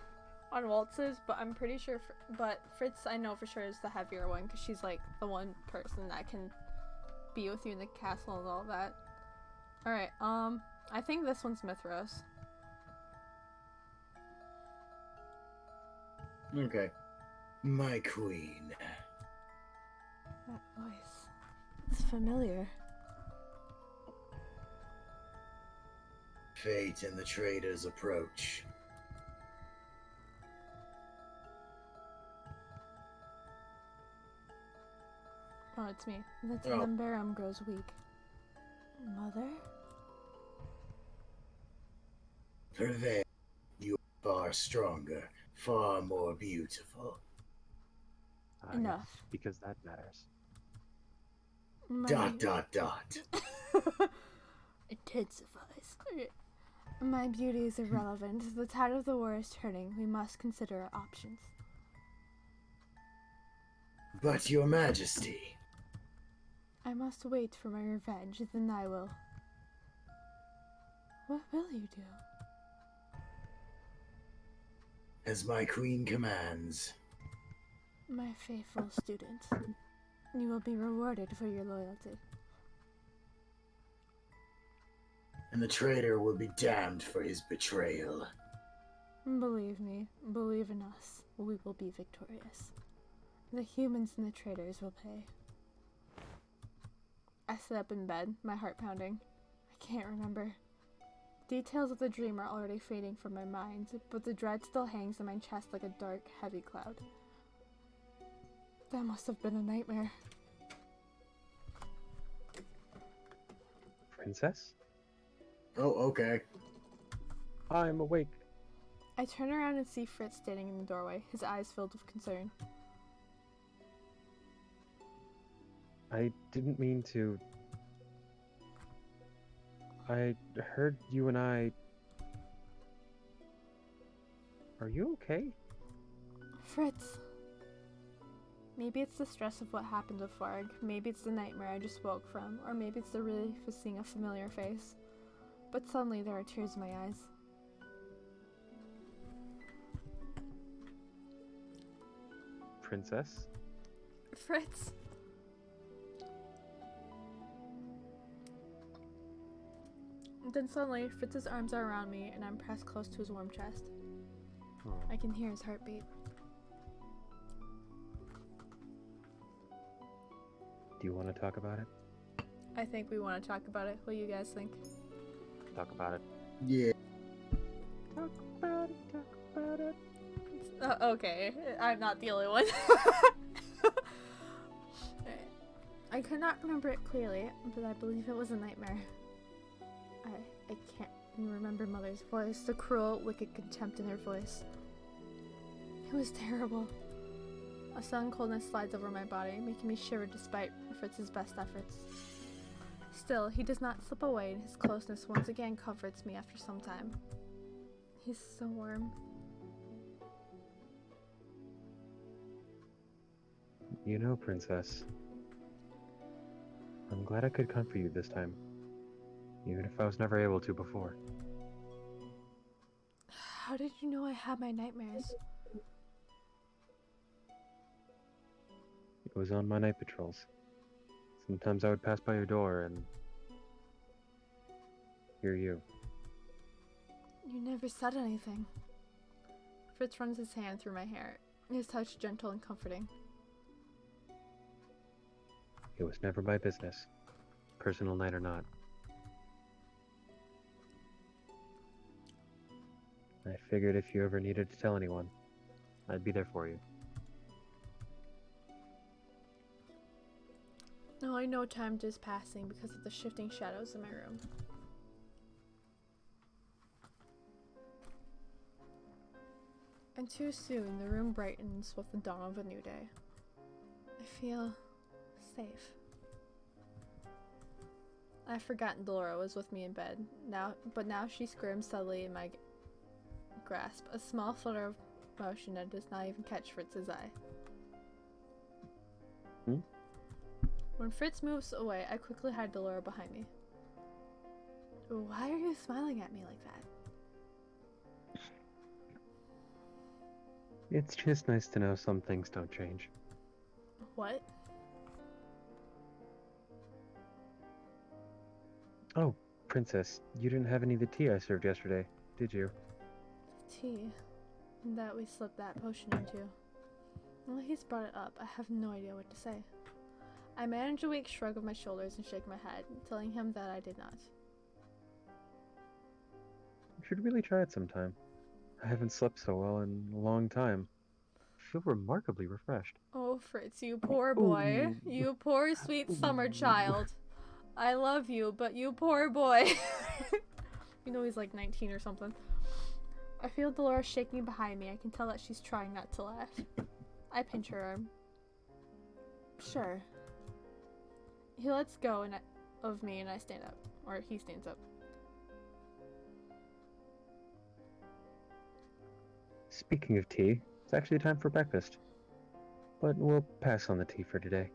on waltzes, but I'm pretty sure, but Fritz I know for sure is the heavier one, because she's like the one person that can be with you in the castle and all that. Alright, I think this one's Mithros. Okay. My queen. That voice. It's familiar. Fate and the traitors approach. Oh, it's me. The Oh. Timberum grows weak. Mother? Prevail. You are far stronger, far more beautiful. Enough. Because that matters. My... Dot. Intensifies. My beauty is irrelevant. The tide of the war is turning. We must consider our options. But your majesty, I must wait for my revenge, then I will. What will you do? as my queen commands. My faithful student, you will be rewarded for your loyalty. And the traitor will be damned for his betrayal. Believe me, believe in us, we will be victorious. The humans and the traitors will pay. I sit up in bed, my heart pounding. I can't remember. Details of the dream are already fading from my mind, but the dread still hangs in my chest like a dark, heavy cloud. That must have been a nightmare. Princess? Oh, okay. I'm awake. I turn around and see Fritz standing in the doorway, his eyes filled with concern. I didn't mean to. I heard you and I. Are you okay? Fritz. Maybe it's the stress of what happened with Farg, maybe it's the nightmare I just woke from, or maybe it's the relief of seeing a familiar face. But suddenly there are tears in my eyes. Princess? Fritz. Then suddenly, Fritz's arms are around me and I'm pressed close to his warm chest. Oh. I can hear his heartbeat. Do you want to talk about it? I think we want to talk about it. What do you guys think? Talk about it. Yeah. Talk about it, talk about it. Okay, I'm not the only one. I could not remember it clearly, but I believe it was a nightmare. I can't remember Mother's voice, the cruel, wicked contempt in her voice. It was terrible. A sudden coldness slides over my body, making me shiver despite Fritz's best efforts. Still, he does not slip away, and his closeness once again comforts me after some time. He's so warm. You know, Princess, I'm glad I could comfort you this time, even if I was never able to before. How did you know I had my nightmares? It was on my night patrols. Sometimes I would pass by your door and hear you. You never said anything. Fritz runs his hand through my hair, his touch gentle and comforting. It was never my business, personal night or not. I figured if you ever needed to tell anyone, I'd be there for you. No, I know time is passing because of the shifting shadows in my room. And too soon, the room brightens with the dawn of a new day. I feel safe. I've forgotten Delora was with me in bed, but now she squirms subtly in my grasp, a small flutter of motion that does not even catch Fritz's eye. When Fritz moves away, I quickly hide Delora behind me. Why are you smiling at me like that? It's just nice to know some things don't change. What? Oh, Princess, you didn't have any of the tea I served yesterday, did you? Tea that we slipped that potion into. Well, he's brought it up. I have no idea what to say. I manage a weak shrug of my shoulders and shake my head, telling him that I did not. You should really try it sometime. I haven't slept so well in a long time. I feel remarkably refreshed. Oh, Fritz, you poor boy. Ooh. You poor sweet summer child. I love you, but you poor boy. You know he's like 19 or something. I feel Delora shaking behind me. I can tell that she's trying not to laugh. I pinch her arm. Sure. He lets go of me and I stand up. Or he stands up. Speaking of tea, it's actually time for breakfast. but we'll pass on the tea for today.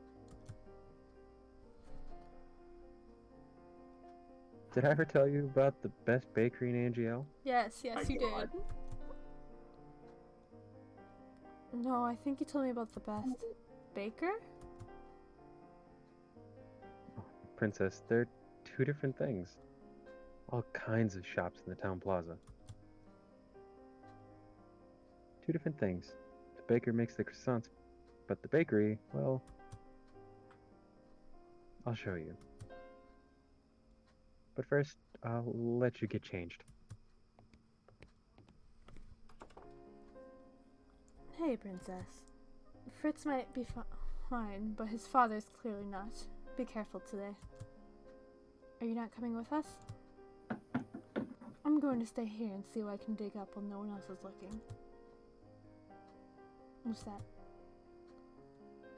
Did I ever tell you about the best bakery in Angiel? Yes, My you God. did. No, I think you told me about the best baker? Princess, they're two different things. All kinds of shops in the town plaza. Two different things. The baker makes the croissants, but the bakery, well, I'll show you. But first, I'll let you get changed. Hey, Princess. Fritz might be fine, but his father's clearly not. Be careful today. Are you not coming with us? I'm going to stay here and see what I can dig up while no one else is looking. What's that?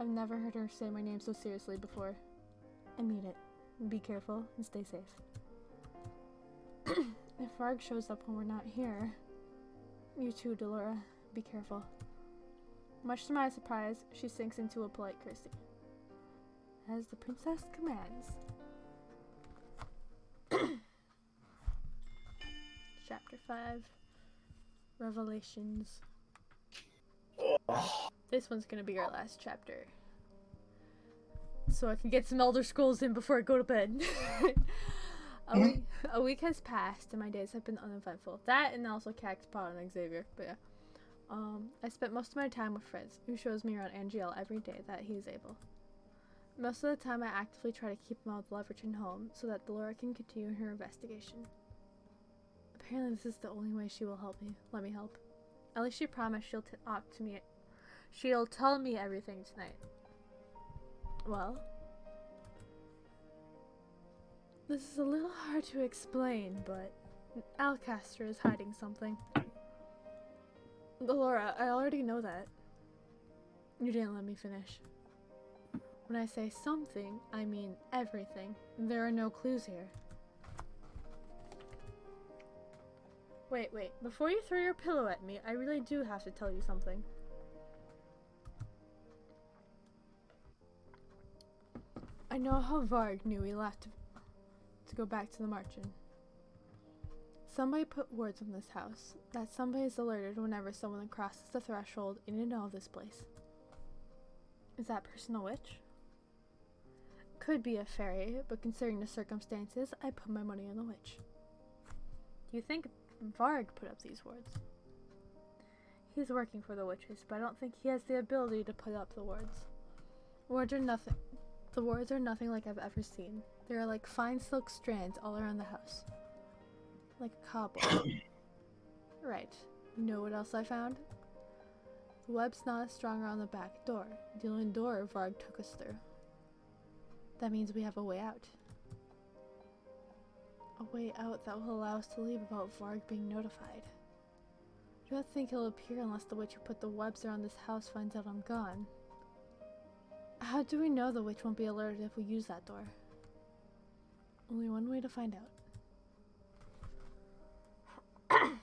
I've never heard her say my name so seriously before. I mean it. Be careful and stay safe. If Varg shows up when we're not here, you too, Delora. Be careful. Much to my surprise, she sinks into a polite curtsy. As the princess commands. Chapter 5. Revelations. This one's gonna be our last chapter. So I can get some Elder Scrolls in before I go to bed. A week has passed and my days have been uneventful. That and also Cactpot and Xavier, but yeah. I spent most of my time with Fritz, who shows me around Angiel every day that he is able. Most of the time I actively try to keep him out of Leverton home so that Delora can continue her investigation. Apparently this is the only way she will let me help. At least she promised she'll talk to me. She'll tell me everything tonight. Well, this is a little hard to explain, but Alcaster is hiding something. Delora, I already know that. You didn't let me finish. When I say something, I mean everything. There are no clues here. Wait. Before you throw your pillow at me, I really do have to tell you something. I know how Varg knew we left to go back to the Marchen. Somebody put words on this house. That somebody is alerted whenever someone crosses the threshold in and out of this place. Is that person a witch? Could be a fairy, but considering the circumstances, I put my money on the witch. Do you think Varg put up these words? He's working for the witches, but I don't think he has the ability to put up the words. Words are nothing. The words are nothing like I've ever seen. They are like fine silk strands all around the house. Like a cobweb. Right. You know what else I found? The web's not as strong around the back door. The only door Varg took us through. That means we have a way out. A way out that will allow us to leave without Varg being notified. I don't think he'll appear unless the witch who put the webs around this house finds out I'm gone. How do we know the witch won't be alerted if we use that door? Only one way to find out. I'll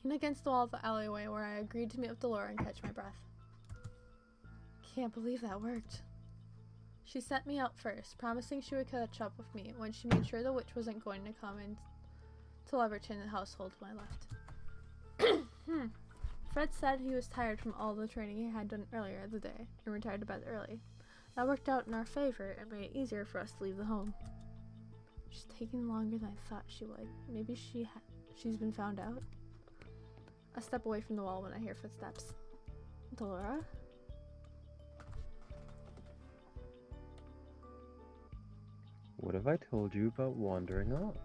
lean against the wall of the alleyway where I agreed to meet with Delora and catch my breath. Can't believe that worked. She sent me out first, promising she would catch up with me when she made sure the witch wasn't going to come into Leverton household when I left. Fred said he was tired from all the training he had done earlier the day and retired to bed early. That worked out in our favor and made it easier for us to leave the home. She's taking longer than I thought she would. Maybe she's been found out? I step away from the wall when I hear footsteps. Delora? What have I told you about wandering off?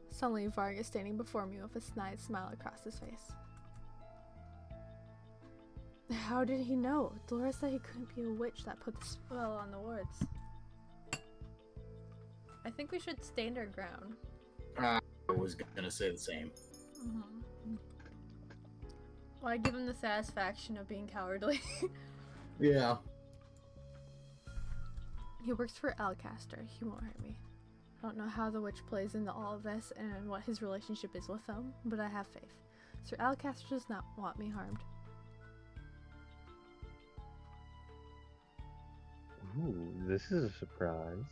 Suddenly, Varg is standing before me with a snide smile across his face. How did he know? Delora said he couldn't be a witch that put the spell on the wards. I think we should stand our ground. I was gonna say the same. Well, I give him the satisfaction of being cowardly. Yeah. He works for Alcaster. He won't hurt me. I don't know how the witch plays into all of this and what his relationship is with them, but I have faith. Sir Alcaster does not want me harmed. Ooh, this is a surprise.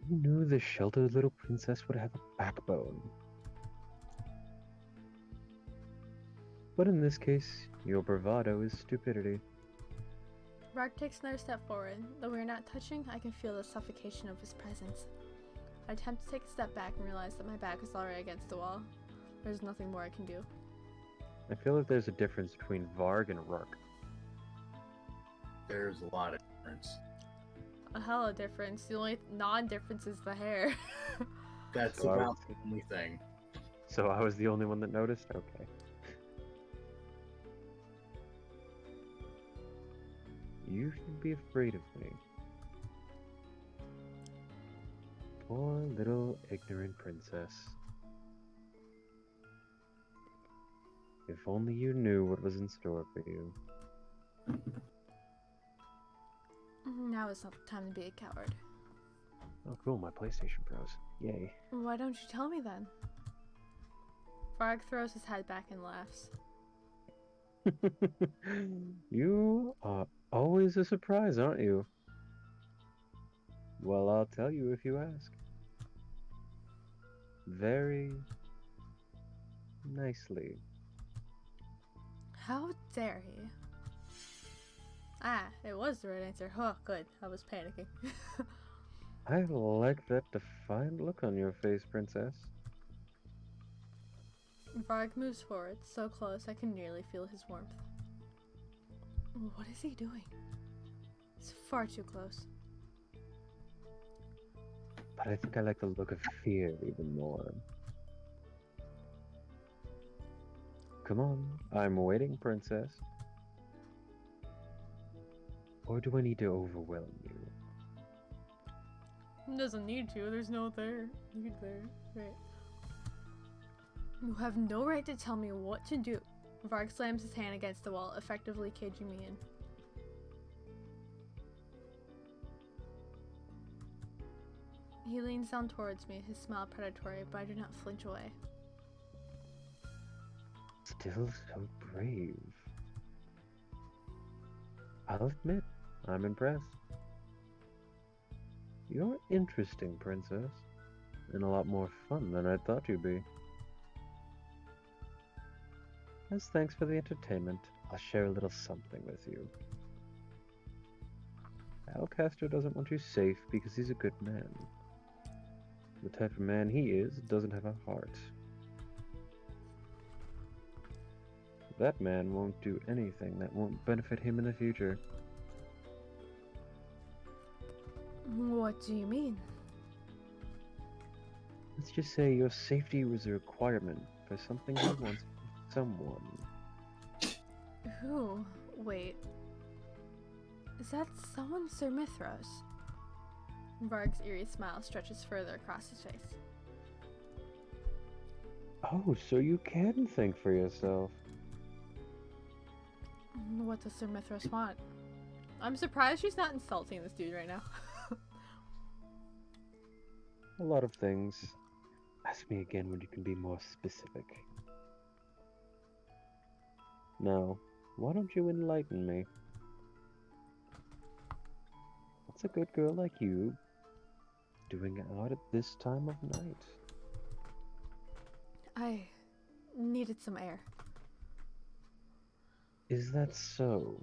Who knew the sheltered little princess would have a backbone? But in this case, your bravado is stupidity. Varg takes another step forward. Though we are not touching, I can feel the suffocation of his presence. I attempt to take a step back and realize that my back is already against the wall. There's nothing more I can do. I feel like there's a difference between Varg and Rourke. There's a lot of difference. A hella difference. The only non-difference is the hair. That's So I about was- the only thing. So I was the only one that noticed? Okay. You should be afraid of me. Poor little ignorant princess. If only you knew what was in store for you. Now is not the time to be a coward. Oh cool, my PlayStation Pros. Yay. Why don't you tell me then? Varg throws his head back and laughs. You are always a surprise, aren't you? Well, I'll tell you if you ask. Very nicely. How dare he? Ah, it was the right answer. Oh, good. I was panicking. I like that defiant look on your face, princess. Varg moves forward, so close I can nearly feel his warmth. What is he doing? It's far too close. But I think I like the look of fear even more. Come on, I'm waiting, princess. Or do I need to overwhelm you? Doesn't need to. There's no need there. Right. You have no right to tell me what to do. Varg slams his hand against the wall, effectively caging me in. He leans down towards me, his smile predatory, but I do not flinch away. Still so brave. I'll admit, I'm impressed. You're interesting, princess. And a lot more fun than I thought you'd be. As thanks for the entertainment, I'll share a little something with you. Alcaster doesn't want you safe because he's a good man. The type of man he is doesn't have a heart. That man won't do anything that won't benefit him in the future. What do you mean? Let's just say your safety was a requirement for something he wants from someone. Who? Wait. Is that someone Sir Mithros? Varg's eerie smile stretches further across his face. Oh, so you can think for yourself. What does Sir Mithros want? I'm surprised she's not insulting this dude right now. A lot of things. Ask me again when you can be more specific. Now, why don't you enlighten me? What's a good girl like you doing out at this time of night? I needed some air. Is that so?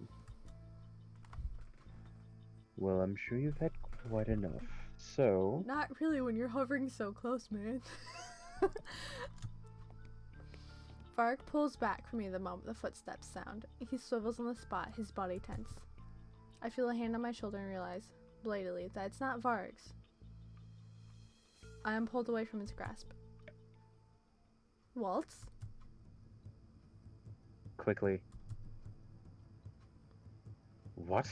Well, I'm sure you've had quite enough. So, Not really when you're hovering so close, man. Varg pulls back from me the moment the footsteps sound. He swivels on the spot, his body tense. I feel a hand on my shoulder and realize, belatedly, that it's not Varg's. I am pulled away from his grasp. Waltz? quickly. What?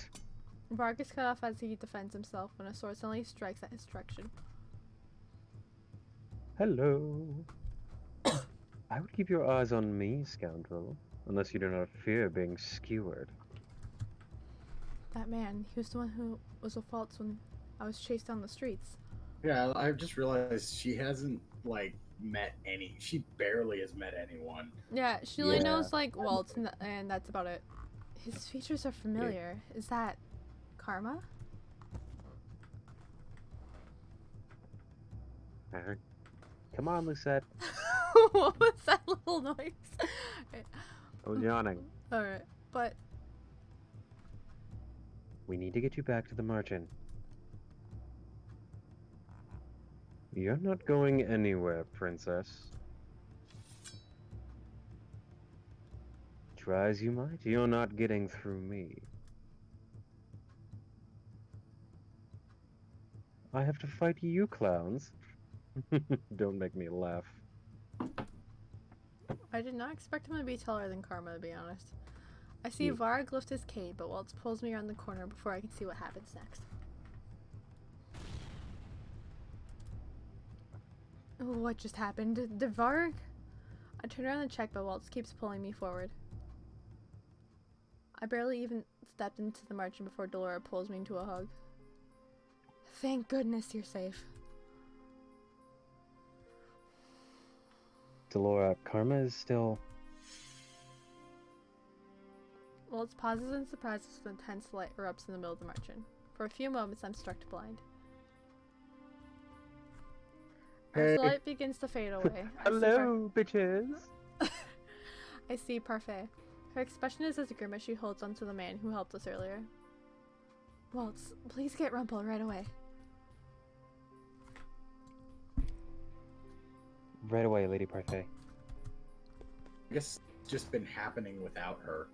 Varg is cut off as he defends himself when a sword suddenly strikes at his direction. Hello. I would keep your eyes on me, scoundrel, unless you do not fear being skewered. That man, he was the one who was a fault when I was chased down the streets. Yeah, I just realized she hasn't met any. She barely has met anyone. Yeah, she only Yeah. knows like Waltz, and that's about it. His features are familiar. Is that Karma? Come on, Lucette. What was that little noise? I was yawning. Alright, but We need to get you back to the march-in. You're not going anywhere, princess. Try as you might, you're not getting through me. I have to fight you clowns. Don't make me laugh. I did not expect him to be taller than Karma, to be honest. I see Yeah. Varg lift his cane, but Waltz pulls me around the corner before I can see what happens next. What just happened? Did Varg? I turn around and check, but Waltz keeps pulling me forward. I barely even stepped into the march before Delora pulls me into a hug. Thank goodness you're safe. Delora, Karma is still... Waltz pauses in surprise as the intense light erupts in the middle of the march-in. For a few moments, I'm struck blind. As the light begins to fade away, Hello, bitches! I see Parfait. Her expression is as grim as she holds onto the man who helped us earlier. Waltz, please get Rumpel right away. Right away, Lady Parfait. I guess it's just been happening without her.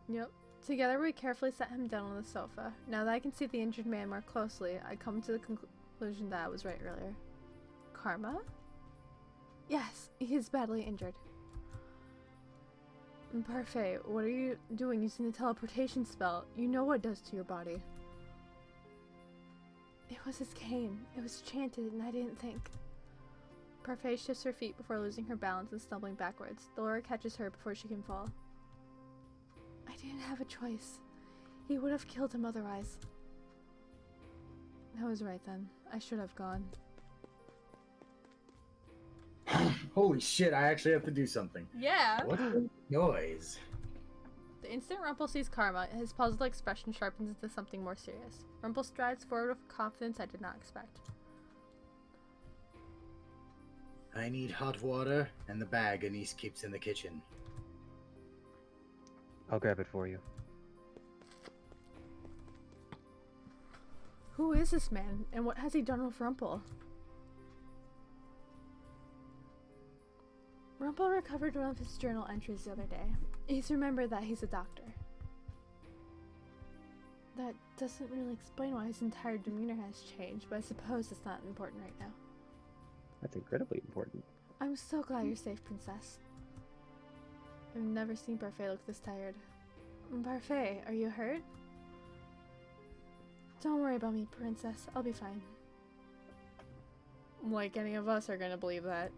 Yep. Together we carefully set him down on the sofa. Now that I can see the injured man more closely, I come to the conclusion that I was right earlier. Karma? Yes, he is badly injured. Parfait, what are you doing using the teleportation spell? You know what it does to your body. It was his cane. It was chanted and I didn't think. Parfait shifts her feet before losing her balance and stumbling backwards. Delora catches her before she can fall. I didn't have a choice. He would have killed him otherwise. I was right then. I should have gone. Holy shit, I actually have to do something. Yeah! What's the noise? The instant Rumpel sees Karma, his puzzled expression sharpens into something more serious. Rumpel strides forward with confidence I did not expect. I need hot water and the bag Anise keeps in the kitchen. I'll grab it for you. Who is this man, and what has he done with Rumpel? Rumpel recovered one of his journal entries the other day. He's remembered that he's a doctor. That doesn't really explain why his entire demeanor has changed, but I suppose it's not important right now. That's incredibly important. I'm so glad you're safe, Princess. I've never seen Parfait look this tired. Parfait, are you hurt? Don't worry about me, Princess. I'll be fine. Like any of us are gonna believe that.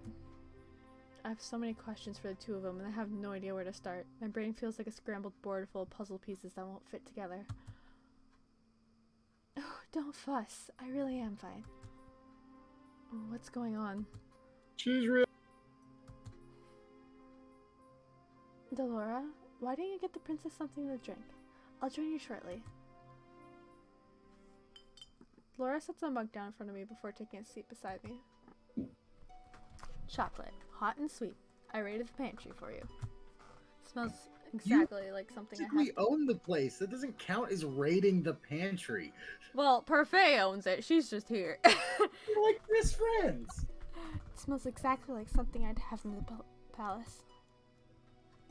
I have so many questions for the two of them, and I have no idea where to start. My brain feels like a scrambled board full of puzzle pieces that won't fit together. Oh, don't fuss. I really am fine. What's going on? She's real. Delora, why didn't you get the princess something to drink? I'll join you shortly. Laura sets a mug down in front of me before taking a seat beside me. Chocolate, hot and sweet. I raided the pantry for you. Smells exactly like something I have. We own the place. That doesn't count as raiding the pantry. Well, Parfait owns it. She's just here. We're like best friends. It smells exactly like something I'd have in the palace.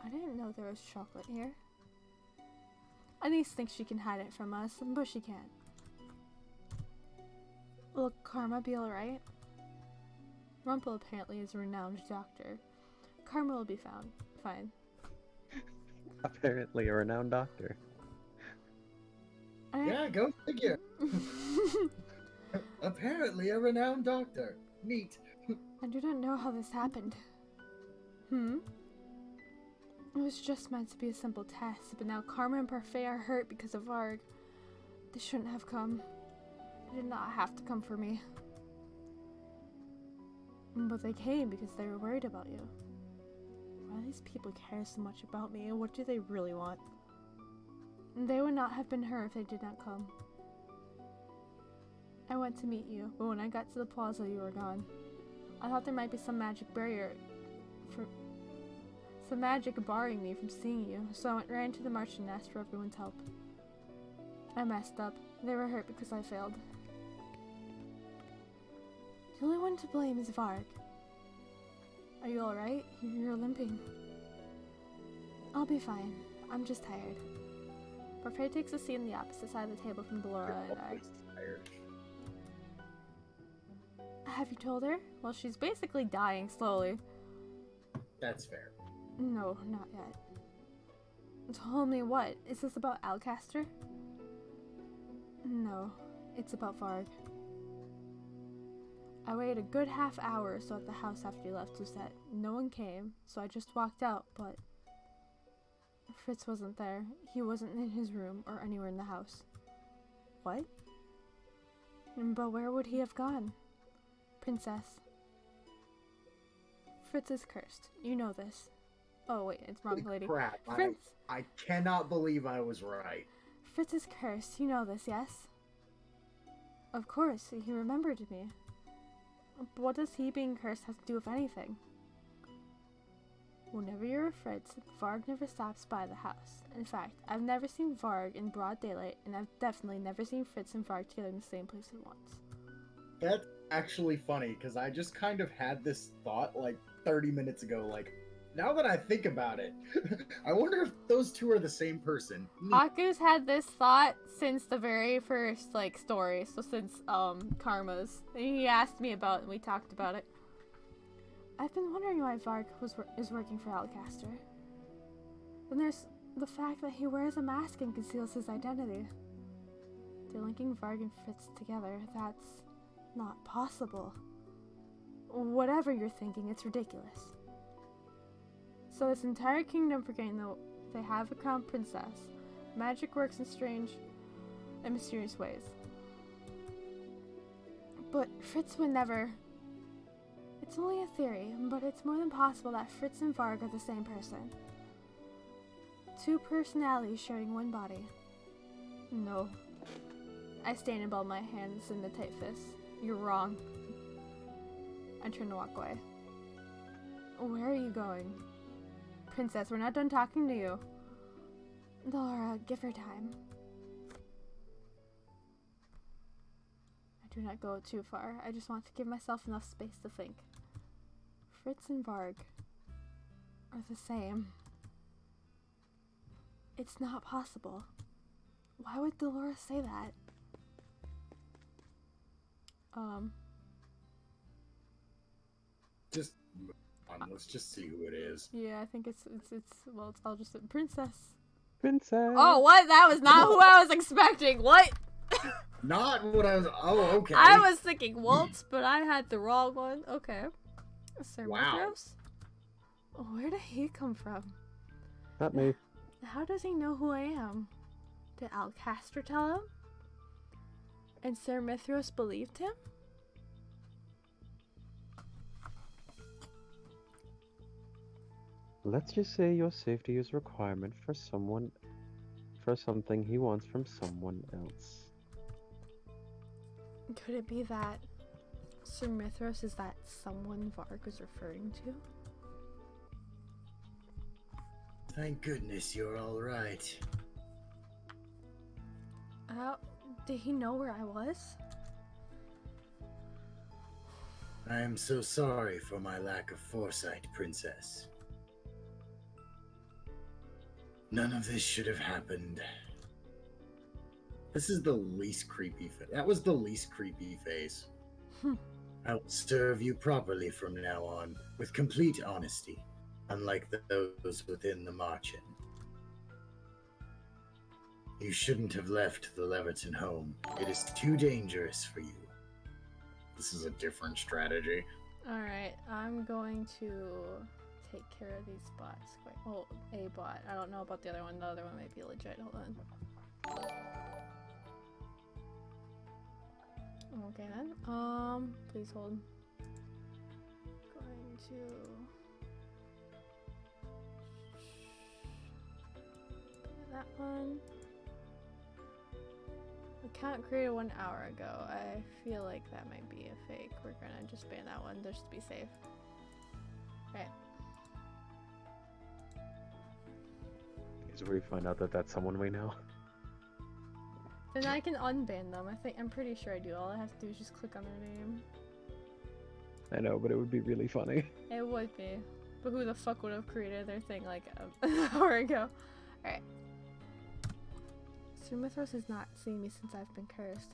I didn't know there was chocolate here. Anise thinks she can hide it from us, but she can't. Will Karma be alright? Rumpel apparently is a renowned doctor. Karma will be found. Fine. Apparently a renowned doctor. Yeah, go figure. Apparently a renowned doctor. Neat. I do not know how this happened. It was just meant to be a simple test, but now Karma and Parfait are hurt because of Varg. They shouldn't have come. They did not have to come for me. But they came because they were worried about you. Why do these people care so much about me, and what do they really want? They would not have been her if they did not come. I went to meet you, but when I got to the plaza, you were gone. I thought there might be some magic barrier some magic barring me from seeing you, so I ran to the march and asked for everyone's help. I messed up. They were hurt because I failed. The only one to blame is Varg. Are you alright? You're limping. I'll be fine. I'm just tired. Parfait takes a seat on the opposite side of the table from Delora and I. Tired. Have you told her? Well, she's basically dying slowly. That's fair. No, not yet. Told me what? Is this about Alcaster? No, it's about Varg. I waited a good half hour or so at the house after you left Lucette. No one came, so I just walked out, but Fritz wasn't there. He wasn't in his room or anywhere in the house. What? But where would he have gone? Princess. Fritz is cursed. You know this. Oh wait, it's wrong, Holy lady. crap, Fritz. I cannot believe I was right. Fritz is cursed. You know this, yes? Of course, he remembered me. But what does he being cursed have to do with anything? Whenever you're with Fritz, Varg never stops by the house. In fact, I've never seen Varg in broad daylight, and I've definitely never seen Fritz and Varg together in the same place at once. That's actually funny, because I just kind of had this thought like 30 minutes ago, like, now that I think about it, I wonder if those two are the same person. Haku's had this thought since the very first, story, so since, Karma's. He asked me about it, and we talked about it. I've been wondering why Varg is working for Alcaster. Then there's the fact that he wears a mask and conceals his identity. They're linking Varg and Fritz together. That's not possible. Whatever you're thinking, it's ridiculous. So this entire kingdom forgetting that they have a crown princess. Magic works in strange and mysterious ways. But Fritz would never... It's only a theory, but it's more than possible that Fritz and Varg are the same person. Two personalities sharing one body. No. I stand and ball my hands in the tight fist. You're wrong. I turn to walk away. Where are you going? Princess, we're not done talking to you. Laura, give her time. I do not go too far. I just want to give myself enough space to think. Fritz and Varg are the same. It's not possible. Why would Dolores say that? Just let's just see who it is. Yeah, I think it's I'll just say Princess. Princess. Oh, what? That was not who I was expecting. What? Not what I was. Oh, okay. I was thinking Waltz, but I had the wrong one. Okay. Sir Wow. Mithros? Where did he come from? Not me. How does he know who I am? Did Alcaster tell him? And Sir Mithros believed him? Let's just say your safety is a requirement for something he wants from someone else. Could it be that Sir Mithros is that someone Varg was referring to? Thank goodness you're all right. Did he know where I was? I am so sorry for my lack of foresight, Princess. None of this should have happened. This is the least creepy face. That was the least creepy face. I will serve you properly from now on, with complete honesty, unlike those within the Marchen. You shouldn't have left the Leverton home. It is too dangerous for you. This is a different strategy. Alright, I'm going to take care of these bots. Wait, well, a bot. I don't know about the other one. The other one might be legit. Hold on. Okay then. Please hold. Going to that one. Account created 1 hour ago. I feel like that might be a fake. We're gonna just ban that one just to be safe. Right. Is where you find out that that's someone we know. Then I can unban them. I'm pretty sure I do. All I have to do is just click on their name. I know, but it would be really funny. It would be. But who the fuck would have created their thing like an hour ago? Alright. Sumithros has not seen me since I've been cursed.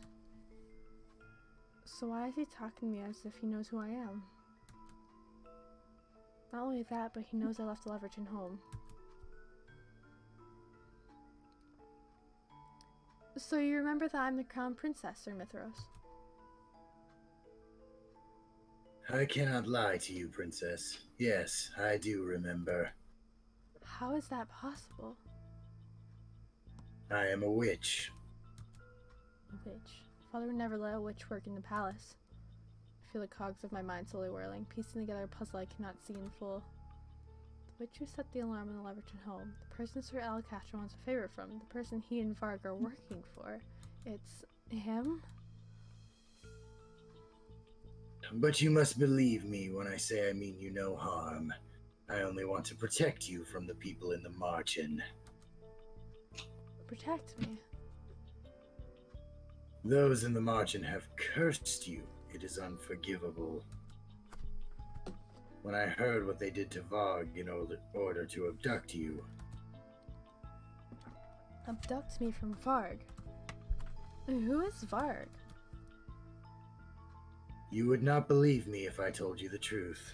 So why is he talking to me as if he knows who I am? Not only that, but he knows I left Leverton home. So you remember that I'm the crown princess, Sir Mithros? I cannot lie to you, princess. Yes, I do remember. How is that possible? I am a witch. A witch. Father would never let a witch work in the palace. I feel the cogs of my mind slowly whirling, piecing together a puzzle I cannot see in full. The witch who set the alarm in the Leverton home, the person Sir Alicastro wants a favor from, the person he and Varg are working for. It's him? But you must believe me when I say I mean you no harm. I only want to protect you from the people in the margin. Protect me. Those in the margin have cursed you. It is unforgivable. When I heard what they did to Varg in order to abduct you. Abduct me from Varg? Who is Varg? You would not believe me if I told you the truth.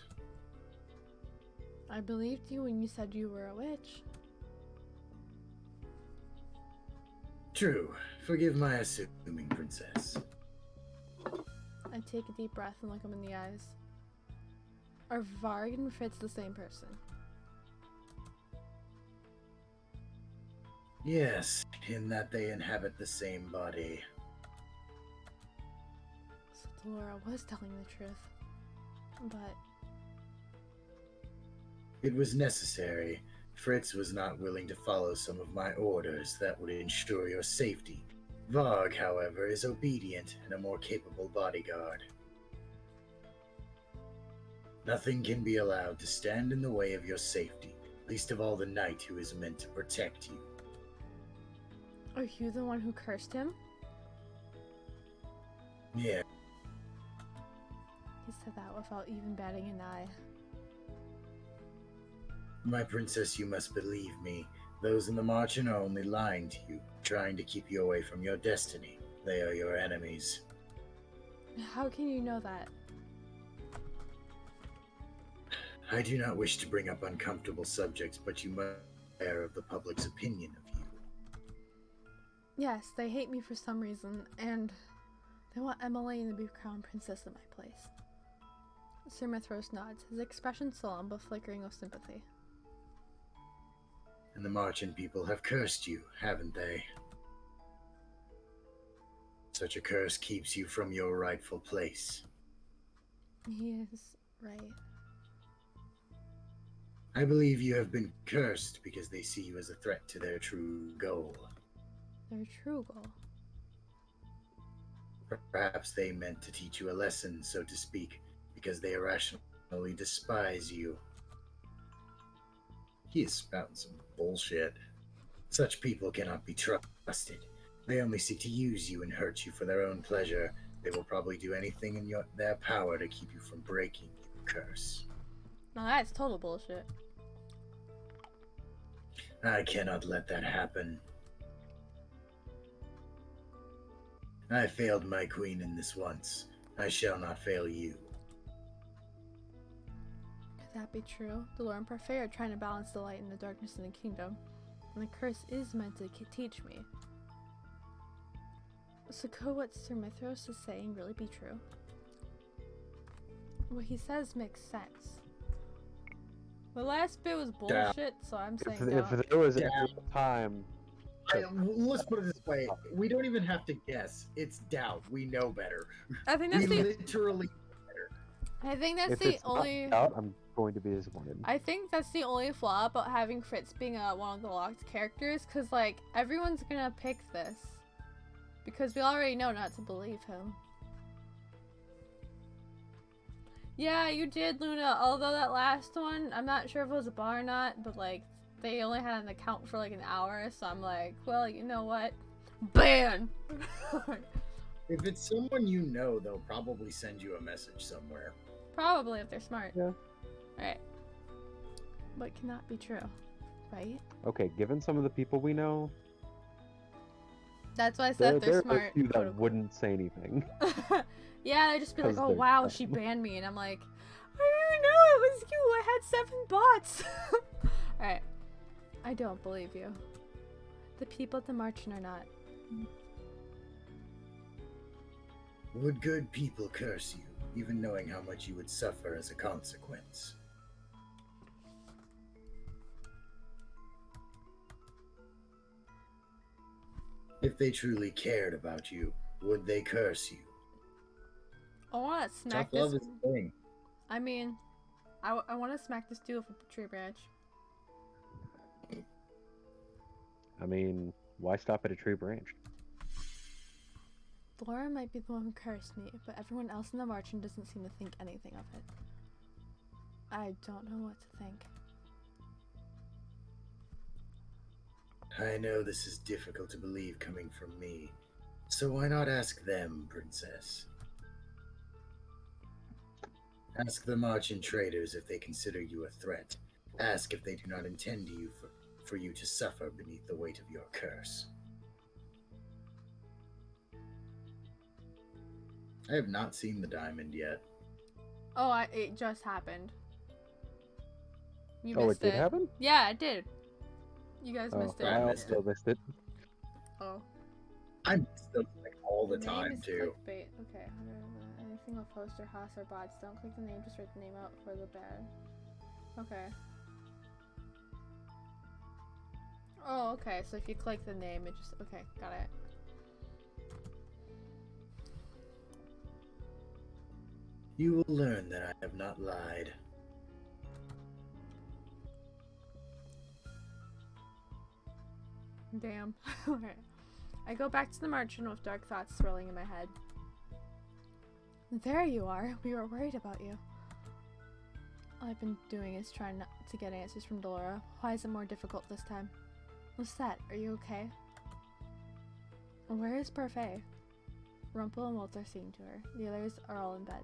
I believed you when you said you were a witch. True. Forgive my assuming, princess. I take a deep breath and look him in the eyes. Are Varg and Fritz the same person? Yes, in that they inhabit the same body. So Delora was telling the truth. But It was necessary. Fritz was not willing to follow some of my orders that would ensure your safety. Varg, however, is obedient and a more capable bodyguard. Nothing can be allowed to stand in the way of your safety, least of all the knight who is meant to protect you. are you the one who cursed him? Yeah, He said that without even batting an eye. my princess, you must believe me. Those in the margin are only lying to you, trying to keep you away from your destiny. They are your enemies. How can you know that? I do not wish to bring up uncomfortable subjects, but you must be aware of the public's opinion of you. Yes, they hate me for some reason, and they want Emmeline to be crown princess in my place. Sir Mithros nods, his expression solemn but flickering with sympathy. And the margin people have cursed you, haven't they? Such a curse keeps you from your rightful place. He is right. I believe you have been cursed because they see you as a threat to their true goal. Their true goal. Perhaps they meant to teach you a lesson, so to speak, because they irrationally despise you. He is spouting some bullshit. Such people cannot be trusted. They only seek to use you and hurt you for their own pleasure. They will probably do anything in their power to keep you from breaking your curse. Now that's total bullshit. I cannot let that happen. I failed my queen in this once. I shall not fail you. Could that be true? The Lord and Parfait are trying to balance the light and the darkness in the kingdom, and the curse is meant to teach me. So could what Sir Mithros is saying really be true? What he says makes sense. The last bit was bullshit, so I'm saying If doubt. there was Yeah. any time, Let's put it this way. We don't even have to guess. It's doubt. We know better. I think We that's the. literally know better. I think that's if the it's only. not out, I'm going to be disappointed. I think that's the only flaw about having Fritz being one of the locked characters, because like everyone's gonna pick this. Because we already know not to believe him. Yeah, you did, Luna. Although that last one, I'm not sure if it was a bar or not, but like, they only had an account for like an hour, so I'm like, well, you know what? Ban! If it's someone you know, they'll probably send you a message somewhere. Probably, if they're smart. Yeah. Alright. But cannot be true, right? Okay, given some of the people we know, That's why I said they're there are smart. a few quote, that unquote. wouldn't say anything. Yeah, they just be like, 'Cause oh they're wow, dumb. she banned me. And I'm like, I didn't know it was you. I had 7 bots. Alright. I don't believe you. The people at the marching are not. Would good people curse you, even knowing how much you would suffer as a consequence? If they truly cared about you, would they curse you? I want to smack Tough love this. is a thing. I mean, I want to smack this dude with a tree branch. I mean, why stop at a tree branch? Laura might be the one who cursed me, but everyone else in the marching doesn't seem to think anything of it. I don't know what to think. I know this is difficult to believe coming from me, so why not ask them, Princess? Ask the Marchand traders if they consider you a threat. Ask if they do not intend you for you to suffer beneath the weight of your curse. I have not seen the diamond yet. Oh, it just happened. You Oh, missed it did happen? Yeah, it did. You guys missed it. I I missed also missed it. Oh. I miss them like all the name time is too. Clickbait. Okay. Anything with host or host or bots. Don't click the name, just write the name out for the bad. Okay. Oh, okay. So if you click the name, it just... Okay, got it. You will learn that I have not lied. Damn. Alright. I go back to the merchant with dark thoughts swirling in my head. There you are. We were worried about you. All I've been doing is trying not to get answers from Delora. Why is it more difficult this time? Lisette, are you okay? Where is Parfait? Rumpel and Walt are seeing to her. The others are all in bed.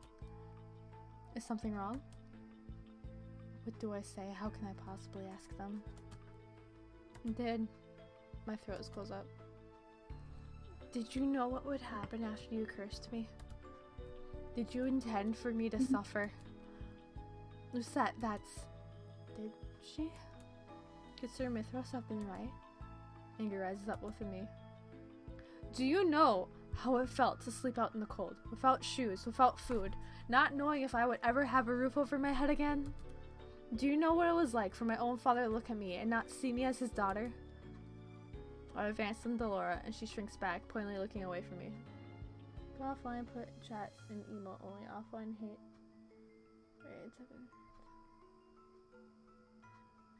Is something wrong? What do I say? How can I possibly ask them? Did. My throat is closed up. Did you know what would happen after you cursed me? Did you intend for me to suffer? Lucette, that's... Did she? Could Sir Mithras have been right? Anger rises up within me. Do you know how it felt to sleep out in the cold, without shoes, without food, not knowing if I would ever have a roof over my head again? Do you know what it was like for my own father to look at me and not see me as his daughter? I advance to Delora, and she shrinks back, pointedly looking away from me. Go offline, put chat and email only. Offline, hate. Wait a second.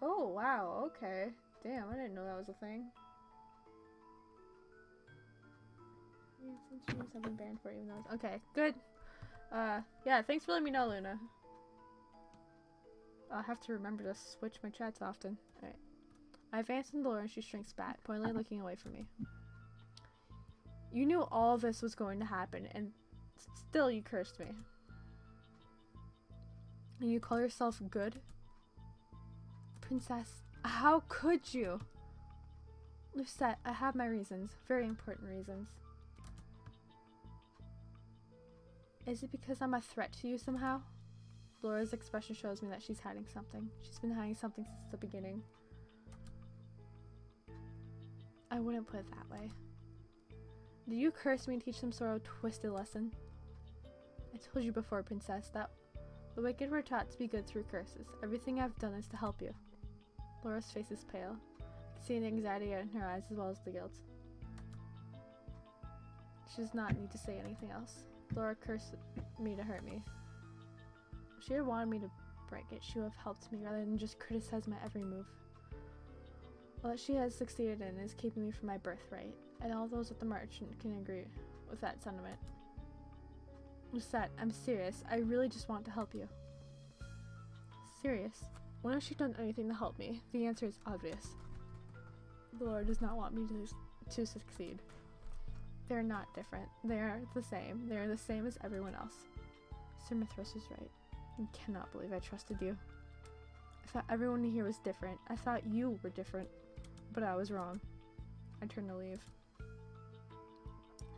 Oh, wow, okay. Damn, I didn't know that was a thing. Since have been banned for even though. Okay, good. Yeah, thanks for letting me know, Luna. I'll have to remember to switch my chats often. Alright. I advance in the door and she shrinks back, pointedly looking away from me. You knew all this was going to happen, and still you cursed me. And you call yourself good? Princess, how could you? Lucette, I have my reasons. Very important reasons. Is it because I'm a threat to you somehow? Laura's expression shows me that she's hiding something. She's been hiding something since the beginning. I wouldn't put it that way. Did you curse me and teach some sort of twisted lesson? I told you before, Princess, that the wicked were taught to be good through curses. Everything I've done is to help you. Laura's face is pale. I can see the anxiety in her eyes as well as the guilt. She does not need to say anything else. Laura cursed me to hurt me. If she had wanted me to break it, she would have helped me rather than just criticize my every move. All that she has succeeded in is keeping me from my birthright. And all those at the merchant can agree with that sentiment. Lucette, I'm serious. I really just want to help you. Serious? When has she done anything to help me? The answer is obvious. The Lord does not want me to succeed. They're not different. They are the same. They are the same as everyone else. Sir Mithras is right. I cannot believe I trusted you. I thought everyone here was different. I thought you were different. But I was wrong. I turned to leave.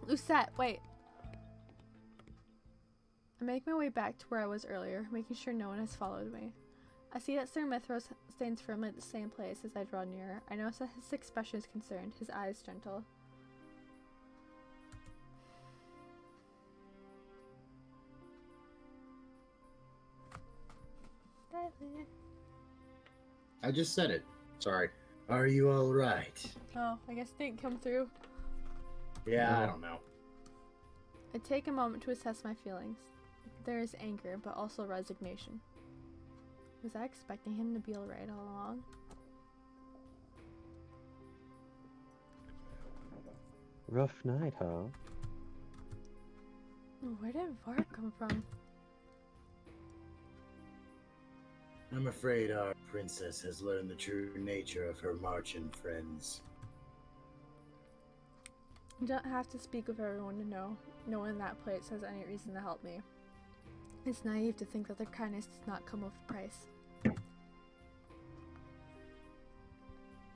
Lucette, wait! I make my way back to where I was earlier, making sure no one has followed me. I see that Sir Mithras stands firmly at the same place as I draw nearer. I notice that his expression is concerned, his eyes gentle. I just said it. Sorry. Are you all right? Oh, I guess it didn't come through. Yeah, I don't know. I take a moment to assess my feelings. There is anger, but also resignation. Was I expecting him to be alright all along? Rough night, huh? Where did Varg come from? I'm afraid our princess has learned the true nature of her Martian friends. You don't have to speak with everyone to know. No one in that place has any reason to help me. It's naive to think that their kindness does not come with a price.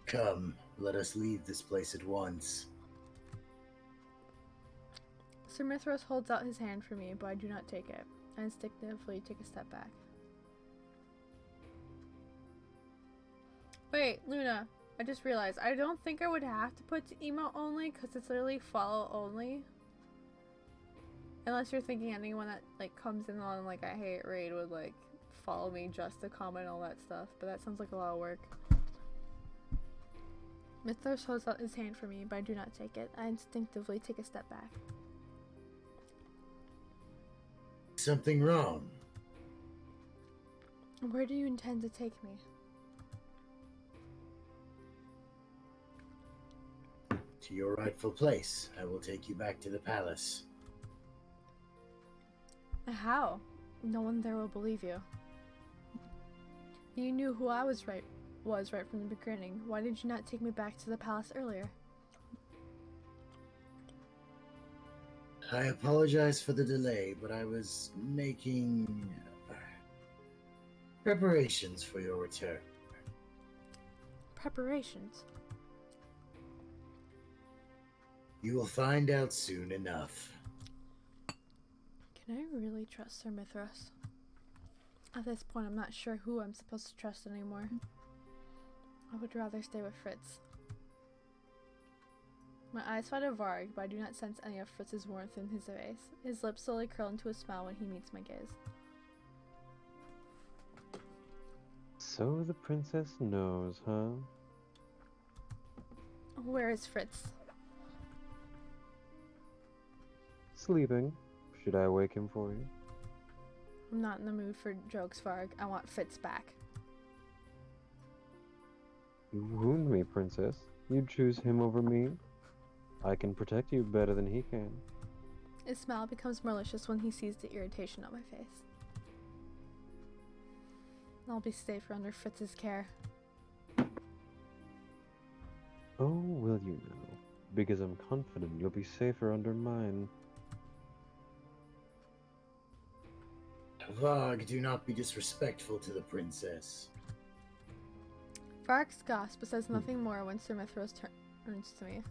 Come, let us leave this place at once. Sir Mithras holds out his hand for me, but I do not take it. I instinctively take a step back. Wait, Luna, I just realized I don't think I would have to put emote only because it's literally follow only. Unless you're thinking anyone that like comes in on like a hate raid would like follow me just to comment all that stuff, but that sounds like a lot of work. Mithras holds out his hand for me, but I do not take it. I instinctively take a step back. Something wrong? Where do you intend to take me? To your rightful place. I will take you back to the palace. How? No one there will believe you. You knew who I was right from the beginning. Why did you not take me back to the palace earlier? I apologize for the delay, but I was making preparations for your return. Preparations? You will find out soon enough. Can I really trust Sir Mithras? At this point, I'm not sure who I'm supposed to trust anymore. I would rather stay with Fritz. My eyes follow Varg, but I do not sense any of Fritz's warmth in his face. His lips slowly curl into a smile when he meets my gaze. So the princess knows, huh? Where is Fritz? Sleeping. Should I wake him for you? I'm not in the mood for jokes, Varg. I want Fritz back. You wound me, princess. You'd choose him over me? I can protect you better than he can. His smile becomes malicious when he sees the irritation on my face. I'll be safer under Fritz's care. Oh, will you now? Because I'm confident you'll be safer under mine. Varg, do not be disrespectful to the princess. Varg scoffs but says nothing more when Sir Mithras turns to me.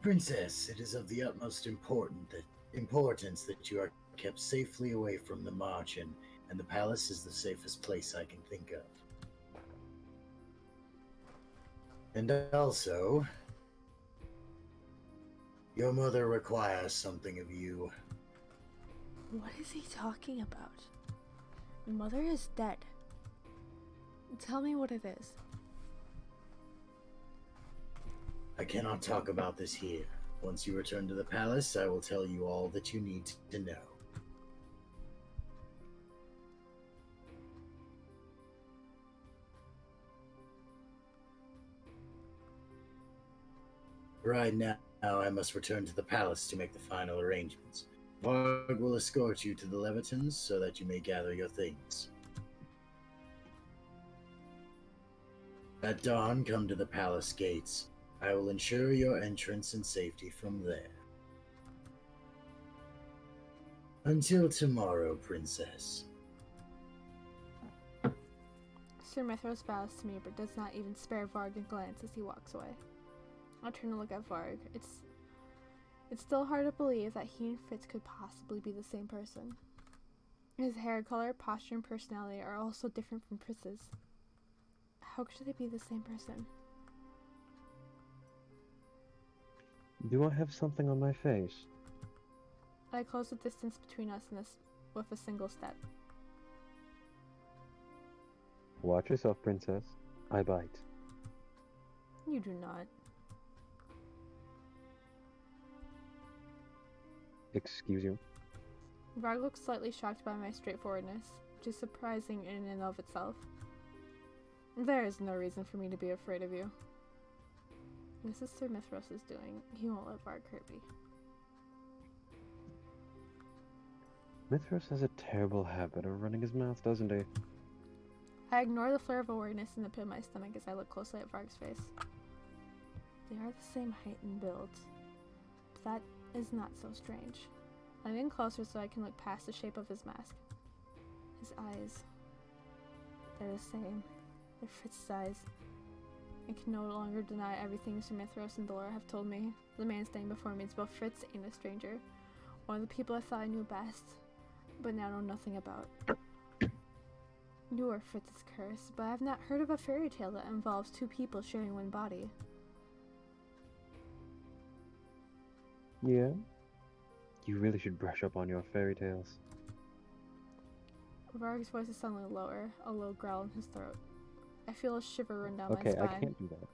Princess, it is of the utmost importance that you are kept safely away from the Martian, and the palace is the safest place I can think of. And also, your mother requires something of you. What is he talking about? Mother is dead. Tell me what it is. I cannot talk about this here. Once you return to the palace, I will tell you all that you need to know. Right now, I must return to the palace to make the final arrangements. Varg will escort you to the Levitans so that you may gather your things. At dawn, come to the palace gates. I will ensure your entrance and safety from there. Until tomorrow, Princess. Sir Mithras bows to me, but does not even spare Varg a glance as he walks away. I turn to look at Varg. It's still hard to believe that he and Fritz could possibly be the same person. His hair color, posture, and personality are all so different from Fritz's. How could they be the same person? Do I have something on my face? I close the distance between us with a single step. Watch yourself, princess. I bite. You do not. Excuse you? Varg looks slightly shocked by my straightforwardness, which is surprising in and of itself. There is no reason for me to be afraid of you. This is Sir Mithras' doing. He won't let Varg hurt me. Mithras has a terrible habit of running his mouth, doesn't he? I ignore the flare of awareness in the pit of my stomach as I look closely at Varg's face. They are the same height and build, but that is not so strange. I'm in closer so I can look past the shape of his mask. His eyes. They're the same. They're Fritz's eyes. I can no longer deny everything Sir Mithras and Dolor have told me. The man standing before me is both Fritz and a stranger. One of the people I thought I knew best, but now know nothing about. You are Fritz's curse, but I have not heard of a fairy tale that involves two people sharing one body. Yeah? You really should brush up on your fairy tales. Varg's voice is suddenly lower, a low growl in his throat. I feel a shiver run down my Okay, spine. I can't do that.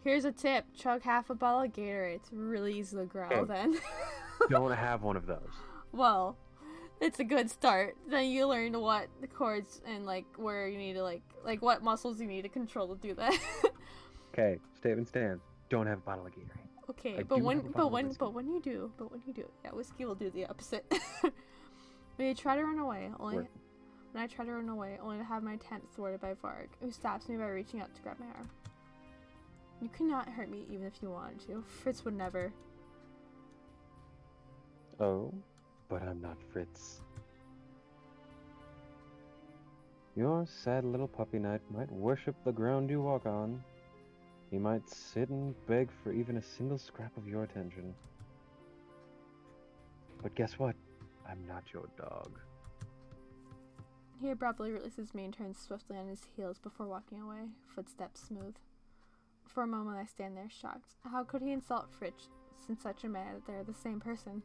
Here's a tip. Chug half a bottle of Gatorade. It's really easy to growl then. Don't have one of those. Well, it's a good start. Then you learn what the chords and like where you need to like what muscles you need to control to do that. Okay, statement stands. Don't have a bottle of Gatorade. Okay, I but do when have a bottle of whiskey. when you do, yeah, whiskey will do the opposite. When I try to run away, only to have my attempt thwarted by Varg, who stops me by reaching out to grab my arm. You cannot hurt me even if you wanted to. Fritz would never. Oh, but I'm not Fritz. Your sad little puppy knight might worship the ground you walk on. He might sit and beg for even a single scrap of your attention. But guess what? I'm not your dog. He abruptly releases me and turns swiftly on his heels before walking away, footsteps smooth. For a moment I stand there, shocked. How could he insult Fritz in such a manner that they're the same person?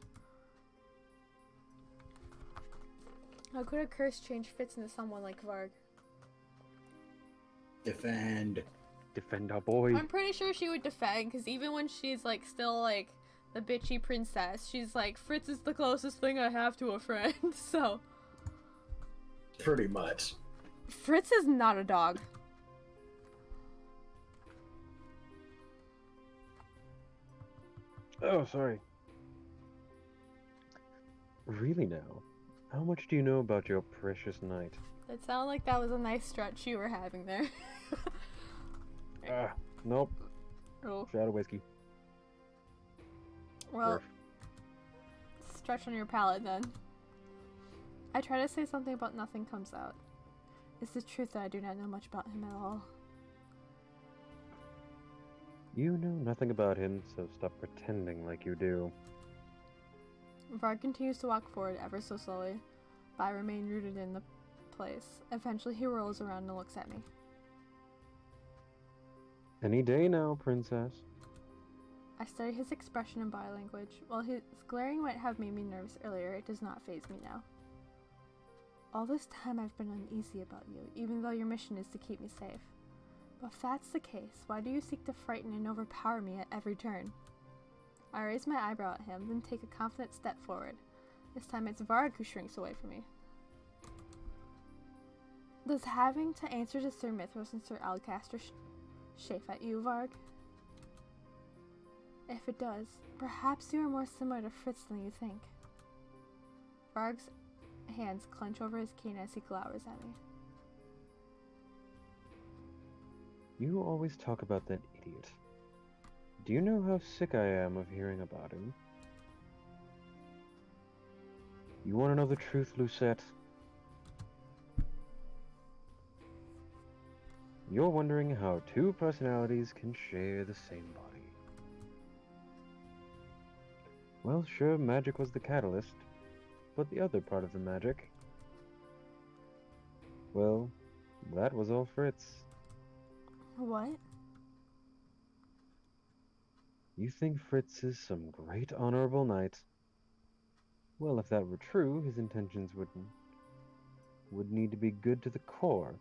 How could a curse change Fritz into someone like Varg? Defend. Defend our boy. I'm pretty sure she would defend, because even when she's like still like the bitchy princess, she's like, Fritz is the closest thing I have to a friend, so. Pretty much. Fritz is not a dog. Oh, sorry. Really now? How much do you know about your precious knight? It sounded like that was a nice stretch you were having there. Nope. Oh. Shadow whiskey. Well, stretch on your palate then. I try to say something but nothing comes out. It's the truth that I do not know much about him at all. You know nothing about him, so stop pretending like you do. Varg continues to walk forward ever so slowly, but I remain rooted in the place. Eventually he rolls around and looks at me. Any day now, princess. I study his expression and body language. While his glaring might have made me nervous earlier, it does not faze me now. All this time I've been uneasy about you, even though your mission is to keep me safe. But if that's the case, why do you seek to frighten and overpower me at every turn? I raise my eyebrow at him, then take a confident step forward. This time it's Varg who shrinks away from me. Does having to answer to Sir Mithras and Sir Alcaster chafe at you, Varg? If it does, perhaps you are more similar to Fritz than you think. Varg's hands clench over his cane as he glowers at me. You always talk about that idiot. Do you know how sick I am of hearing about him? You want to know the truth, Lucette? You're wondering how two personalities can share the same body. Well, sure, magic was the catalyst, but the other part of the magic, well, that was all Fritz. What? You think Fritz is some great honorable knight? Well, if that were true, his intentions would need to be good to the core.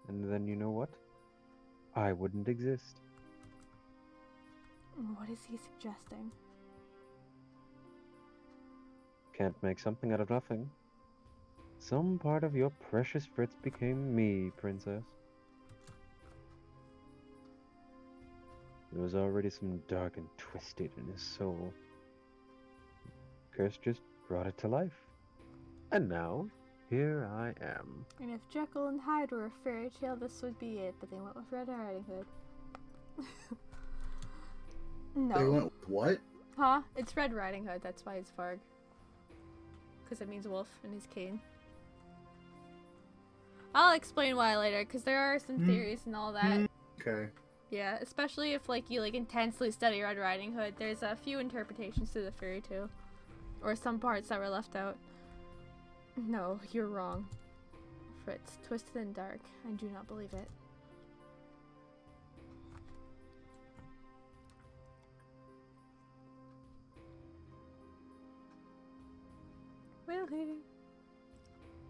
And then you know what? I wouldn't exist. What is he suggesting? Can't make something out of nothing. Some part of your precious Fritz became me, princess. There was already some dark and twisted in his soul. Curse just brought it to life. And now, here I am. And if Jekyll and Hyde were a fairy tale, this would be it, but they went with Red Riding Hood. No. They went with what? Huh? It's Red Riding Hood, that's why it's Varg. Because it means wolf in his cane. I'll explain why later, because there are some theories and all that. Okay. Yeah, especially if you intensely study Red Riding Hood, there's a few interpretations to the fairy tale. Or some parts that were left out. No, you're wrong. Fritz, twisted and dark. I do not believe it. Really?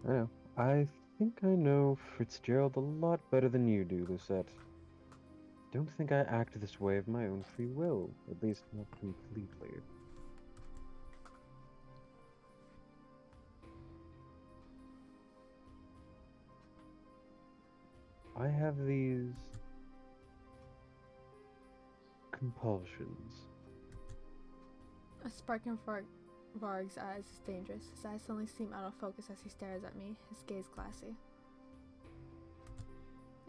I know. I think I know Fitzgerald a lot better than you do, Lucette. Don't think I act this way of my own free will, at least not completely. I have these compulsions. A spark in Varg's eyes is dangerous. His eyes suddenly seem out of focus as he stares at me, his gaze glassy.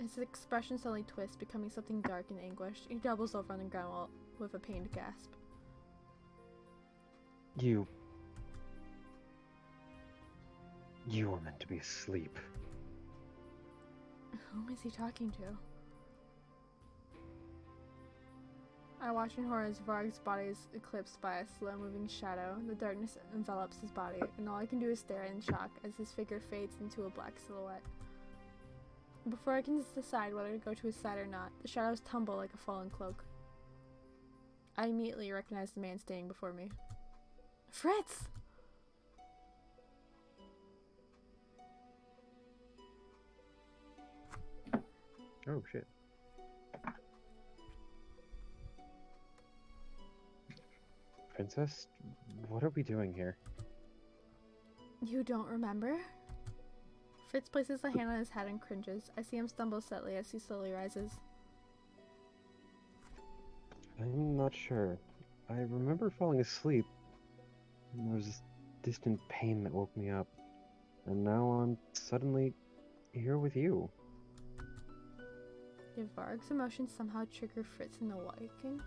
His expression suddenly twists, becoming something dark and anguished. He doubles over on the ground with a pained gasp. You were meant to be asleep. Whom is he talking to? I watch in horror as Varg's body is eclipsed by a slow-moving shadow. The darkness envelops his body, and all I can do is stare in shock as his figure fades into a black silhouette. Before I can decide whether to go to his side or not, the shadows tumble like a fallen cloak. I immediately recognize the man standing before me. Fritz! Oh, shit. Princess, what are we doing here? You don't remember? Fritz places a hand on his head and cringes. I see him stumble slightly as he slowly rises. I'm not sure. I remember falling asleep. And there was this distant pain that woke me up. And now I'm suddenly here with you. Did Varg's emotions somehow trigger Fritz into waking?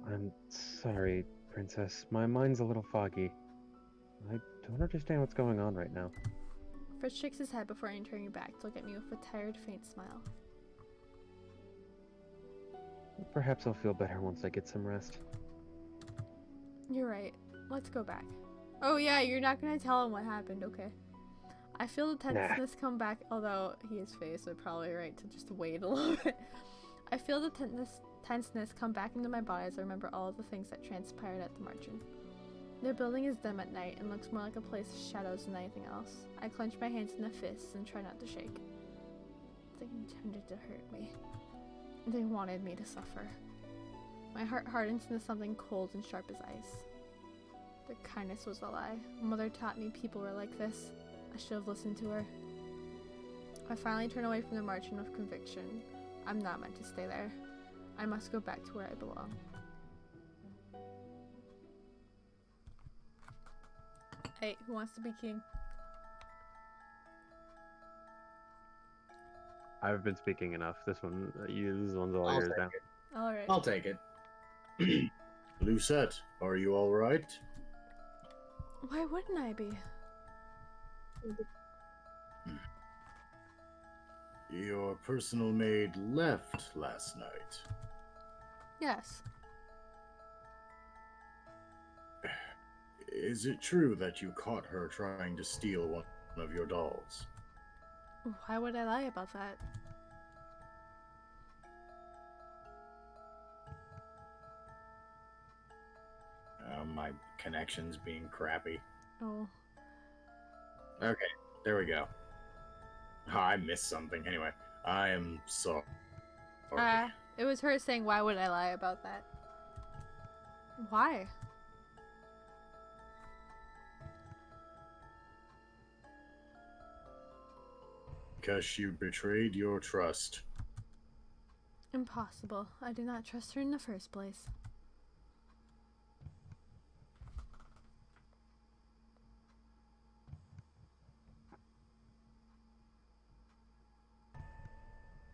I'm sorry, Princess. My mind's a little foggy. I don't understand what's going on right now. Fritz shakes his head before turning back to look at me with a tired, faint smile. Perhaps I'll feel better once I get some rest. You're right. Let's go back. Oh yeah, you're not gonna tell him what happened, okay. I feel the tenseness come back, although his face would probably right to just wait a little bit. I feel the tenseness come back into my body as I remember all of the things that transpired at the margin. Their building is dim at night and looks more like a place of shadows than anything else. I clench my hands into fists and try not to shake. They intended to hurt me. They wanted me to suffer. My heart hardens into something cold and sharp as ice. Their kindness was a lie. Mother taught me people were like this. I should have listened to her. I finally turn away from the margin with conviction. I'm not meant to stay there. I must go back to where I belong. Hey, who wants to be king? I've been speaking enough. This one's all I'll yours take now. it. Alright. I'll take it. Lucette, are you all right? Why wouldn't I be? Your personal maid left last night. Yes. Is it true that you caught her trying to steal one of your dolls? Why would I lie about that? My connection's being crappy. Oh. Okay, there we go. Oh, I missed something. Anyway, I am sorry. It was her saying, why would I lie about that? Why? Because she betrayed your trust. Impossible. I did not trust her in the first place.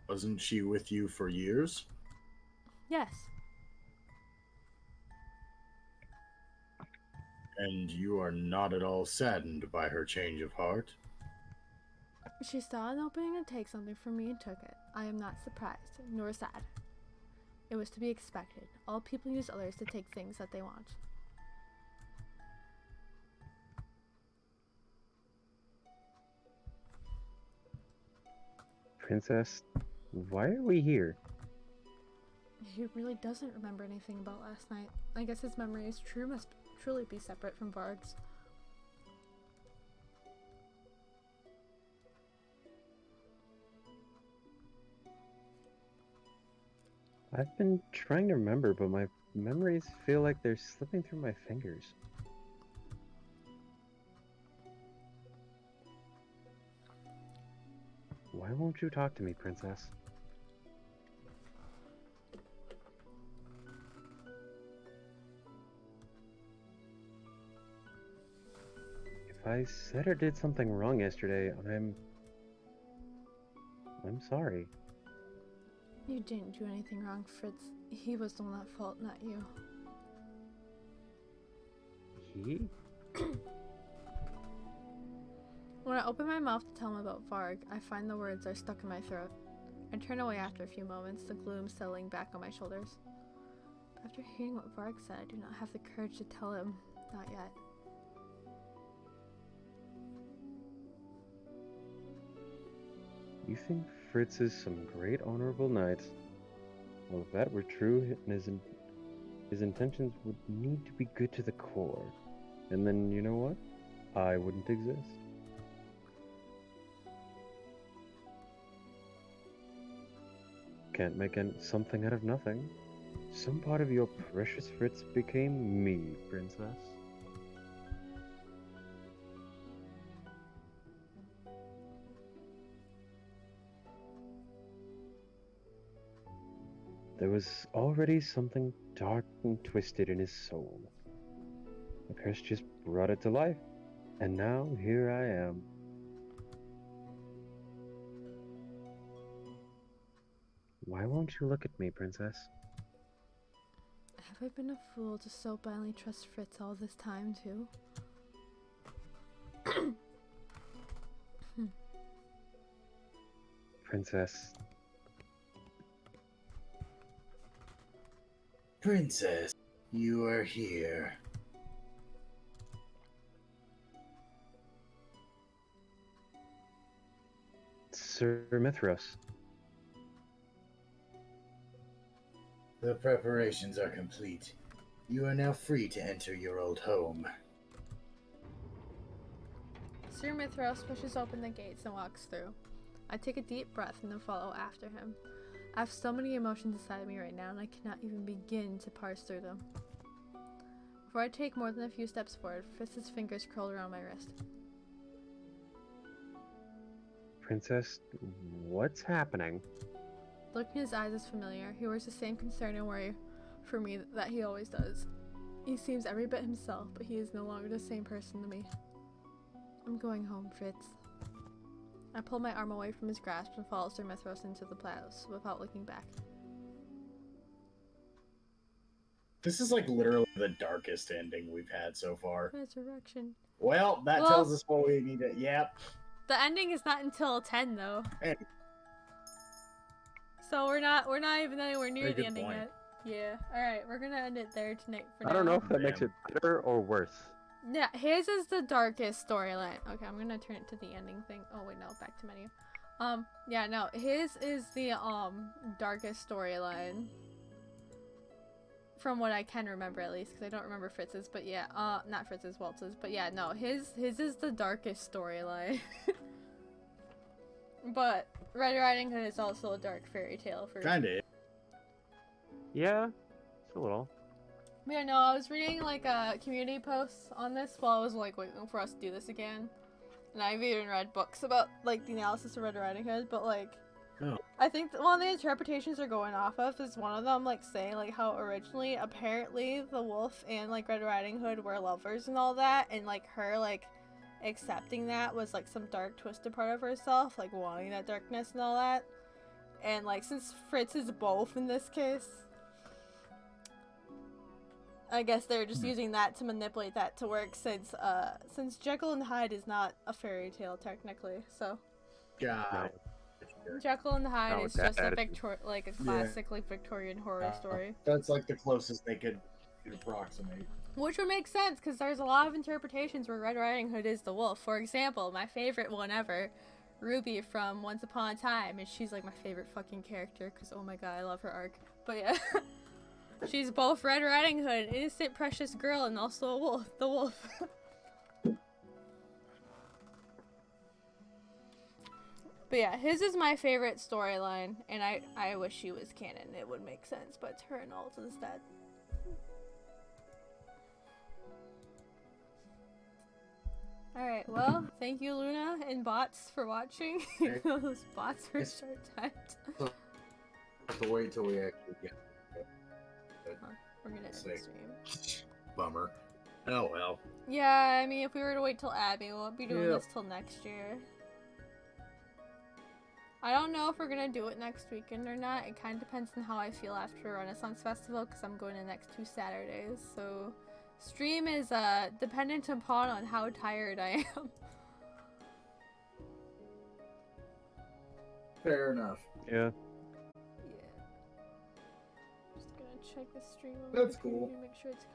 Wasn't she with you for years? Yes. And you are not at all saddened by her change of heart? She saw an opening to take something from me and took it. I am not surprised, nor sad. It was to be expected. All people use others to take things that they want. Princess, why are we here? He really doesn't remember anything about last night. I guess his memories must truly be separate from Varg's. I've been trying to remember, but my memories feel like they're slipping through my fingers. Why won't you talk to me, Princess? If I said or did something wrong yesterday, I'm sorry. You didn't do anything wrong, Fritz. He was the one at fault, not you. He? When I open my mouth to tell him about Varg, I find the words are stuck in my throat. I turn away after a few moments, the gloom settling back on my shoulders. After hearing what Varg said, I do not have the courage to tell him. Not yet. You think Fritz is some great honorable knight? Well, if that were true, his intentions would need to be good to the core. And then, you know what? I wouldn't exist. Can't make something out of nothing. Some part of your precious Fritz became me, Princess. There was already something dark and twisted in his soul. The curse just brought it to life, and now here I am. Why won't you look at me, Princess? Have I been a fool to so blindly trust Fritz all this time, too? Princess, Princess, you are here. Sir Mithras. The preparations are complete. You are now free to enter your old home. Sir Mithras pushes open the gates and walks through. I take a deep breath and then follow after him. I have so many emotions inside me right now, and I cannot even begin to parse through them. Before I take more than a few steps forward, Fritz's fingers curl around my wrist. Princess, what's happening? The look in his eyes is familiar. He wears the same concern and worry for me that he always does. He seems every bit himself, but he is no longer the same person to me. I'm going home, Fritz. I pull my arm away from his grasp and follow Sir Mithros into the plows without looking back. This is like literally the darkest ending we've had so far. Resurrection. Well, that tells us what we need to. Yep. The ending is not until 10 though. Hey. So we're not even anywhere near Very the good ending point. yet. Yeah. Alright, we're gonna end it there tonight for now. I don't know if that makes it better or worse. Yeah, his is the darkest storyline. Okay, I'm gonna turn it to the ending thing. Oh wait, no, back to menu. Yeah, no, his is the darkest storyline. From what I can remember at least, because I don't remember Fritz's, but yeah, not Fritz's, Waltz's, but yeah, no, his is the darkest storyline. But Red Riding Hood is also a dark fairy tale for Kinda. Yeah, it's a little. But yeah, no, I was reading like community posts on this while I was like waiting for us to do this again. And I've even read books about like the analysis of Red Riding Hood, but like I think one of the interpretations they're going off of is one of them like saying like how originally apparently the wolf and like Red Riding Hood were lovers and all that, and like her like accepting that was like some dark twisted part of herself, like wanting that darkness and all that. And like since Fritz is both in this case, I guess they're just using that to manipulate that to work since Jekyll and Hyde is not a fairy tale technically, so God. Jekyll and Hyde Not is with that just a attitude. like a classic like Victorian horror story. That's like the closest they could approximate. Which would make sense because there's a lot of interpretations where Red Riding Hood is the wolf. For example, my favorite one ever, Ruby from Once Upon a Time, and she's like my favorite fucking character because oh my god, I love her arc. But yeah, she's both Red Riding Hood, innocent, precious girl, and also a wolf. The wolf. But yeah, his is my favorite storyline, and I wish she was canon. It would make sense, but it's her and Alt instead. Alright, well, thank you Luna and bots for watching. Even though those bots were short-timed. Have to wait till we actually get We're gonna end the stream. Bummer. Oh well. Yeah, I mean, if we were to wait till Abby, we won't be doing this till next year. I don't know if we're gonna do it next weekend or not. It kind of depends on how I feel after Renaissance Festival, because I'm going the next 2 Saturdays, so stream is dependent upon on how tired I am. Fair enough. Yeah. Yeah. Just gonna check the stream. That's cool. Make sure it's